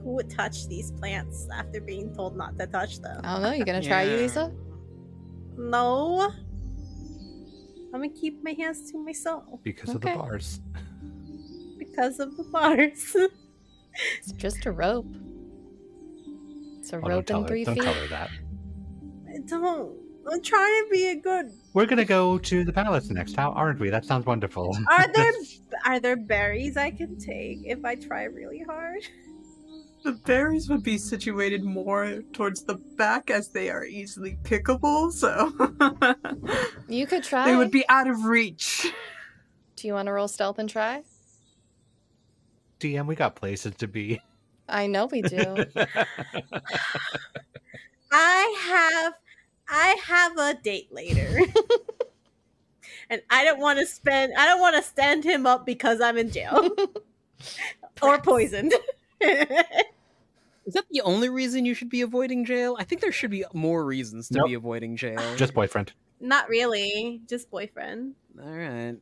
Speaker 1: who would touch these plants after being told not to touch them?
Speaker 6: I don't know. You gonna try, Yuiza?
Speaker 1: No. I'm gonna keep my hands to myself.
Speaker 3: Because of the bars.
Speaker 1: Because of the bars.
Speaker 6: It's just a rope. It's a rope and 3 feet.
Speaker 3: Don't tell her that.
Speaker 1: I don't. I'm trying to be a good.
Speaker 3: We're gonna go to the palace next, aren't we? That sounds wonderful.
Speaker 1: Are there berries I can take if I try really hard?
Speaker 5: The berries would be situated more towards the back as they are easily pickable, so...
Speaker 6: You could try.
Speaker 5: They would be out of reach.
Speaker 6: Do you want to roll stealth and try?
Speaker 3: DM, we got places to be.
Speaker 6: I know we do.
Speaker 1: I have a date later. And I don't want to stand him up because I'm in jail. Or poisoned.
Speaker 4: Is that the only reason you should be avoiding jail? I think there should be more reasons to be avoiding jail.
Speaker 3: Just boyfriend.
Speaker 1: Not really. Just boyfriend.
Speaker 4: Alright.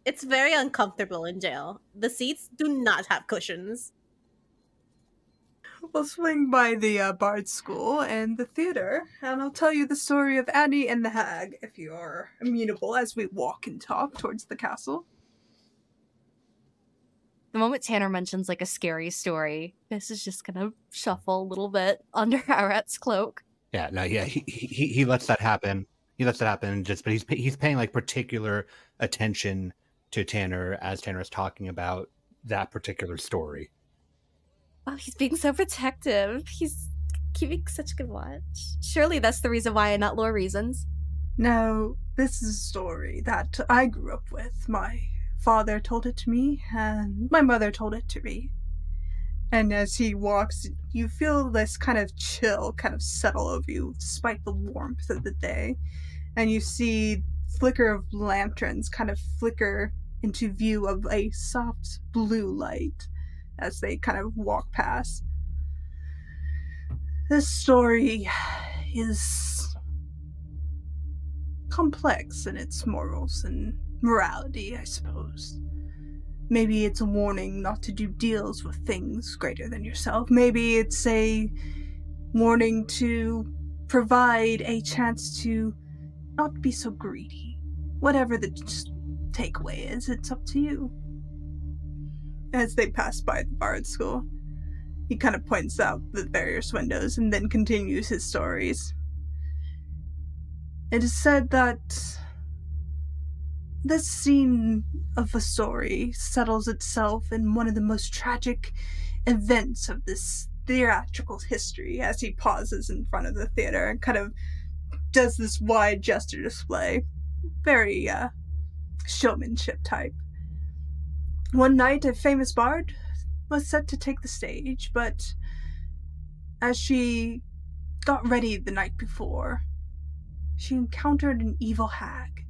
Speaker 1: It's very uncomfortable in jail. The seats do not have cushions.
Speaker 5: We'll swing by the Bard School and the theater, and I'll tell you the story of Annie and the Hag, if you are amenable, as we walk and talk towards the castle.
Speaker 2: The moment Tanner mentions like a scary story, this is just gonna shuffle a little bit under Arat's cloak.
Speaker 3: Yeah, no, yeah, he lets that happen. He lets that happen, but he's paying like particular attention to Tanner as Tanner is talking about that particular story.
Speaker 2: Oh, he's being so protective. He's keeping such good watch. Surely that's the reason why and not lore reasons.
Speaker 5: Now, this is a story that I grew up with. My father told it to me, and my mother told it to me. And as he walks, you feel this kind of chill kind of settle over you, despite the warmth of the day. And you see flicker of lanterns kind of flicker into view of a soft blue light as they kind of walk past. This story is complex in its morals and morality, I suppose. Maybe it's a warning not to do deals with things greater than yourself. Maybe it's a warning to provide a chance to not be so greedy. Whatever the takeaway is, it's up to you. As they pass by the Bard School, he kind of points out the various windows and then continues his stories. It is said that this scene of a story settles itself in one of the most tragic events of this theatrical history, as he pauses in front of the theater and kind of does this wide gesture display. Very, showmanship type. One night, a famous bard was set to take the stage, but as she got ready the night before, she encountered an evil hag.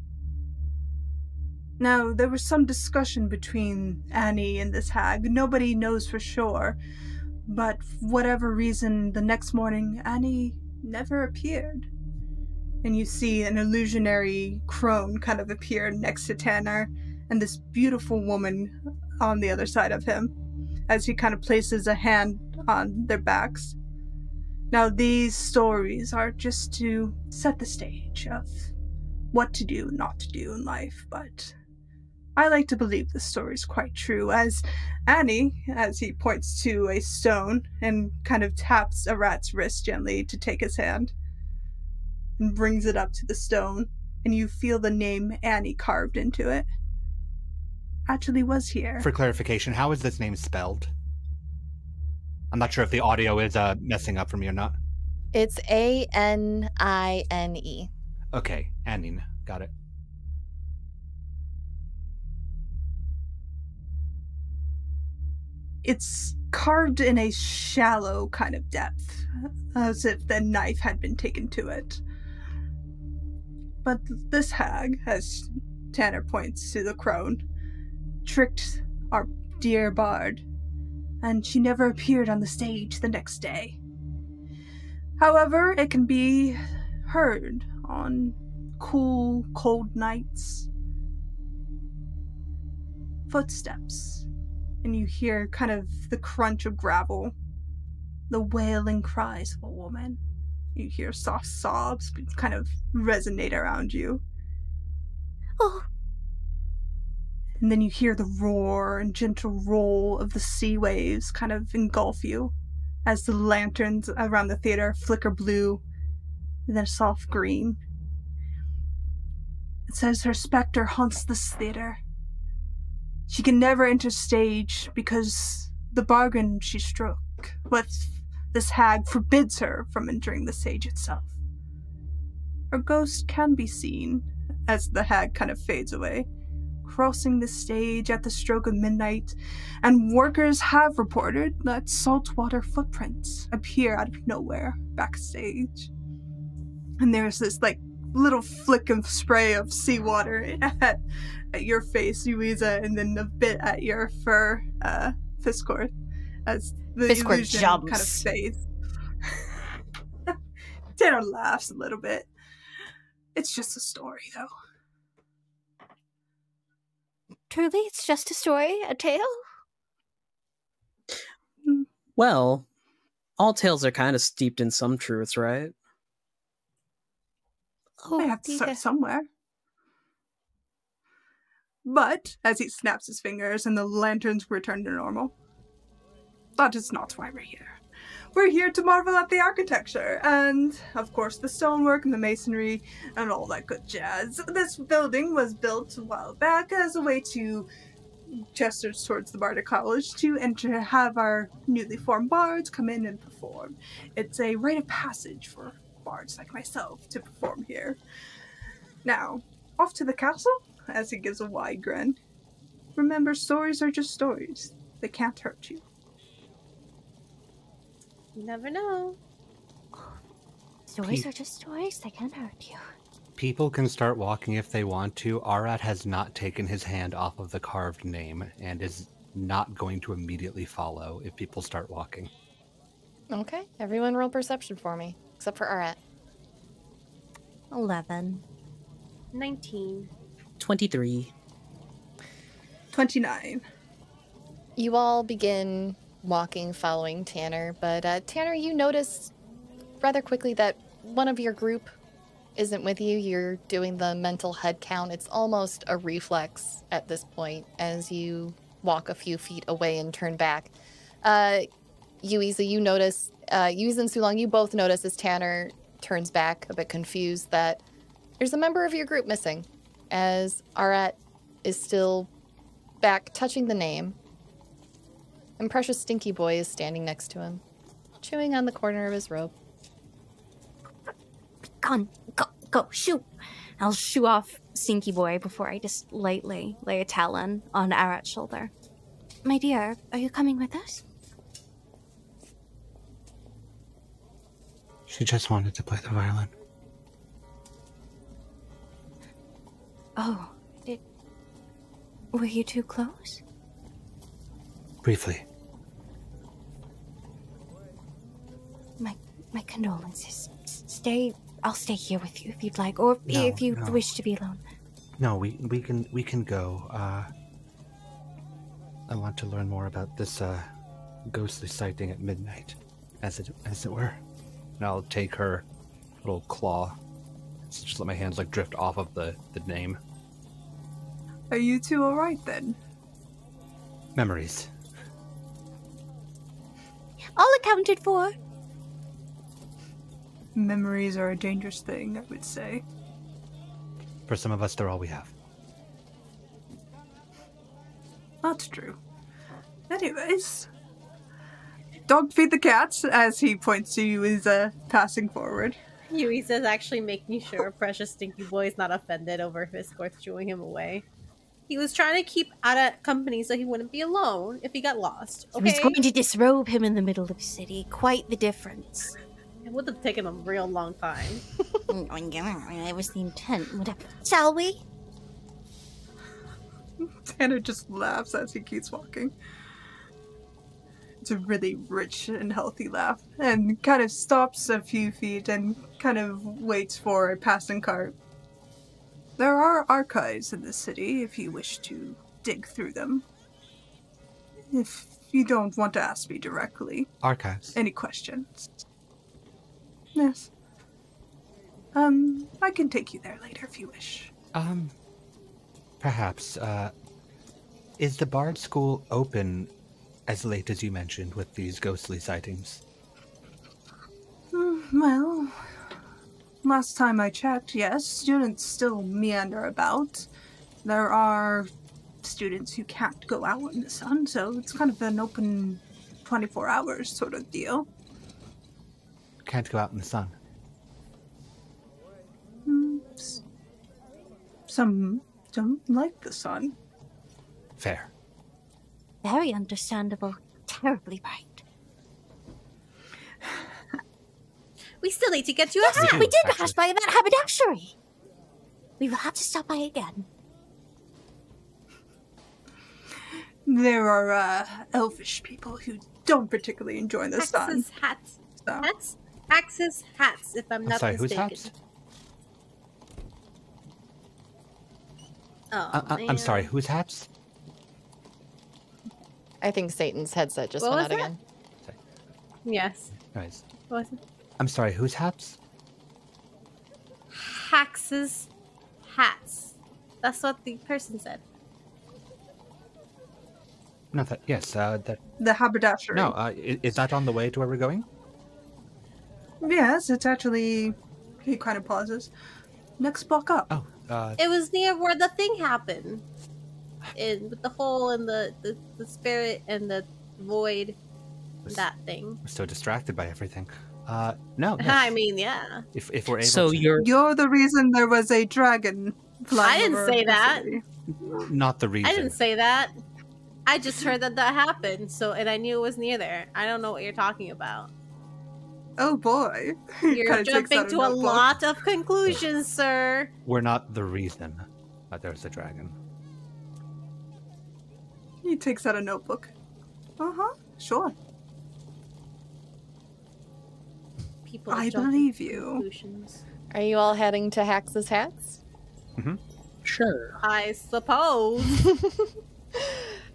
Speaker 5: Now, there was some discussion between Annie and this hag. Nobody knows for sure, but for whatever reason, the next morning, Annie never appeared. And you see an illusionary crone kind of appear next to Tanner, and this beautiful woman on the other side of him, as he kind of places a hand on their backs. Now, these stories are just to set the stage of what to do and not to do in life, but I like to believe the story is quite true, as Annie, as he points to a stone and kind of taps Arat's wrist gently to take his hand, and brings it up to the stone, and you feel the name Annie carved into it, actually was here.
Speaker 3: For clarification, how is this name spelled? I'm not sure if the audio is messing up for me or not.
Speaker 6: It's Anine.
Speaker 3: Okay, Anine. Got it.
Speaker 5: It's carved in a shallow kind of depth, as if the knife had been taken to it. But this hag, as Tanner points to the crone, tricked our dear bard, and she never appeared on the stage the next day. However, it can be heard on cool, cold nights. Footsteps, and you hear kind of the crunch of gravel, the wailing cries of a woman. You hear soft sobs kind of resonate around you.
Speaker 2: Oh.
Speaker 5: And then you hear the roar and gentle roll of the sea waves kind of engulf you as the lanterns around the theater flicker blue and then a soft green. It says her specter haunts this theater. She can never enter stage because the bargain she struck with this hag forbids her from entering the stage itself. Her ghost can be seen as the hag kind of fades away, crossing the stage at the stroke of midnight, and workers have reported that saltwater footprints appear out of nowhere backstage. And there's this little flick of spray of seawater at your face, Yuiza, and then a bit at your fur, Fisscourth, as the
Speaker 2: Fisscourth
Speaker 5: illusion
Speaker 2: jumps.
Speaker 5: kind of fades. Tanner laughs a little bit. It's just a story, though.
Speaker 2: Truly, it's just a story, a tale?
Speaker 4: Well, all tales are kind of steeped in some truths, right?
Speaker 2: Oh,
Speaker 5: I have to start somewhere. But, as he snaps his fingers and the lanterns return to normal, that is not why we're here. We're here to marvel at the architecture and, of course, the stonework and the masonry and all that good jazz. This building was built a while back as a way to gestures towards the Bardic College to enter, have our newly formed bards come in and perform. It's a rite of passage for bards like myself to perform here. Now, off to the castle, as he gives a wide grin. Remember, stories are just stories. They can't hurt you.
Speaker 1: You never know.
Speaker 2: Stories are just stories. They can't hurt you.
Speaker 3: People can start walking if they want to. Arat has not taken his hand off of the carved name and is not going to immediately follow if people start walking.
Speaker 6: Okay, everyone roll perception for me, except for Arat.
Speaker 2: 11.
Speaker 1: 19.
Speaker 4: 23.
Speaker 5: 29.
Speaker 6: You all begin walking following Tanner, but Tanner, you notice rather quickly that one of your group isn't with you. You're doing the mental head count. It's almost a reflex at this point as you walk a few feet away and turn back. Yuiza, you notice, Yuiza and Sulong, you both notice as Tanner turns back, a bit confused, that there's a member of your group missing, as Arat is still back touching the name, and Precious Stinky Boy is standing next to him, chewing on the corner of his robe.
Speaker 2: Go, shoo! I'll shoo off Stinky Boy before I just lightly lay a talon on Arat's shoulder. My dear, are you coming with us?
Speaker 3: She just wanted to play the violin.
Speaker 2: Oh, were you too close?
Speaker 3: Briefly.
Speaker 2: My condolences. I'll stay here with you if you'd like, or if you wish to be alone.
Speaker 3: No, we can go. I want to learn more about this ghostly sighting at midnight, as it were. And I'll take her little claw. Just let my hands drift off of the name.
Speaker 5: Are you two alright then?
Speaker 3: Memories.
Speaker 2: All accounted for.
Speaker 5: Memories are a dangerous thing, I would say.
Speaker 3: For some of us, they're all we have.
Speaker 5: That's true. Anyways, don't feed the cats, as he points to Yuiza passing forward.
Speaker 1: Yuiza's actually making sure Precious Stinky Boy is not offended over Fisscourth chewing him away. He was trying to keep Arat company so he wouldn't be alone if he got lost. Okay?
Speaker 2: I was going to disrobe him in the middle of the city. Quite the difference.
Speaker 1: It would have taken a real long time.
Speaker 2: It was the intent. Shall we?
Speaker 5: Tanner just laughs as he keeps walking. It's a really rich and healthy laugh, and kind of stops a few feet and kind of waits for a passing cart. There are archives in the city if you wish to dig through them. If you don't want to ask me directly.
Speaker 3: Archives.
Speaker 5: Any questions? Yes. I can take you there later if you wish.
Speaker 3: Perhaps. Is the Bard School open as late as you mentioned with these ghostly sightings?
Speaker 5: Well, last time I checked, yes, students still meander about. There are students who can't go out in the sun, so it's kind of an open 24 hours sort of deal.
Speaker 3: Can't go out in the sun.
Speaker 5: Some don't like the sun.
Speaker 3: Fair.
Speaker 2: Very understandable. Terribly right.
Speaker 1: We still need to get you a hat.
Speaker 2: We did pass by that haberdashery. We will have to stop by again.
Speaker 5: There are elfish people who don't particularly enjoy the sun.
Speaker 1: Axe's hats.
Speaker 5: So.
Speaker 1: Hats? Axe's hats, if I'm not
Speaker 3: sorry,
Speaker 1: mistaken.
Speaker 3: whose hats?
Speaker 1: Oh,
Speaker 3: I'm sorry, whose hats?
Speaker 6: I think Satan's headset just
Speaker 1: What
Speaker 6: went
Speaker 1: was
Speaker 6: out
Speaker 1: that?
Speaker 6: again.
Speaker 3: Sorry.
Speaker 1: Yes.
Speaker 3: Anyways,
Speaker 1: What was it?
Speaker 3: I'm sorry, whose hats?
Speaker 1: Axe's hats. That's what the person said.
Speaker 3: No, that, yes, that...
Speaker 5: The haberdashery.
Speaker 3: No, is that on the way to where we're going?
Speaker 5: Yes, it's actually... He kind of pauses. Next block up.
Speaker 3: Oh,
Speaker 1: It was near where the thing happened. in with the hole and the spirit and the void, that thing.
Speaker 3: I'm so distracted by everything. No. Yes.
Speaker 1: I mean, yeah.
Speaker 3: If we're able
Speaker 4: So
Speaker 3: to...
Speaker 5: You're the reason there was a dragon flying
Speaker 1: I didn't
Speaker 5: over
Speaker 1: say
Speaker 5: the
Speaker 1: that.
Speaker 5: city.
Speaker 3: Not the reason.
Speaker 1: I didn't say that. I just heard that happened, and I knew it was near there. I don't know what you're talking about.
Speaker 5: Oh boy.
Speaker 1: You're
Speaker 5: Kinda takes
Speaker 1: jumping
Speaker 5: out a
Speaker 1: to a
Speaker 5: notebook.
Speaker 1: lot of conclusions, sir.
Speaker 3: We're not the reason that there's a dragon.
Speaker 5: He takes out a notebook. Sure.
Speaker 1: People
Speaker 5: I
Speaker 1: jump
Speaker 5: believe
Speaker 1: to
Speaker 5: you.
Speaker 1: conclusions.
Speaker 6: Are you all heading to Hax's Hats?
Speaker 4: Sure.
Speaker 1: I suppose.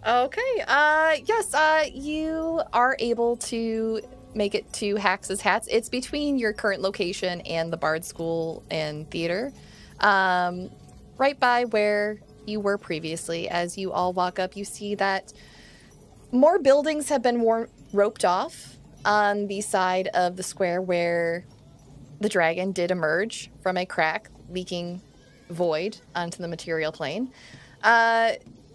Speaker 6: Okay. Yes, you are able to make it to Hax's Hats. It's between your current location and the Bard School and Theater. Right by where you were previously. As you all walk up, you see that more buildings have been roped off on the side of the square where the dragon did emerge from a crack, leaking void onto the material plane.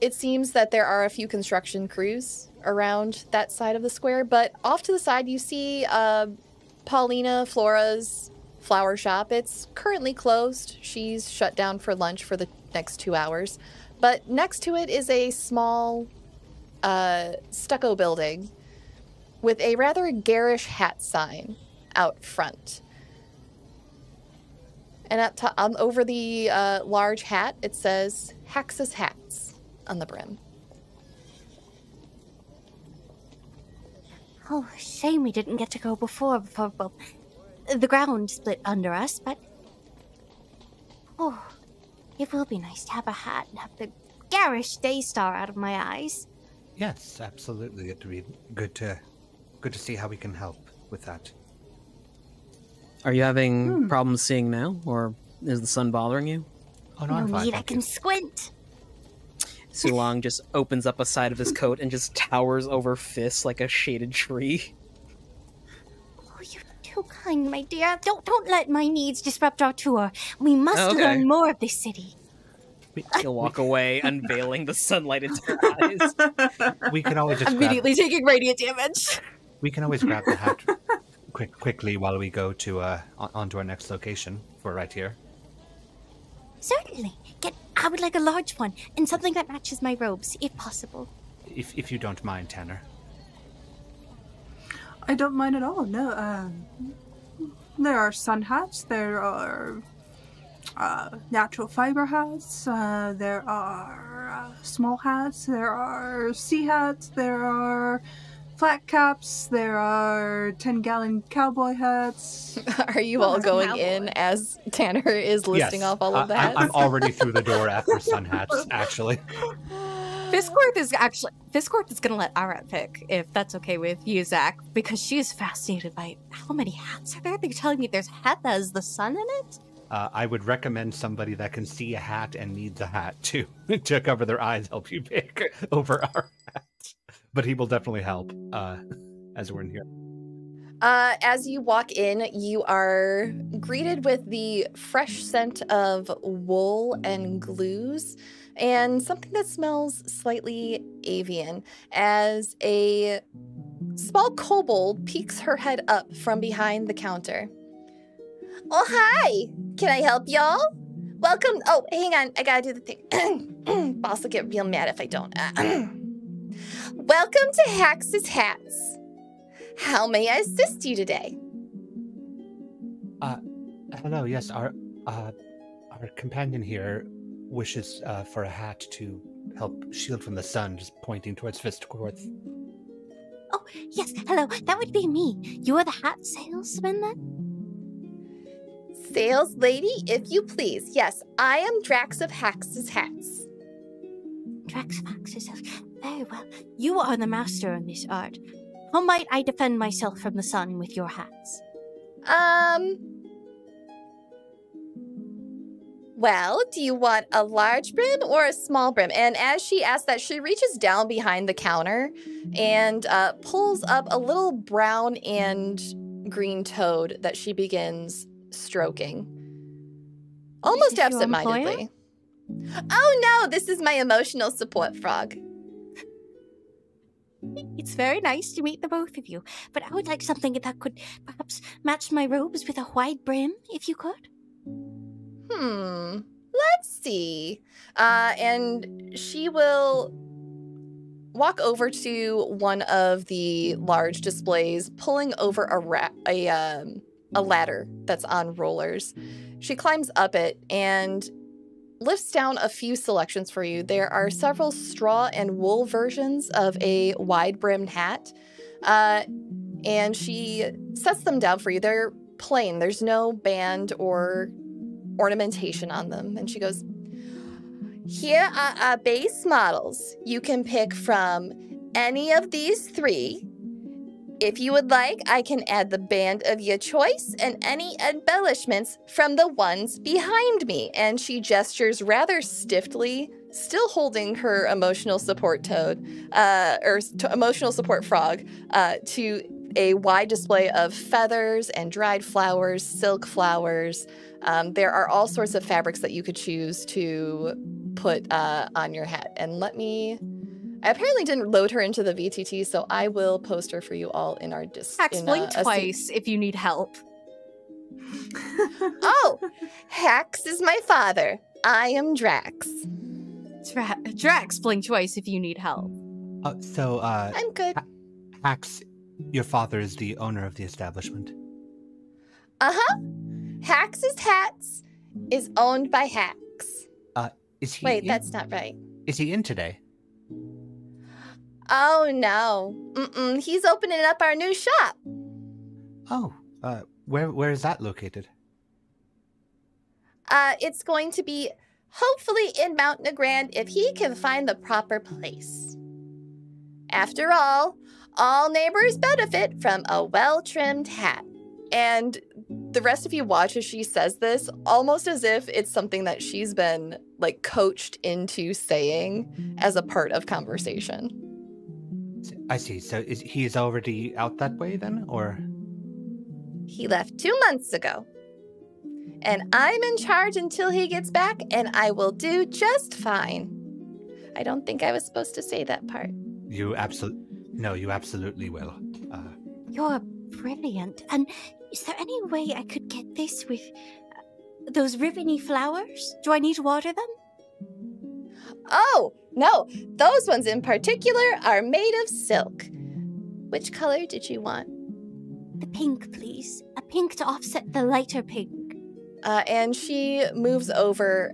Speaker 6: It seems that there are a few construction crews around that side of the square, but off to the side you see Paulina Flora's flower shop. It's currently closed. She's shut down for lunch for the next 2 hours. But next to it is a small stucco building with a rather garish hat sign out front. And over the large hat, it says Hax's Hats on the brim.
Speaker 2: Oh, shame we didn't get to go before, well, the ground split under us, but... Oh, it will be nice to have a hat and have the garish day star out of my eyes.
Speaker 3: Yes, absolutely. It'd be good to see how we can help with that.
Speaker 4: Are you having problems seeing now, or is the sun bothering you?
Speaker 3: Oh, no, I'm
Speaker 2: No
Speaker 3: fine.
Speaker 2: need, I
Speaker 3: Thank
Speaker 2: can
Speaker 3: you.
Speaker 2: squint.
Speaker 4: Sulong just opens up a side of his coat and just towers over Fiss like a shaded tree.
Speaker 2: Oh, you're too kind, my dear. Don't let my needs disrupt our tour. We must
Speaker 4: Okay.
Speaker 2: learn more of this city.
Speaker 4: He'll walk away, unveiling the sunlight into her eyes.
Speaker 3: We can always just
Speaker 2: Immediately taking radiant damage.
Speaker 3: we can always grab the hat quickly while we go to onto our next location. We're right here.
Speaker 2: Certainly. I would like a large one, and something that matches my robes, if possible.
Speaker 3: If you don't mind, Tanner.
Speaker 5: I don't mind at all. No, there are sun hats. There are natural fiber hats. There are small hats. There are sea hats. There are flat caps. There are 10-gallon cowboy hats.
Speaker 6: Are you all going
Speaker 1: cowboy.
Speaker 6: in as Tanner is listing off all of the hats?
Speaker 3: I'm already through the door after sun hats, actually.
Speaker 2: Fisscourth is gonna let Arat pick, if that's okay with you, Zach, because she is fascinated by how many hats are there. They're telling me there's a hat that has the sun in it?
Speaker 3: I would recommend somebody that can see a hat and needs a hat to cover their eyes help you pick over our hats. But he will definitely help as we're in here.
Speaker 6: As you walk in, you are greeted with the fresh scent of wool and glues and something that smells slightly avian as a small kobold peeks her head up from behind the counter. Oh, hi! Can I help y'all? Welcome. Oh, hang on. I gotta do the thing. Boss will get real mad if I don't. Welcome to Hax's Hats. How may I assist you today?
Speaker 3: Hello, yes, our companion here wishes for a hat to help shield from the sun, just pointing towards Fisscourth.
Speaker 2: Oh, yes, hello, that would be me. You are the hat salesman then?
Speaker 6: Sales lady, if you please. Yes, I am Drax of Hax's Hats.
Speaker 2: Drax Faxes. Very well. You are the master in this art. How might I defend myself from the sun with your hats?
Speaker 6: Well, do you want a large brim or a small brim? And as she asks that, she reaches down behind the counter and pulls up a little brown and green toad that she begins stroking. Almost
Speaker 2: This is your
Speaker 6: absentmindedly. Oh no, this is my emotional support frog.
Speaker 2: It's very nice to meet the both of you, but I would like something that could perhaps match my robes with a wide brim, if you could.
Speaker 6: Let's see. And she will walk over to one of the large displays, pulling over a ladder that's on rollers. She climbs up it and lifts down a few selections for you. There are several straw and wool versions of a wide-brimmed hat, and she sets them down for you. They're plain. There's no band or ornamentation on them. And she goes, here are our base models. You can pick from any of these three. If you would like, I can add the band of your choice and any embellishments from the ones behind me. And she gestures rather stiffly, still holding her emotional support emotional support frog, to a wide display of feathers and dried flowers, silk flowers. There are all sorts of fabrics that you could choose to put on your hat. And I apparently didn't load her into the VTT, so I will post her for you all in our Discord.
Speaker 2: Explain twice if you need help.
Speaker 6: Oh, Hax is my father. I am Drax.
Speaker 2: Drax, blink twice if you need help.
Speaker 6: I'm good.
Speaker 3: Hax, your father is the owner of the establishment.
Speaker 6: Uh-huh. Hax's Hats is owned by Hax.
Speaker 3: Is he
Speaker 6: Wait, that's not right.
Speaker 3: Is he in today?
Speaker 6: Oh, no. He's opening up our new shop.
Speaker 3: Oh, where is that located?
Speaker 6: It's going to be hopefully in Mount Negrand if he can find the proper place. After all neighbors benefit from a well-trimmed hat. And the rest of you watch as she says this, almost as if it's something that she's been, like, coached into saying as a part of conversation.
Speaker 3: I see. So he is already out that way then, or?
Speaker 6: He left 2 months ago. And I'm in charge until he gets back, and I will do just fine. I don't think I was supposed to say that part.
Speaker 3: You absolutely will.
Speaker 2: You're brilliant. And is there any way I could get this with those ribbony flowers? Do I need to water them?
Speaker 6: Oh, no. Those ones in particular are made of silk. Which color did you want?
Speaker 2: The pink, please. A pink to offset the lighter pink.
Speaker 6: And she moves over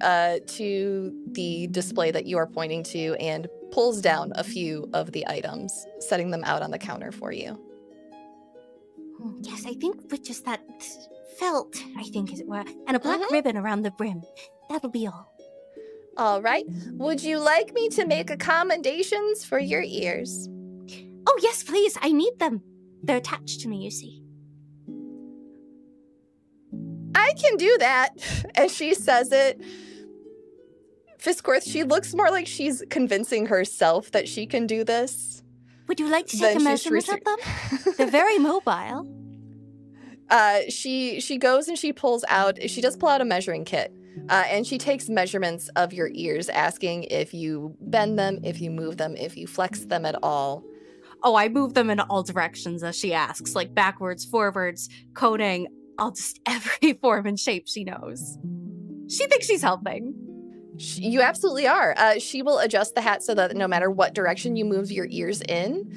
Speaker 6: to the display that you are pointing to and pulls down a few of the items, setting them out on the counter for you.
Speaker 2: Yes, I think with just that felt, I think, as it were, and a black ribbon around the brim. That'll be all.
Speaker 6: All right. Would you like me to make accommodations for your ears?
Speaker 2: Oh, yes, please. I need them. They're attached to me, you see.
Speaker 6: I can do that. As she says it, Fisscourth, she looks more like she's convincing herself that she can do this.
Speaker 2: Would you like to take a measurement of them? They're very mobile.
Speaker 6: She goes and she does pull out a measuring kit. And she takes measurements of your ears, asking if you bend them, if you move them, if you flex them at all.
Speaker 2: Oh, I move them in all directions as she asks, like backwards, forwards, coning, all just every form and shape she knows. She thinks she's helping.
Speaker 6: You absolutely are. She will adjust the hat so that no matter what direction you move your ears in,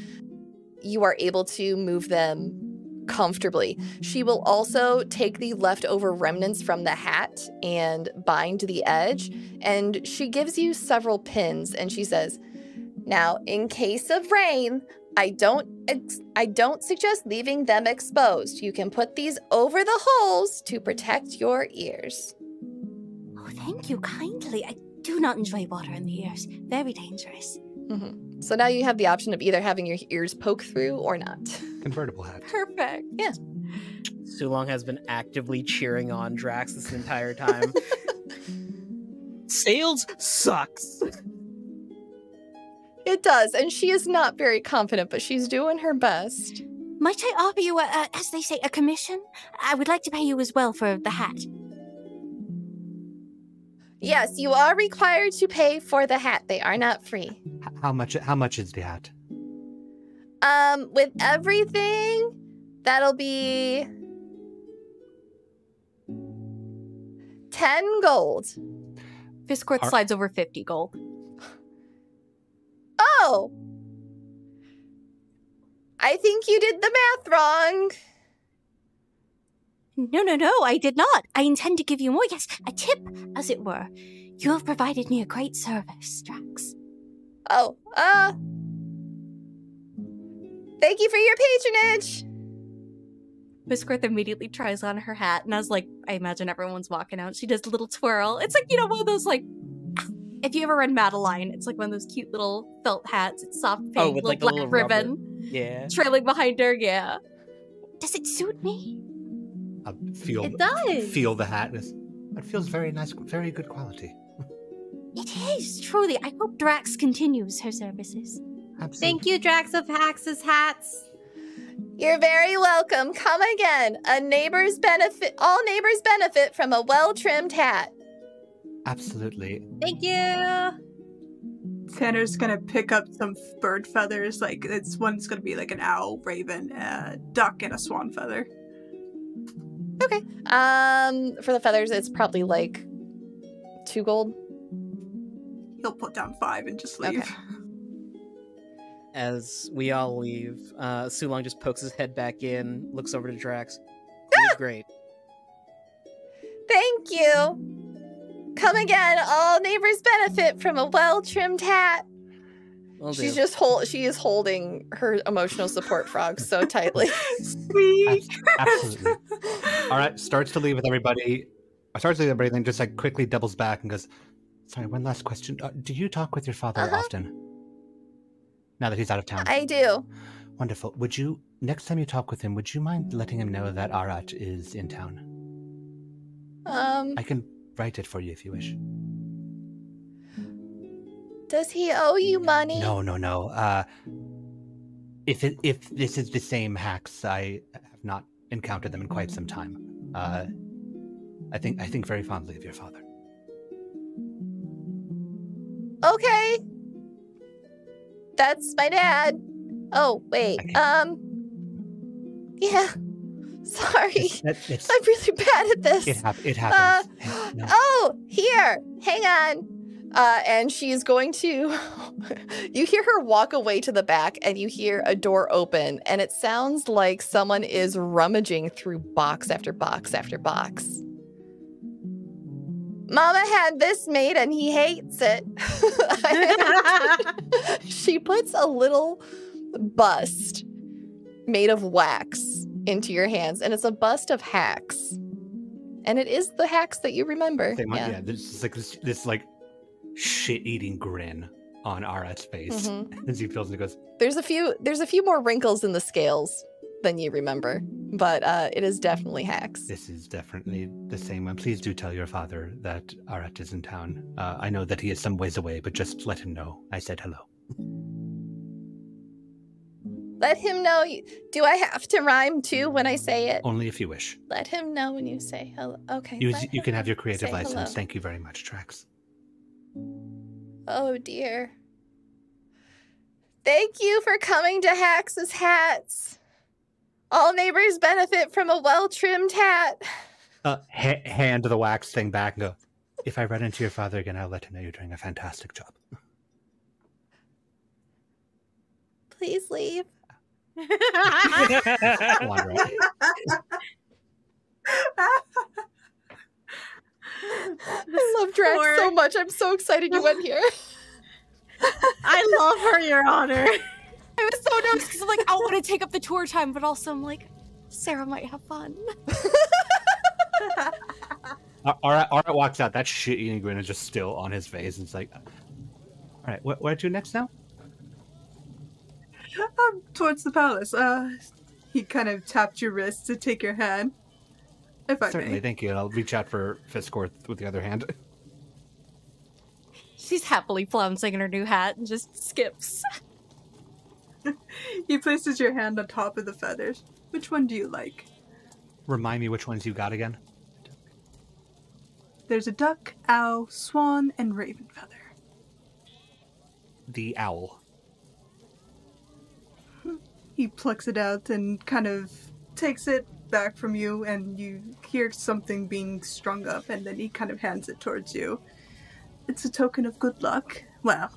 Speaker 6: you are able to move them comfortably. She will also take the leftover remnants from the hat and bind the edge, and she gives you several pins, and she says, now, in case of rain, I don't suggest leaving them exposed. You can put these over the holes to protect your ears.
Speaker 2: Oh, thank you kindly. I do not enjoy water in the ears. Very dangerous.
Speaker 6: Mm-hmm. So now you have the option of either having your ears poke through or not.
Speaker 3: Convertible hat.
Speaker 2: Perfect.
Speaker 6: Yeah.
Speaker 4: Sulong has been actively cheering on Drax this entire time. Sales sucks.
Speaker 6: It does, and she is not very confident, but she's doing her best.
Speaker 2: Might I offer you, as they say, a commission? I would like to pay you as well for the hat.
Speaker 6: Yes, you are required to pay for the hat. They are not free.
Speaker 3: How much is the hat?
Speaker 6: With everything, that'll be 10 gold.
Speaker 2: Fisscourth slides over 50 gold.
Speaker 6: Oh! I think you did the math wrong.
Speaker 2: No, I did not. I intend to give you more. Yes, a tip, as it were. You have provided me a great service, Drax.
Speaker 6: Oh, thank you for your patronage.
Speaker 2: Fisscourth immediately tries on her hat, and as, like, I imagine everyone's walking out, she does a little twirl. It's like, you know, one of those, like, if you ever read Madeline, it's like one of those cute little felt hats. It's soft pink,
Speaker 4: with
Speaker 2: little
Speaker 4: like
Speaker 2: black
Speaker 4: a little
Speaker 2: ribbon.
Speaker 4: rubber. Yeah.
Speaker 2: Trailing behind her, yeah. Does it suit me?
Speaker 1: It does.
Speaker 3: Feel the hat. It feels very nice, very good quality.
Speaker 2: It is, truly. I hope Drax continues her services.
Speaker 3: Absolutely.
Speaker 1: Thank you, Drax of Hax's hats.
Speaker 6: You're very welcome. Come again. All neighbors benefit from a well-trimmed hat.
Speaker 3: Absolutely.
Speaker 1: Thank you.
Speaker 5: Tanner's gonna pick up some bird feathers. Like, one's gonna be like an owl, raven, a duck, and a swan feather.
Speaker 6: Okay. For the feathers, it's probably like 2 gold.
Speaker 5: He'll put down 5 and just leave.
Speaker 6: Okay.
Speaker 4: As we all leave, Sulong just pokes his head back in, looks over to Drax. You did great.
Speaker 6: Thank you. Come again. All neighbors benefit from a well-trimmed hat. She is holding her emotional support frog so tightly.
Speaker 5: Sweet.
Speaker 3: Absolutely. All right, starts to leave with everybody. Then just like quickly doubles back and goes, "Sorry, one last question. Do you talk with your father often? Now that he's out of town."
Speaker 6: I do.
Speaker 3: Wonderful. Would you, next time you talk with him, would you mind letting him know that Arat is in town? I can write it for you if you wish.
Speaker 6: Does he owe you money?
Speaker 3: No. If this is the same hacks, I have not encountered them in quite some time. I think very fondly of your father.
Speaker 6: Okay. That's my dad. Oh, wait. Yeah. Sorry. I'm really bad at this.
Speaker 3: It happens. No.
Speaker 6: Oh, here. Hang on. And she's going to... You hear her walk away to the back, and you hear a door open, and it sounds like someone is rummaging through box after box after box. Mama had this made, and he hates it. She puts a little bust made of wax into your hands, and it's a bust of Hax. And it is the Hax that you remember.
Speaker 3: Yeah, this shit-eating grin on Arat's face as he feels and goes,
Speaker 6: There's a few more wrinkles in the scales than you remember, but it is definitely Hax.
Speaker 3: "This is definitely the same one. Please do tell your father that Arat is in town. I know that he is some ways away, but just let him know I said hello."
Speaker 6: Let him know. Do I have to rhyme too when I say it?
Speaker 3: Only if you wish.
Speaker 6: Let him know when you say hello. Okay.
Speaker 3: You can have your creative license.
Speaker 6: Hello.
Speaker 3: Thank you very much, Trax.
Speaker 6: Oh dear. Thank you for coming to Hax's Hats. All neighbors benefit from a well-trimmed hat.
Speaker 3: Hand the wax thing back and go, "If I run into your father again, I'll let him know you're doing a fantastic job."
Speaker 6: Please leave.
Speaker 3: Come on, right?
Speaker 6: I love Drax so much. I'm so excited you went here.
Speaker 1: I love her, Your Honor.
Speaker 2: I was so nervous because I'm like, I want to take up the tour time, but also I'm like, Sarah might have fun.
Speaker 3: Arat walks out. That shit-eating grin is just still on his face. It's like, all right, where to next now?
Speaker 5: Towards the palace. He kind of tapped your wrist to take your hand. If I
Speaker 3: Certainly,
Speaker 5: may.
Speaker 3: thank you. I'll reach out for Fisscourth with the other hand.
Speaker 2: She's happily flouncing in her new hat and just skips.
Speaker 5: He places your hand on top of the feathers. Which one do you like?
Speaker 3: Remind me which ones you got again.
Speaker 5: There's a duck, owl, swan, and raven feather.
Speaker 3: The owl.
Speaker 5: He plucks it out and kind of takes it back from you, and you hear something being strung up, and then he kind of hands it towards you. It's a token of good luck. Well,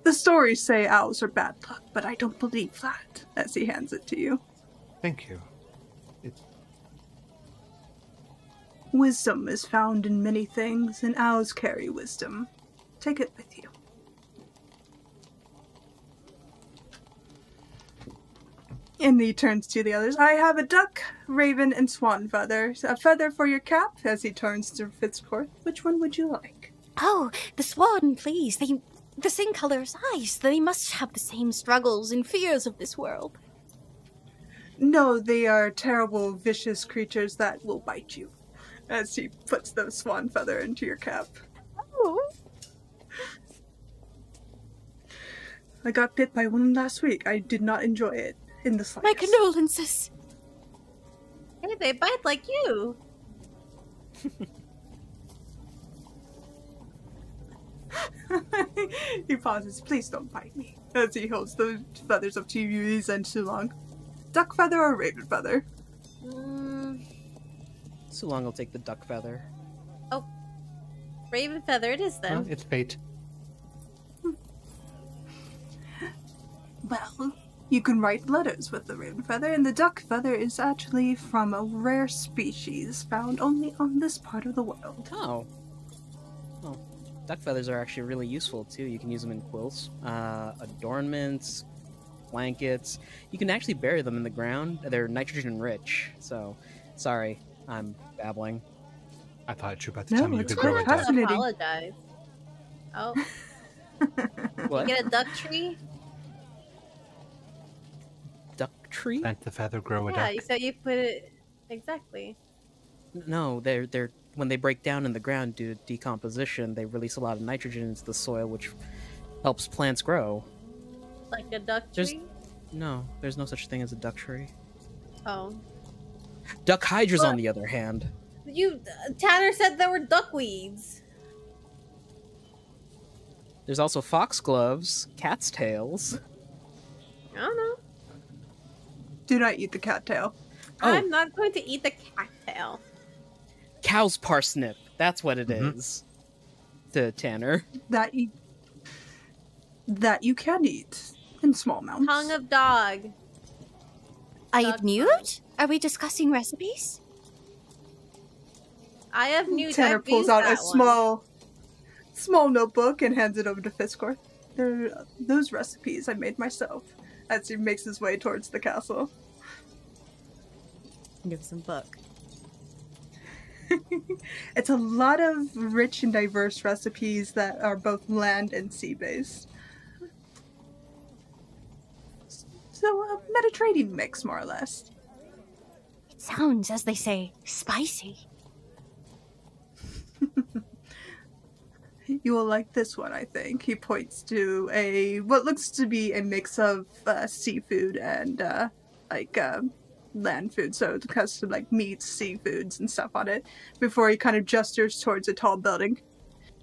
Speaker 5: the stories say owls are bad luck, but I don't believe that, as he hands it to you.
Speaker 3: Thank you.
Speaker 5: Wisdom is found in many things, and owls carry wisdom. Take it with you. And he turns to the others. I have a duck, raven, and swan feather. A feather for your cap, as he turns to Fisscourth. Which one would you like?
Speaker 2: Oh, the swan, please. They the same color as ice. They must have the same struggles and fears of this world.
Speaker 5: No, they are terrible, vicious creatures that will bite you. As he puts the swan feather into your cap.
Speaker 2: Oh.
Speaker 5: I got bit by one last week. I did not enjoy it in the slightest.
Speaker 2: My condolences.
Speaker 1: Hey, they bite like you.
Speaker 5: He pauses. Please don't bite me. As he holds the feathers up to Yuiza and Sulong. Duck feather or raven feather?
Speaker 4: Sulong will take the duck feather.
Speaker 1: Oh, raven feather it is then.
Speaker 3: Well, it's fate.
Speaker 5: Well, you can write letters with the raven feather, and the duck feather is actually from a rare species found only on this part of the world.
Speaker 4: Oh. Well, duck feathers are actually really useful too. You can use them in quilts, adornments, blankets. You can actually bury them in the ground. They're nitrogen rich. So, sorry, I'm babbling.
Speaker 3: I thought you were about to
Speaker 5: No,
Speaker 3: tell me you
Speaker 5: it's
Speaker 3: could grow a
Speaker 5: quite
Speaker 3: duck.
Speaker 5: fascinating.
Speaker 1: Apologize. Oh,
Speaker 4: What?
Speaker 1: get a duck tree?
Speaker 4: Duck tree?
Speaker 3: Plant the feather, grow a
Speaker 1: Yeah,
Speaker 3: duck.
Speaker 1: so you put it exactly.
Speaker 4: No, they're when they break down in the ground due to decomposition, they release a lot of nitrogen into the soil, which helps plants grow.
Speaker 1: Like a duck
Speaker 4: There's-
Speaker 1: tree?
Speaker 4: No, there's no such thing as a duck tree.
Speaker 1: Oh.
Speaker 4: Duck hydras,
Speaker 1: What?
Speaker 4: on the other hand.
Speaker 1: Tanner said there were duckweeds.
Speaker 4: There's also foxgloves, cat's tails.
Speaker 1: I don't know.
Speaker 5: Do not eat the cattail.
Speaker 4: Oh.
Speaker 1: I'm not going to eat the cattail.
Speaker 4: Cow's parsnip. That's what it is. To Tanner.
Speaker 5: That you can eat in small amounts.
Speaker 1: Tongue of dog.
Speaker 2: I
Speaker 1: Duck
Speaker 2: mute? Are we discussing recipes?
Speaker 1: I have new
Speaker 5: Tanner
Speaker 1: I've
Speaker 5: pulls
Speaker 1: used
Speaker 5: out a
Speaker 1: that one.
Speaker 5: small notebook and hands it over to Fisscourth. Those recipes I made myself. As he makes his way towards the castle.
Speaker 1: Give some book.
Speaker 5: It's a lot of rich and diverse recipes that are both land and sea based. So a Mediterranean mix, more or less.
Speaker 2: It sounds, as they say, spicy.
Speaker 5: You will like this one, I think. He points to what looks to be a mix of seafood and land food. So it has some like meats, seafoods, and stuff on it. Before he kind of gestures towards a tall building,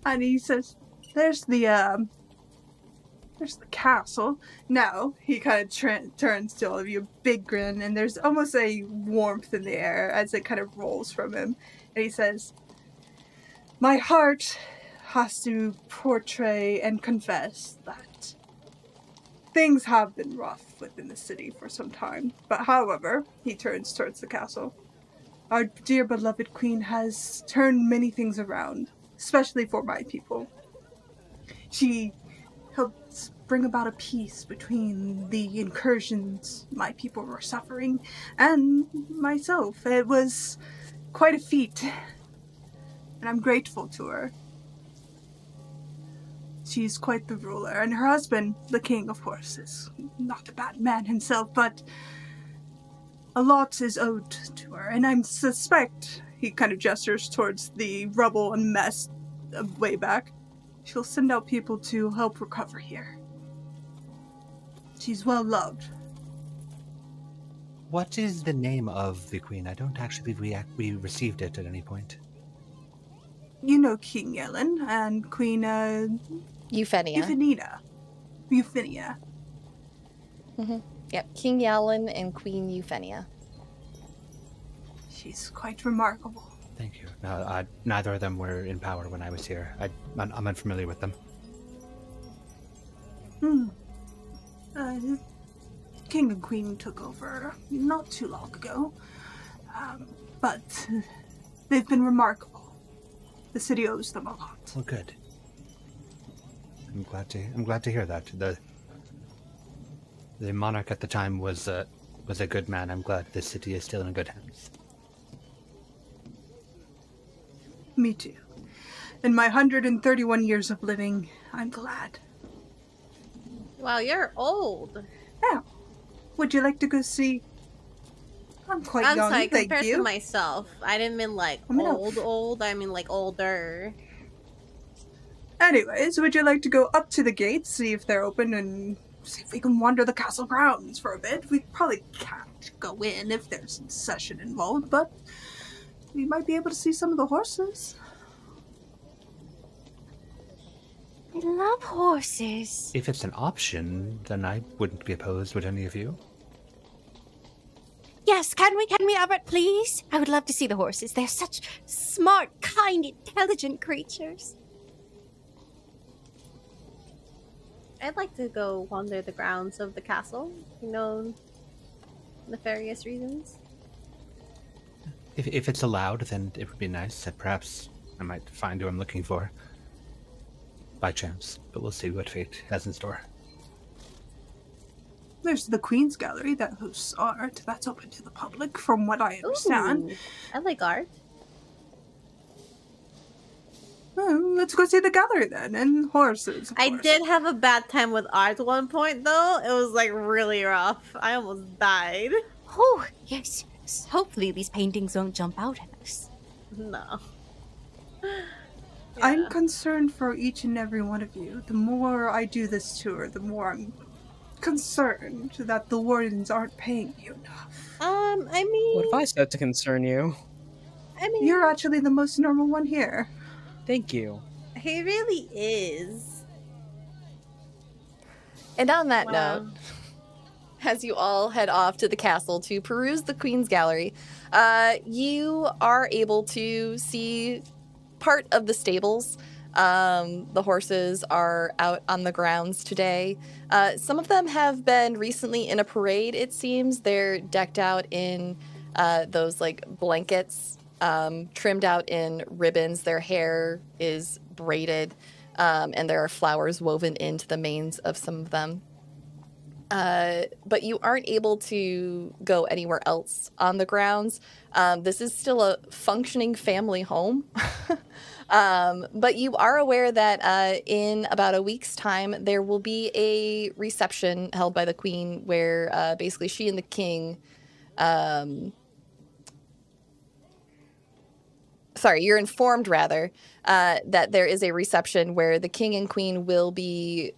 Speaker 5: and he says, "There's the castle." Now he kind of turns to all of you, a big grin, and there's almost a warmth in the air as it kind of rolls from him, and he says, "My heart has to portray and confess that things have been rough within the city for some time. But however," he turns towards the castle, "our dear beloved queen has turned many things around, especially for my people. She helped bring about a peace between the incursions my people were suffering and myself. It was quite a feat, and I'm grateful to her. She's quite the ruler, and her husband, the king, of course, is not a bad man himself, but a lot is owed to her, and I suspect," he kind of gestures towards the rubble and mess way back, "she'll send out people to help recover here. She's well loved."
Speaker 3: What is the name of the queen? I don't actually believe we received it at any point.
Speaker 5: you know King Yellen and Queen
Speaker 6: Euphenia.
Speaker 5: Euphenia.
Speaker 6: Yep, King Yellen and Queen Euphenia.
Speaker 5: She's quite remarkable.
Speaker 3: Thank you. Neither of them were in power when I was here. I'm unfamiliar with them.
Speaker 5: King and Queen took over not too long ago, but they've been remarkable. The city owes them a lot.
Speaker 3: Well, good. I'm glad to hear that. The monarch at the time was a good man. I'm glad the city is still in good hands.
Speaker 5: Me too. In my 131 years of living, I'm glad.
Speaker 1: Wow, you're old.
Speaker 5: Now, would you like to go see? I'm quite
Speaker 1: I'm
Speaker 5: young,
Speaker 1: sorry,
Speaker 5: thank
Speaker 1: compared
Speaker 5: you.
Speaker 1: to myself. I didn't mean like old. I mean like older.
Speaker 5: Anyways, would you like to go up to the gates, see if they're open, and see if we can wander the castle grounds for a bit? We probably can't go in if there's a session involved, but we might be able to see some of the horses.
Speaker 2: I love horses.
Speaker 3: If it's an option, then I wouldn't be opposed. Would any of you?
Speaker 2: Yes, can we, Arat, please? I would love to see the horses. They're such smart, kind, intelligent creatures.
Speaker 1: I'd like to go wander the grounds of the castle. Nefarious reasons.
Speaker 3: If it's allowed, then it would be nice. Perhaps I might find who I'm looking for. By chance. But we'll see what fate has in store.
Speaker 5: There's the Queen's Gallery that hosts art. That's open to the public, from what I understand.
Speaker 1: Ooh, I like art.
Speaker 5: Well, let's go see the gallery then, and horses.
Speaker 1: I did have a bad time with art at one point, though. It was like really rough. I almost died.
Speaker 2: Oh, yes. Hopefully these paintings won't jump out at us.
Speaker 1: No.
Speaker 5: I'm concerned for each and every one of you. The more I do this tour, the more I'm concerned that the wardens aren't paying you enough.
Speaker 1: I mean...
Speaker 4: What if I said to concern you?
Speaker 1: I mean...
Speaker 5: You're actually the most normal one here.
Speaker 4: Thank you.
Speaker 1: He really is.
Speaker 6: And on that note, as you all head off to the castle to peruse the Queen's Gallery, you are able to see part of the stables. The horses are out on the grounds today. Some of them have been recently in a parade, it seems. They're decked out in those like blankets, trimmed out in ribbons. Their hair is braided, and there are flowers woven into the manes of some of them. But you aren't able to go anywhere else on the grounds. This is still a functioning family home. But you are aware that in about a week's time, there will be a reception held by the Queen where basically she and the King... sorry, you're informed, rather, that there is a reception where the King and Queen will be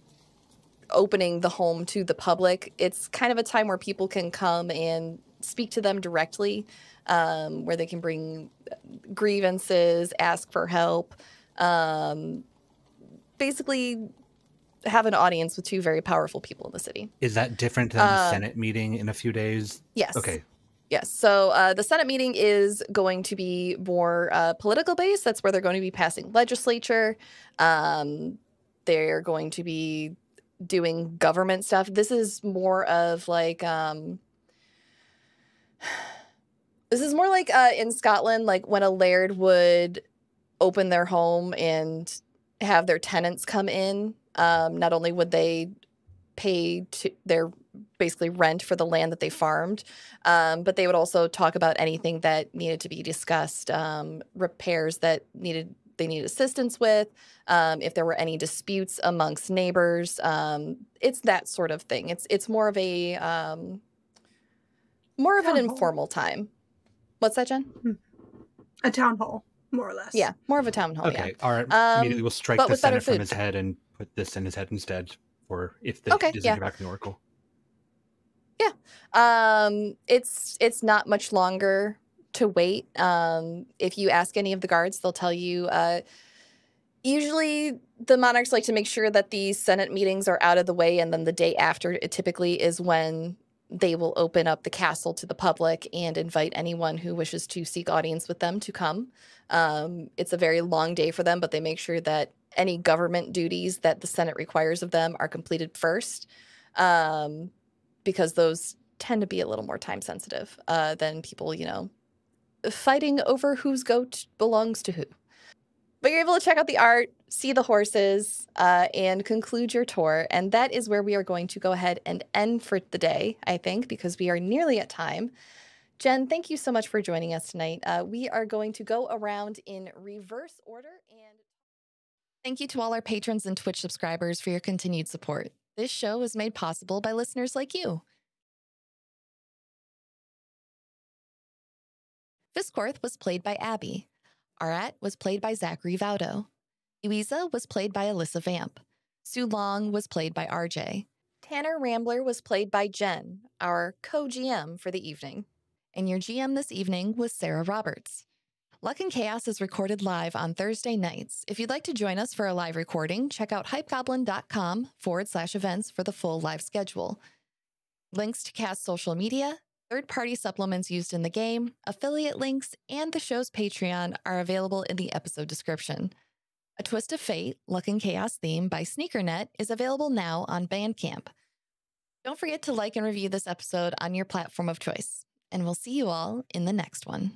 Speaker 6: opening the home to the public. It's kind of a time where people can come and speak to them directly, where they can bring grievances, ask for help, basically have an audience with two very powerful people in the city.
Speaker 3: Is that different than the Senate meeting in a few days?
Speaker 6: Yes.
Speaker 3: Okay.
Speaker 6: Yes. So the Senate meeting is going to be more political based. That's where they're going to be passing legislature. They're going to be doing government stuff. This is more of like in Scotland, like when a laird would open their home and have their tenants come in. Not only would they pay their basically rent for the land that they farmed, but they would also talk about anything that needed to be discussed, repairs that they needed assistance with, if there were any disputes amongst neighbors. It's that sort of thing. It's more of an informal time. What's that, Jen?
Speaker 5: A town hall, more or less.
Speaker 6: Yeah, more of a town hall.
Speaker 3: Okay.
Speaker 6: Yeah.
Speaker 3: Art immediately will strike the Senate from his head and put this in his head instead, or if the doesn't get back from the Oracle.
Speaker 6: Yeah. It's not much longer to wait. If you ask any of the guards, they'll tell you usually the monarchs like to make sure that the Senate meetings are out of the way, and then the day after it typically is when they will open up the castle to the public and invite anyone who wishes to seek audience with them to come. It's a very long day for them, but they make sure that any government duties that the Senate requires of them are completed first, because those tend to be a little more time sensitive than people, fighting over whose goat belongs to who. But you're able to check out the art, see the horses, and conclude your tour. And that is where we are going to go ahead and end for the day, I think, because we are nearly at time. Jen, thank you so much for joining us tonight. We are going to go around in reverse order. And thank you to all our patrons and Twitch subscribers for your continued support. This show is made possible by listeners like you. Fisscourth was played by Abby. Arat was played by Zachary Vaudo. Yuiza was played by Alessa Vamp. Su Long was played by RJ. Tanner Rambler was played by Jen, our co-GM for the evening. And your GM this evening was Sara Roberts. Luck and Chaos is recorded live on Thursday nights. If you'd like to join us for a live recording, check out hypegoblin.com/events for the full live schedule. Links to cast social media, third-party supplements used in the game, affiliate links, and the show's Patreon are available in the episode description. A Twist of Fate, Luck and Chaos theme by Sneakernet is available now on Bandcamp. Don't forget to like and review this episode on your platform of choice, and we'll see you all in the next one.